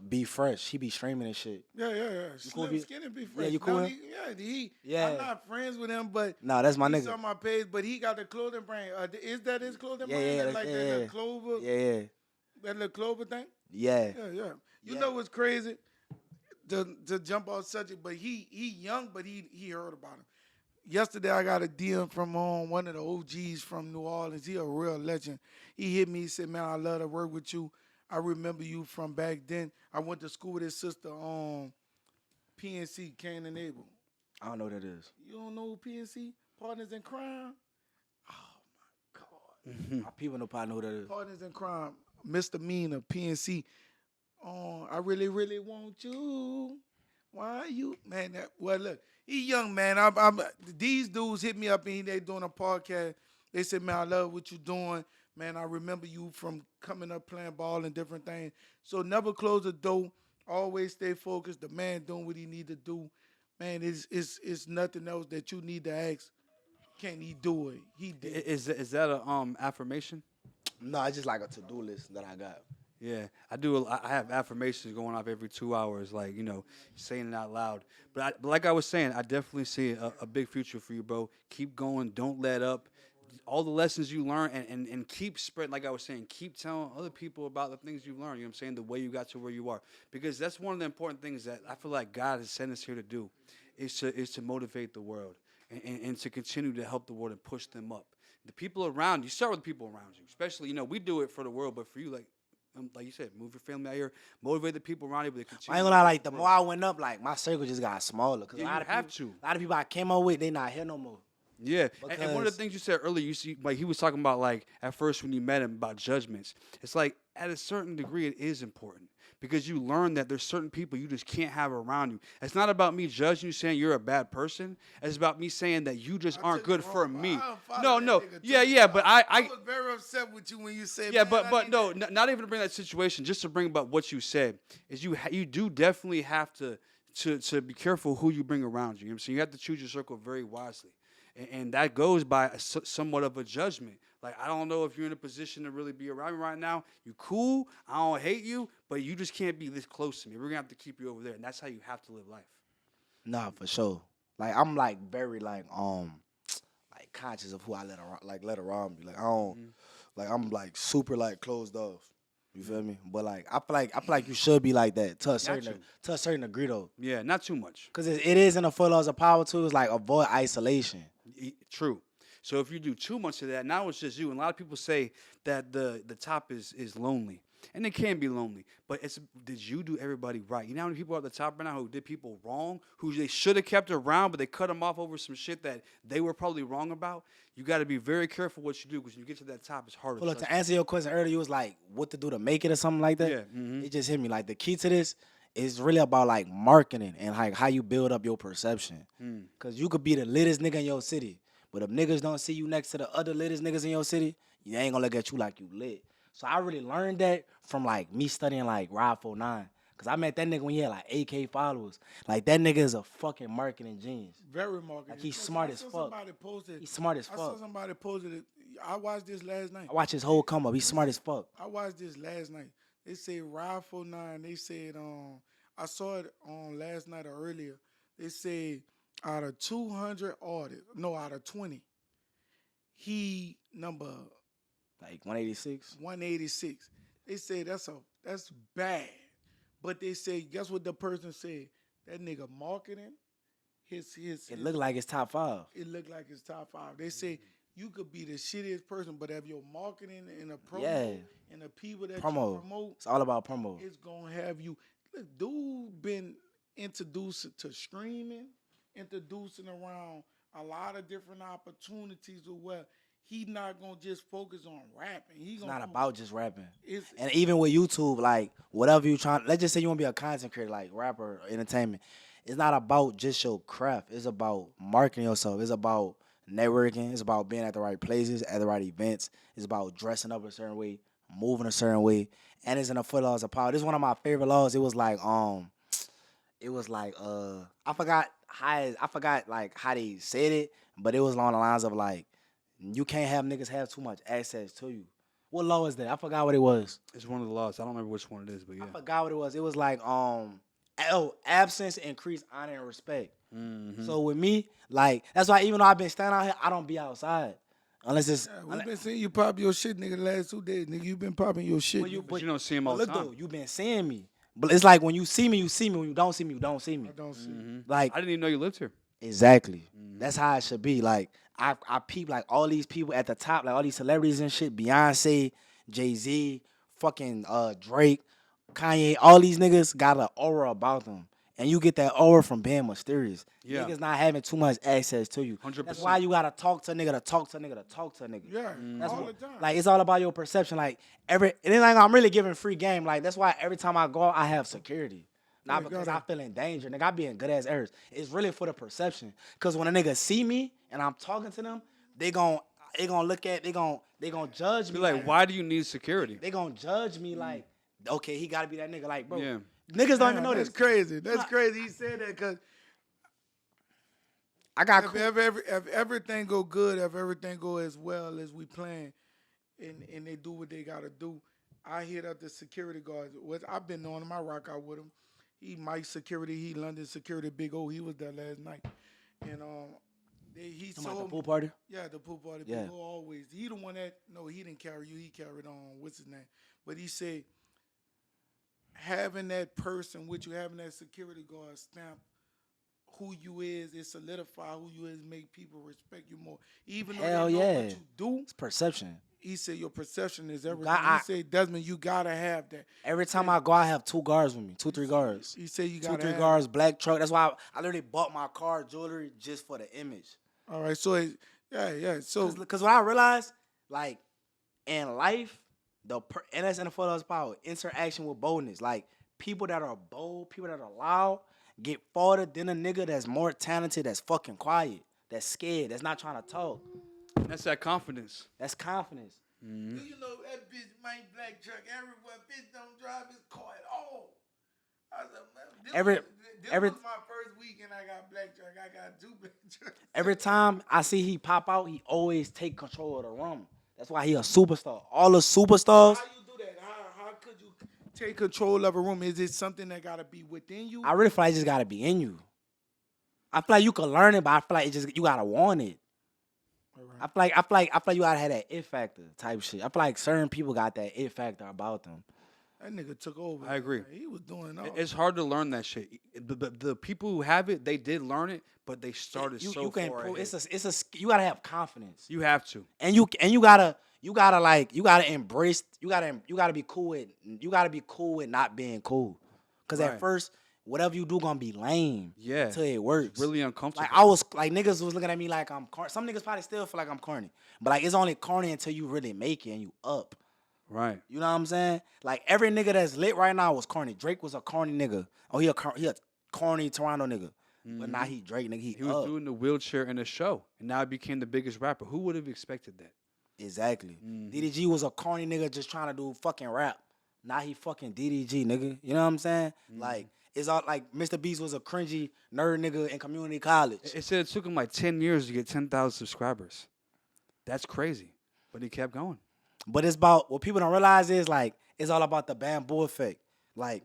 Be Fresh. He be streaming and shit. Yeah. cool Slim with- Skinny be fresh. Yeah, you cool No, with Yeah. I'm not friends with him, but Nah, that's my he's nigga. on my page. But he got the clothing brand. Is that his clothing Yeah, brand? yeah, That like yeah, that yeah. little clover, Yeah. that little clover thing. Yeah. Yeah. You Yeah. know what's crazy? To jump off subject, but he young, but he heard about him. Yesterday I got a DM from one of the OGs from New Orleans. He a real legend. He hit me. He said, "Man, I love to work with you. I remember you from back then. I went to school with his sister on PNC, Cain and Abel. I don't know what that is. You don't know PNC? Partners in Crime? My people know probably know who that is. Partners in Crime. Misdemeanor, PNC. I really, really want you. Why you? Man, well, look, he young, man. These dudes hit me up and they doing a podcast. They said, man, I love what you doing. Man, I remember you from coming up playing ball and different things. So never close the door. Always stay focused. The man doing what he need to do. Man, it's nothing else that you need to ask. Can he do it? He did. Is that a affirmation? No, it's just like a to-do list that I got. Yeah, I do. I have affirmations going off every 2 hours, like, saying it out loud. But like I was saying, I definitely see a big future for you, bro. Keep going. Don't let up. All the lessons you learn and keep spreading, like I was saying, keep telling other people about the things you've learned, you know what I'm saying, the way you got to where you are. Because that's one of the important things that I feel like God has sent us here to do, is to motivate the world and to continue to help the world and push them up. The people around you, start with the people around you, especially, we do it for the world, but for you, like, like you said, move your family out here, motivate the people around you, but they I continue. ain't gonna lie, like the more I went up, like my circle just got smaller. Cause Yeah, a you lot of have people, to. a lot of people I came up with, they not here no more. Yeah, and one of the Because things you said earlier, you see, like he was talking about, like at first when you met him about judgments. It's like at a certain degree, it is important because you learn that there's certain people you just can't have around you. It's not about me judging you, saying you're a bad person. It's about me saying that you just I aren't took it good for wrong, but me. I don't follow No, that no, nigga yeah, too. yeah, but I was very upset with you when you said, yeah, man, but I but need no, that. not even to bring that situation, just to bring about what you said is you do definitely have to be careful who you bring around you. You know what I'm saying? You have to choose your circle very wisely, and that goes by somewhat of a judgment. Like I don't know if you're in a position to really be around me right now. You cool? I don't hate you, but you just can't be this close to me. We're gonna have to keep you over there, and that's how you have to live life. nah, for sure. Like I'm like very like conscious of who I let around me. Like I don't like I'm like super like closed off. You feel me? But like I feel like you should be like that to a Got certain you. to a certain degree though. Yeah, not too much. Cause it is in the 4 laws of power too. It's like avoid isolation. True. So if you do too much of that, now it's just you. And a lot of people say that the top is lonely, and it can be lonely. But it's did you do everybody right? You know how many people are at the top right now who did people wrong, who they should have kept around, but they cut them off over some shit that they were probably wrong about. You got to be very careful what you do because when you get to that top, it's harder. But look, Trust to answer your question earlier, you was like, what to do to make it or something like me. that. Yeah. Mm-hmm. It just hit me. Like the key to this is really about like marketing and like how you build up your perception. Cause you could be the littest nigga in your city, but if niggas don't see you next to the other littest niggas in your city, you ain't gonna look at you like you lit. So I really learned that from like me studying like Rod 49. Cause I met that nigga when he had like 8K followers. Like that nigga is a fucking marketing genius. Very marketing. Like he's Because smart I as saw fuck. Somebody posted. He's smart as I saw fuck. somebody posted it. I watched this last night. I watch his whole come up. He's smart as fuck. I watched this last night. They said Ride 49. They said I saw it on last night or earlier. They said out of 200 artists, no, out of 20, he number Like 186. 186. They say that's bad. But they say, guess what the person said? That nigga marketing, It looked like it's top 5. it looked like it's top 5. They say you could be the shittiest person, but have your marketing and the promo Yeah. and the people that you Promo. promote, It's all about promo. it's gonna have you. Look, dude been introduced to streaming, introducing around a lot of different opportunities of where he not gonna just focus on rapping. He It's gonna not about just rapping. it's And even with YouTube, like whatever you trying, let's just say you want to be a content creator, like rapper, or entertainment. It's not about just your craft. It's about marketing yourself. It's about networking. It's about being at the right places, at the right events. It's about dressing up a certain way, moving a certain way, and it's in the 4 laws of power. This is one of my favorite laws. It was like I forgot like how they said it, but it was along the lines of like you can't have niggas have too much access to you. What law is that? I forgot what it was. It's one of the laws. I don't remember which one it is, but yeah. I forgot what it was. It was like absence increase honor and respect. Mm-hmm. So with me, like that's why even though I've been standing out here, I don't be outside unless it's we've been seeing you pop your shit, nigga, the last 2 days. Nigga, you been popping your shit. When you- But you don't see him all the look time. though, you been seeing me. But it's like when you see me, you see me. When you don't see me, you don't see me. I don't see. Like I didn't even know you lived here. exactly. That's how it should be. Like I peep like all these people at the top, like all these celebrities and shit. Beyonce, Jay-Z, fucking Drake, Kanye. All these niggas got an aura about them, and you get that aura from being mysterious. Yeah. Niggas not having too much access to you. 100%. That's why you gotta talk to a nigga to talk to a nigga to talk to a nigga. Yeah, That's all what, the time. like it's all about your perception. Like it ain't like I'm really giving free game. Like that's why every time I go out, I have security. Not Yeah, because gotta- I feel in danger. Nigga, I be in good ass errors. It's really for the perception. Cause when a nigga see me and I'm talking to them, they gon' look at they gon' judge me. Be like, why do you need security? They gon' judge me like, okay, he gotta be that nigga. Like, bro, Yeah. niggas don't even Damn, know that's this. crazy. That's crazy. He said that because I got if, cool. if everything go good, if everything go as well as we plan, and they do what they gotta do, I hit up the security guards. I've been knowing him. I rock out with him. He Mike Security. He London Security. Big O. He was there last night, and he Talking about sold the pool party. Yeah, the pool party. Yeah. Big O always. He the one that no, he didn't carry you. He carried on. What's his name? But he said having that person with you, having that security guard stamp who you is, it solidify who you is, make people respect you more. Even though Hell they know yeah. what you do, It's perception. He said your perception is everything. got- He said, Desmond, you gotta have that. Every time I go, I have 2 guards with me, 2, 3 guards. He said you Two, gotta 3 have guards, black truck. That's why I literally bought my car jewelry just for the image. it. All right, so yeah. So Cause what I realized, like in life, and that's in the photos power, interaction with boldness. Like people that are bold, people that are loud, get farther than a nigga that's more talented, that's fucking quiet, that's scared, that's not trying to talk. That's that confidence. That's confidence. you know that bitch might black truck everywhere. Bitch don't drive his car at all. I said, man, this was my first weekend I got black truck. I got 2 black trucks. Every time I see he pop out, he always take control of the room. That's why he a superstar. All the superstars. How you do that? How could you take control of a room? Is it something that gotta be within you? I really feel like it just gotta be in you. I feel like you can learn it, but I feel like you gotta want it. Right. I feel like you gotta have that it factor type shit. I feel like certain people got that it factor about them. That nigga took over. I agree. He was doing all. It's hard to learn that shit. The people who have it, they did learn it, but they started You so can far improve. ahead. You gotta have confidence. You have to. And you gotta embrace. You gotta be cool with not being cool. Cause Right. at first, whatever you do gonna be lame. Yeah. Till it works. Really uncomfortable. Like I was like niggas was looking at me like I'm corny. Some niggas probably still feel like I'm corny. But like it's only corny until you really make it and you up. Right. You know what I'm saying? Like every nigga that's lit right now was corny. Drake was a corny nigga. Oh, he a corny Toronto nigga. But now he Drake nigga. He was doing the wheelchair in a show, and now he became the biggest rapper. Who would have expected that? Exactly. Mm-hmm. DDG was a corny nigga just trying to do fucking rap. Now he fucking DDG nigga. You know what I'm saying? Mm-hmm. Like it's all like Mr. Beast was a cringy nerd nigga in community college. It said it took him like 10 years to get 10,000 subscribers. That's crazy, but he kept going. But it's about what people don't realize is like it's all about the bamboo effect. Like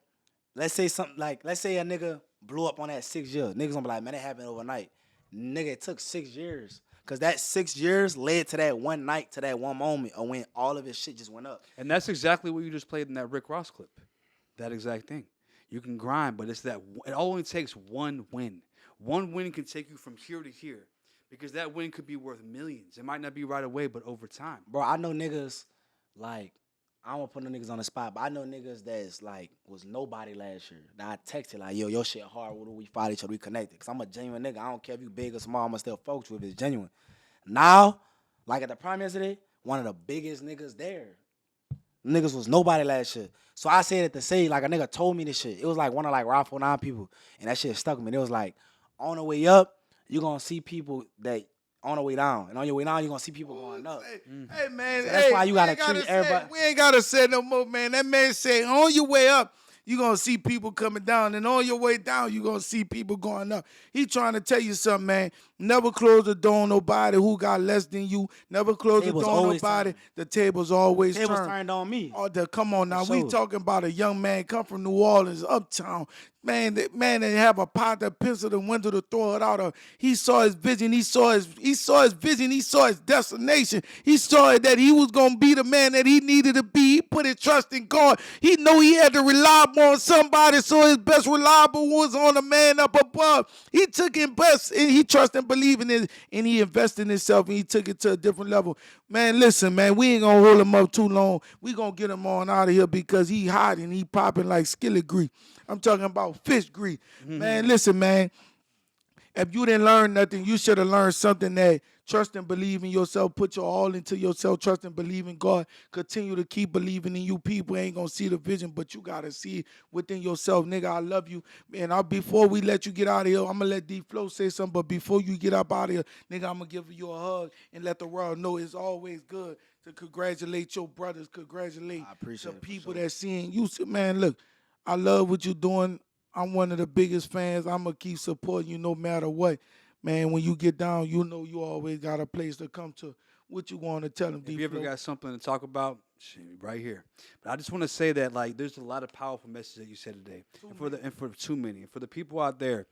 let's say a nigga blew up on that 6 years. Niggas gonna be like, man, it happened overnight. Nigga, it took 6 years. Cause that 6 years led to that one night, to that one moment of when all of his shit just went up. And that's exactly what you just played in that Rick Ross clip. That exact thing. You can grind, but it only takes one win. One win can take you from here to here. Because that win could be worth millions. It might not be right away, but over time. Bro, I know niggas, like, I don't want to put no niggas on the spot, but I know niggas that's, like, was nobody last year. That I texted, like, yo, your shit hard. What do we fight each other? We connected. Because I'm a genuine nigga. I don't care if you big or small. I'm going to still focus with if it's genuine. Now, like at the prime yesterday, one of the biggest niggas there. Niggas was nobody last year. So I said it to say, like, a nigga told me this shit. It was, like, one of, like, Raffle 9 people. And that shit stuck with me. It was, like, on the way up, you're going to see people that on the way down. And on your way down, you're going to see people going up. Hey, man. So that's why you gotta treat everybody. We ain't got to say no more, man. That man said, on your way up, you're going to see people coming down. And on your way down, you're going to see people going up. He trying to tell you something, man. Never close the door on nobody who got less than you. Never close the door on nobody. The table's always turned. Tables turned on me. Oh, come on now. For We sure. talking about a young man come from New Orleans, uptown. Man, they have a pot, that pencil, and went to throw it out of. He saw his vision. He saw his vision. He saw his destination. He saw that he was gonna be the man that he needed to be. He put his trust in God. He knew he had to rely on somebody, so his best reliable was on the man up above. He took his best, and he trusted and believed in it, and he invested in himself, and he took it to a different level. Man, listen, man, we ain't gonna hold him up too long. We gonna get him on out of here because he hot and he popping like skillet grease. I'm talking about fish grease. Man, listen, man. If you didn't learn nothing, you should have learned something that trust and believe in yourself. Put your all into yourself. Trust and believe in God. Continue to keep believing in you. People ain't going to see the vision, but you got to see it within yourself. Nigga, I love you. Man, before we let you get out of here, I'm going to let D Phlo say something, but before you get up out of here, nigga, I'm going to give you a hug and let the world know it's always good to congratulate your brothers, congratulate I appreciate the it, for people sure. that seeing you. Man, look, I love what you're doing. I'm one of the biggest fans. I'm going to keep supporting you no matter what. Man, when you get down, you know you always got a place to come to. What you want to tell them, D If you ever Phlo? got something to talk about, shit, right here. But I just want to say that, like, there's a lot of powerful messages that you said today. And for too many. And for the people out there,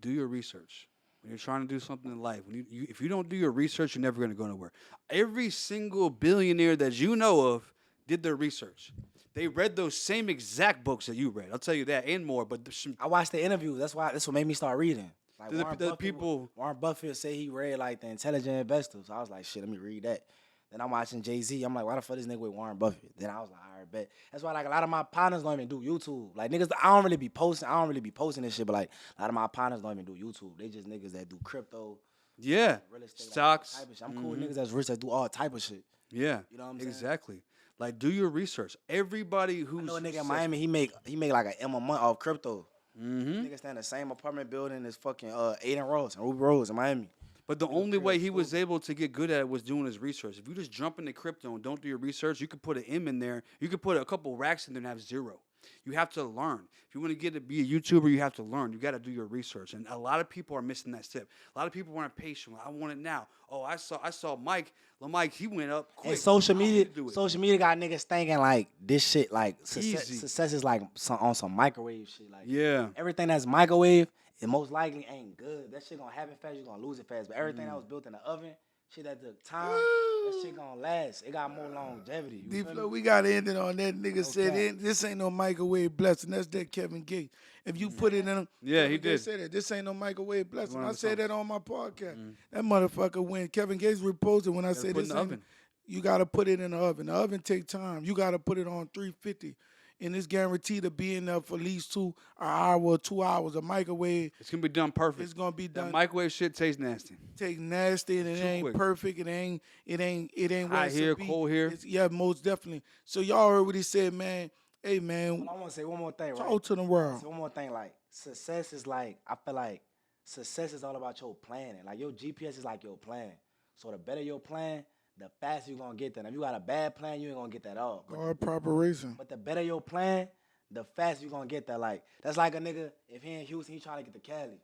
do your research. When you're trying to do something in life, if you don't do your research, you're never going to go nowhere. Every single billionaire that you know of did their research. They read those same exact books that you read. I'll tell you that and more. But I watched the interview. That's what made me start reading. Like The people- Warren Buffett say he read like The Intelligent Investor. So I was like, shit, let me read that. Then I'm watching Jay-Z. I'm like, why the fuck this nigga with Warren Buffett? Then I was like, all right, bet. That's why like a lot of my partners don't even do YouTube. Like niggas, I don't really be posting this shit, but like a lot of my partners don't even do YouTube. They just niggas that do crypto, Yeah. real estate, like, Stocks. type of shit. I'm cool with niggas that's rich that do all type of shit. Yeah. You know what I'm saying? Exactly. Like, do your research. Everybody I who's know a nigga in Miami, he make like an M a month off crypto. Mm-hmm. Nigga stay in the same apartment building as fucking Aiden Rose and Ruby Rose in Miami. But the only way he was able to get good at it was doing his research. If you just jump into crypto and don't do your research, you could put an M in there. You could put a couple racks in there and have zero. You have to learn. If you want to get to be a YouTuber, you have to learn. You got to do your research. And a lot of people are missing that step. A lot of people aren't patient. I want it now. Oh, I saw Mike. Mike, he went up quick. And social I want media, to do it. social media got niggas thinking like this shit, like success, Easy. success is like on some microwave shit. Like Yeah. everything that's microwave, it most likely ain't good. That shit gonna happen fast. You gonna lose it fast. But everything that was built in the oven, shit that took time, that shit gonna last. It got more longevity. D You feel Phlo, me? we got to end it on that. Nigga said, cap. this ain't no microwave blessing. That's that Kevin Gates. If you put it in a, Yeah, he Kevin Gates did. said that. This ain't no microwave blessing. one of I the said songs. that on my podcast. That motherfucker, when Kevin Gates reposted, when I said put in this the ain't, oven. you got to put it in the oven. The oven take time. You got to put it on 350. And it's guaranteed to be in there for at least an hour or 2 hours. A microwave, It's going to be done perfect. it's going to be That done. microwave shit tastes nasty. Take nasty and it Too ain't quick. perfect. It ain't Hot where it's here, to be. cold here. Yeah, most definitely. So y'all heard what he said, man. Hey, man, I want to say one more thing, right? talk to the world. So one more thing, like success is like I feel like success is all about your planning. Like your GPS is like your plan. So the better your plan, the faster you gonna get there. If you got a bad plan, you ain't gonna get that all. Guard preparation. But the better your plan, the faster you gonna get there. Like that's like a nigga, if he in Houston, he trying to get to Cali.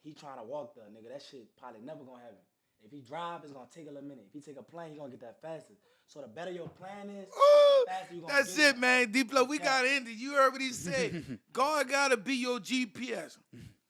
He trying to walk there, nigga. That shit probably never gonna happen. If he drive, it's gonna take a little minute. If he take a plane, he gonna get that faster. So the better your plan is, Ooh, the faster you gonna that's get it, man. D Phlo, we got to end it. You heard what he said. God got to be your GPS.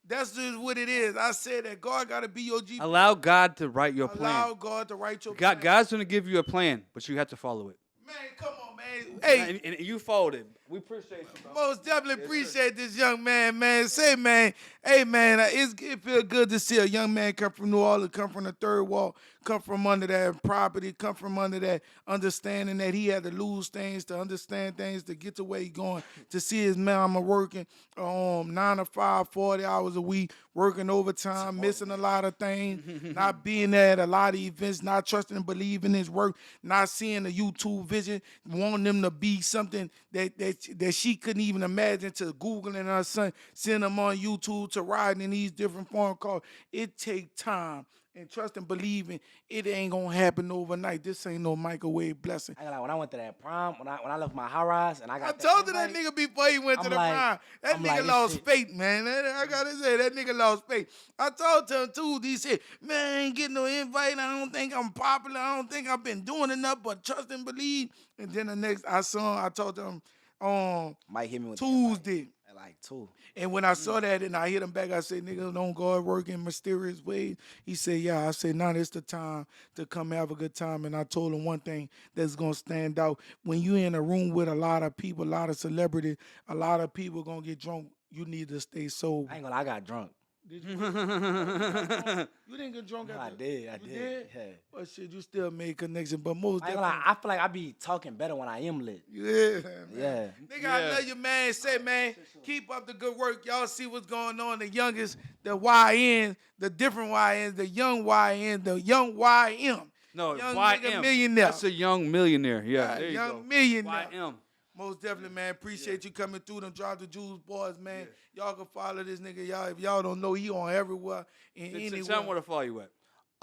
That's just what it is. I said that God got to be your GPS. Allow God to write your Allow plan. God to write your God, plan. God's going to give you a plan, but you have to follow it. Man, come on, man. Hey, And you followed it. We appreciate you, bro. most definitely appreciate this young man, man. Say, man, hey, man, it feel good to see a young man come from New Orleans, come from the third wall, come from under that property, come from under that understanding that he had to lose things, to understand things, to get to where he going, to see his mama working 9 to 5, 40 hours a week, working overtime, missing a lot of things, not being there at a lot of events, not trusting and believing his work, not seeing the YouTube vision, wanting them to be something that she couldn't even imagine, to Googling her son, seeing them on YouTube, to riding in these different phone calls. It take time. And trust and believing it ain't gonna happen overnight. This ain't no microwave blessing. I ain't gonna lie, when I went to that prom, when I left my high rise and I I got told you that invite, nigga before he went to I'm the like- prime. That I'm nigga like, this lost shit- faith, man. I gotta say, that nigga lost faith. I told him too, he said, man, I ain't getting no invite. I don't think I'm popular. I don't think I've been doing enough, but trust and believe. And then the next I told him on Mike hit me with the invite Tuesday. at like 2. And when I saw that and I hit him back, I said, nigga, don't go and work in mysterious ways. He said, yeah. I said, now it's the time to come have a good time. And I told him one thing that's going to stand out. When you in a room with a lot of people, a lot of celebrities, a lot of people going to get drunk, you need to stay sober. I ain't gonna lie, I got drunk. Did you? You didn't get drunk No, after? I did. You did? Yeah. But shit, you still made connection. But most I ain't definitely. gonna lie, I feel like I be talking better when I am lit. Yeah, man. Yeah. Nigga, I love you, man. Say, man, keep up the good work. Y'all see what's going on. The youngest, the YN, the different YNs, the young YN, the young YM. No, Young YM. nigga millionaire. That's a young millionaire. Yeah, Yeah, there you young go. millionaire. YM. Most definitely, man. Appreciate you coming through. Them Drop the Jewels boys, man. Y'all can follow this nigga. Y'all, if y'all don't know, he on everywhere and anywhere. Tell him where to follow you at.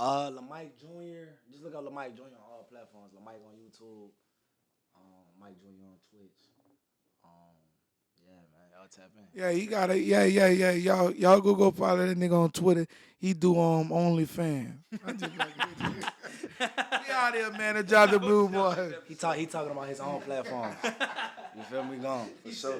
Lamike Jr. Just look up Lamike Jr. on all platforms. Lamike on YouTube. Mike Jr. on Twitch. Yeah, man. Y'all tap in. Yeah, he got it. Yeah. Y'all go follow that nigga on Twitter. He do OnlyFans. I just like it. We out here, man. The Drop the Blue boy. He talking about his own platform. You feel me? Gone. For sure.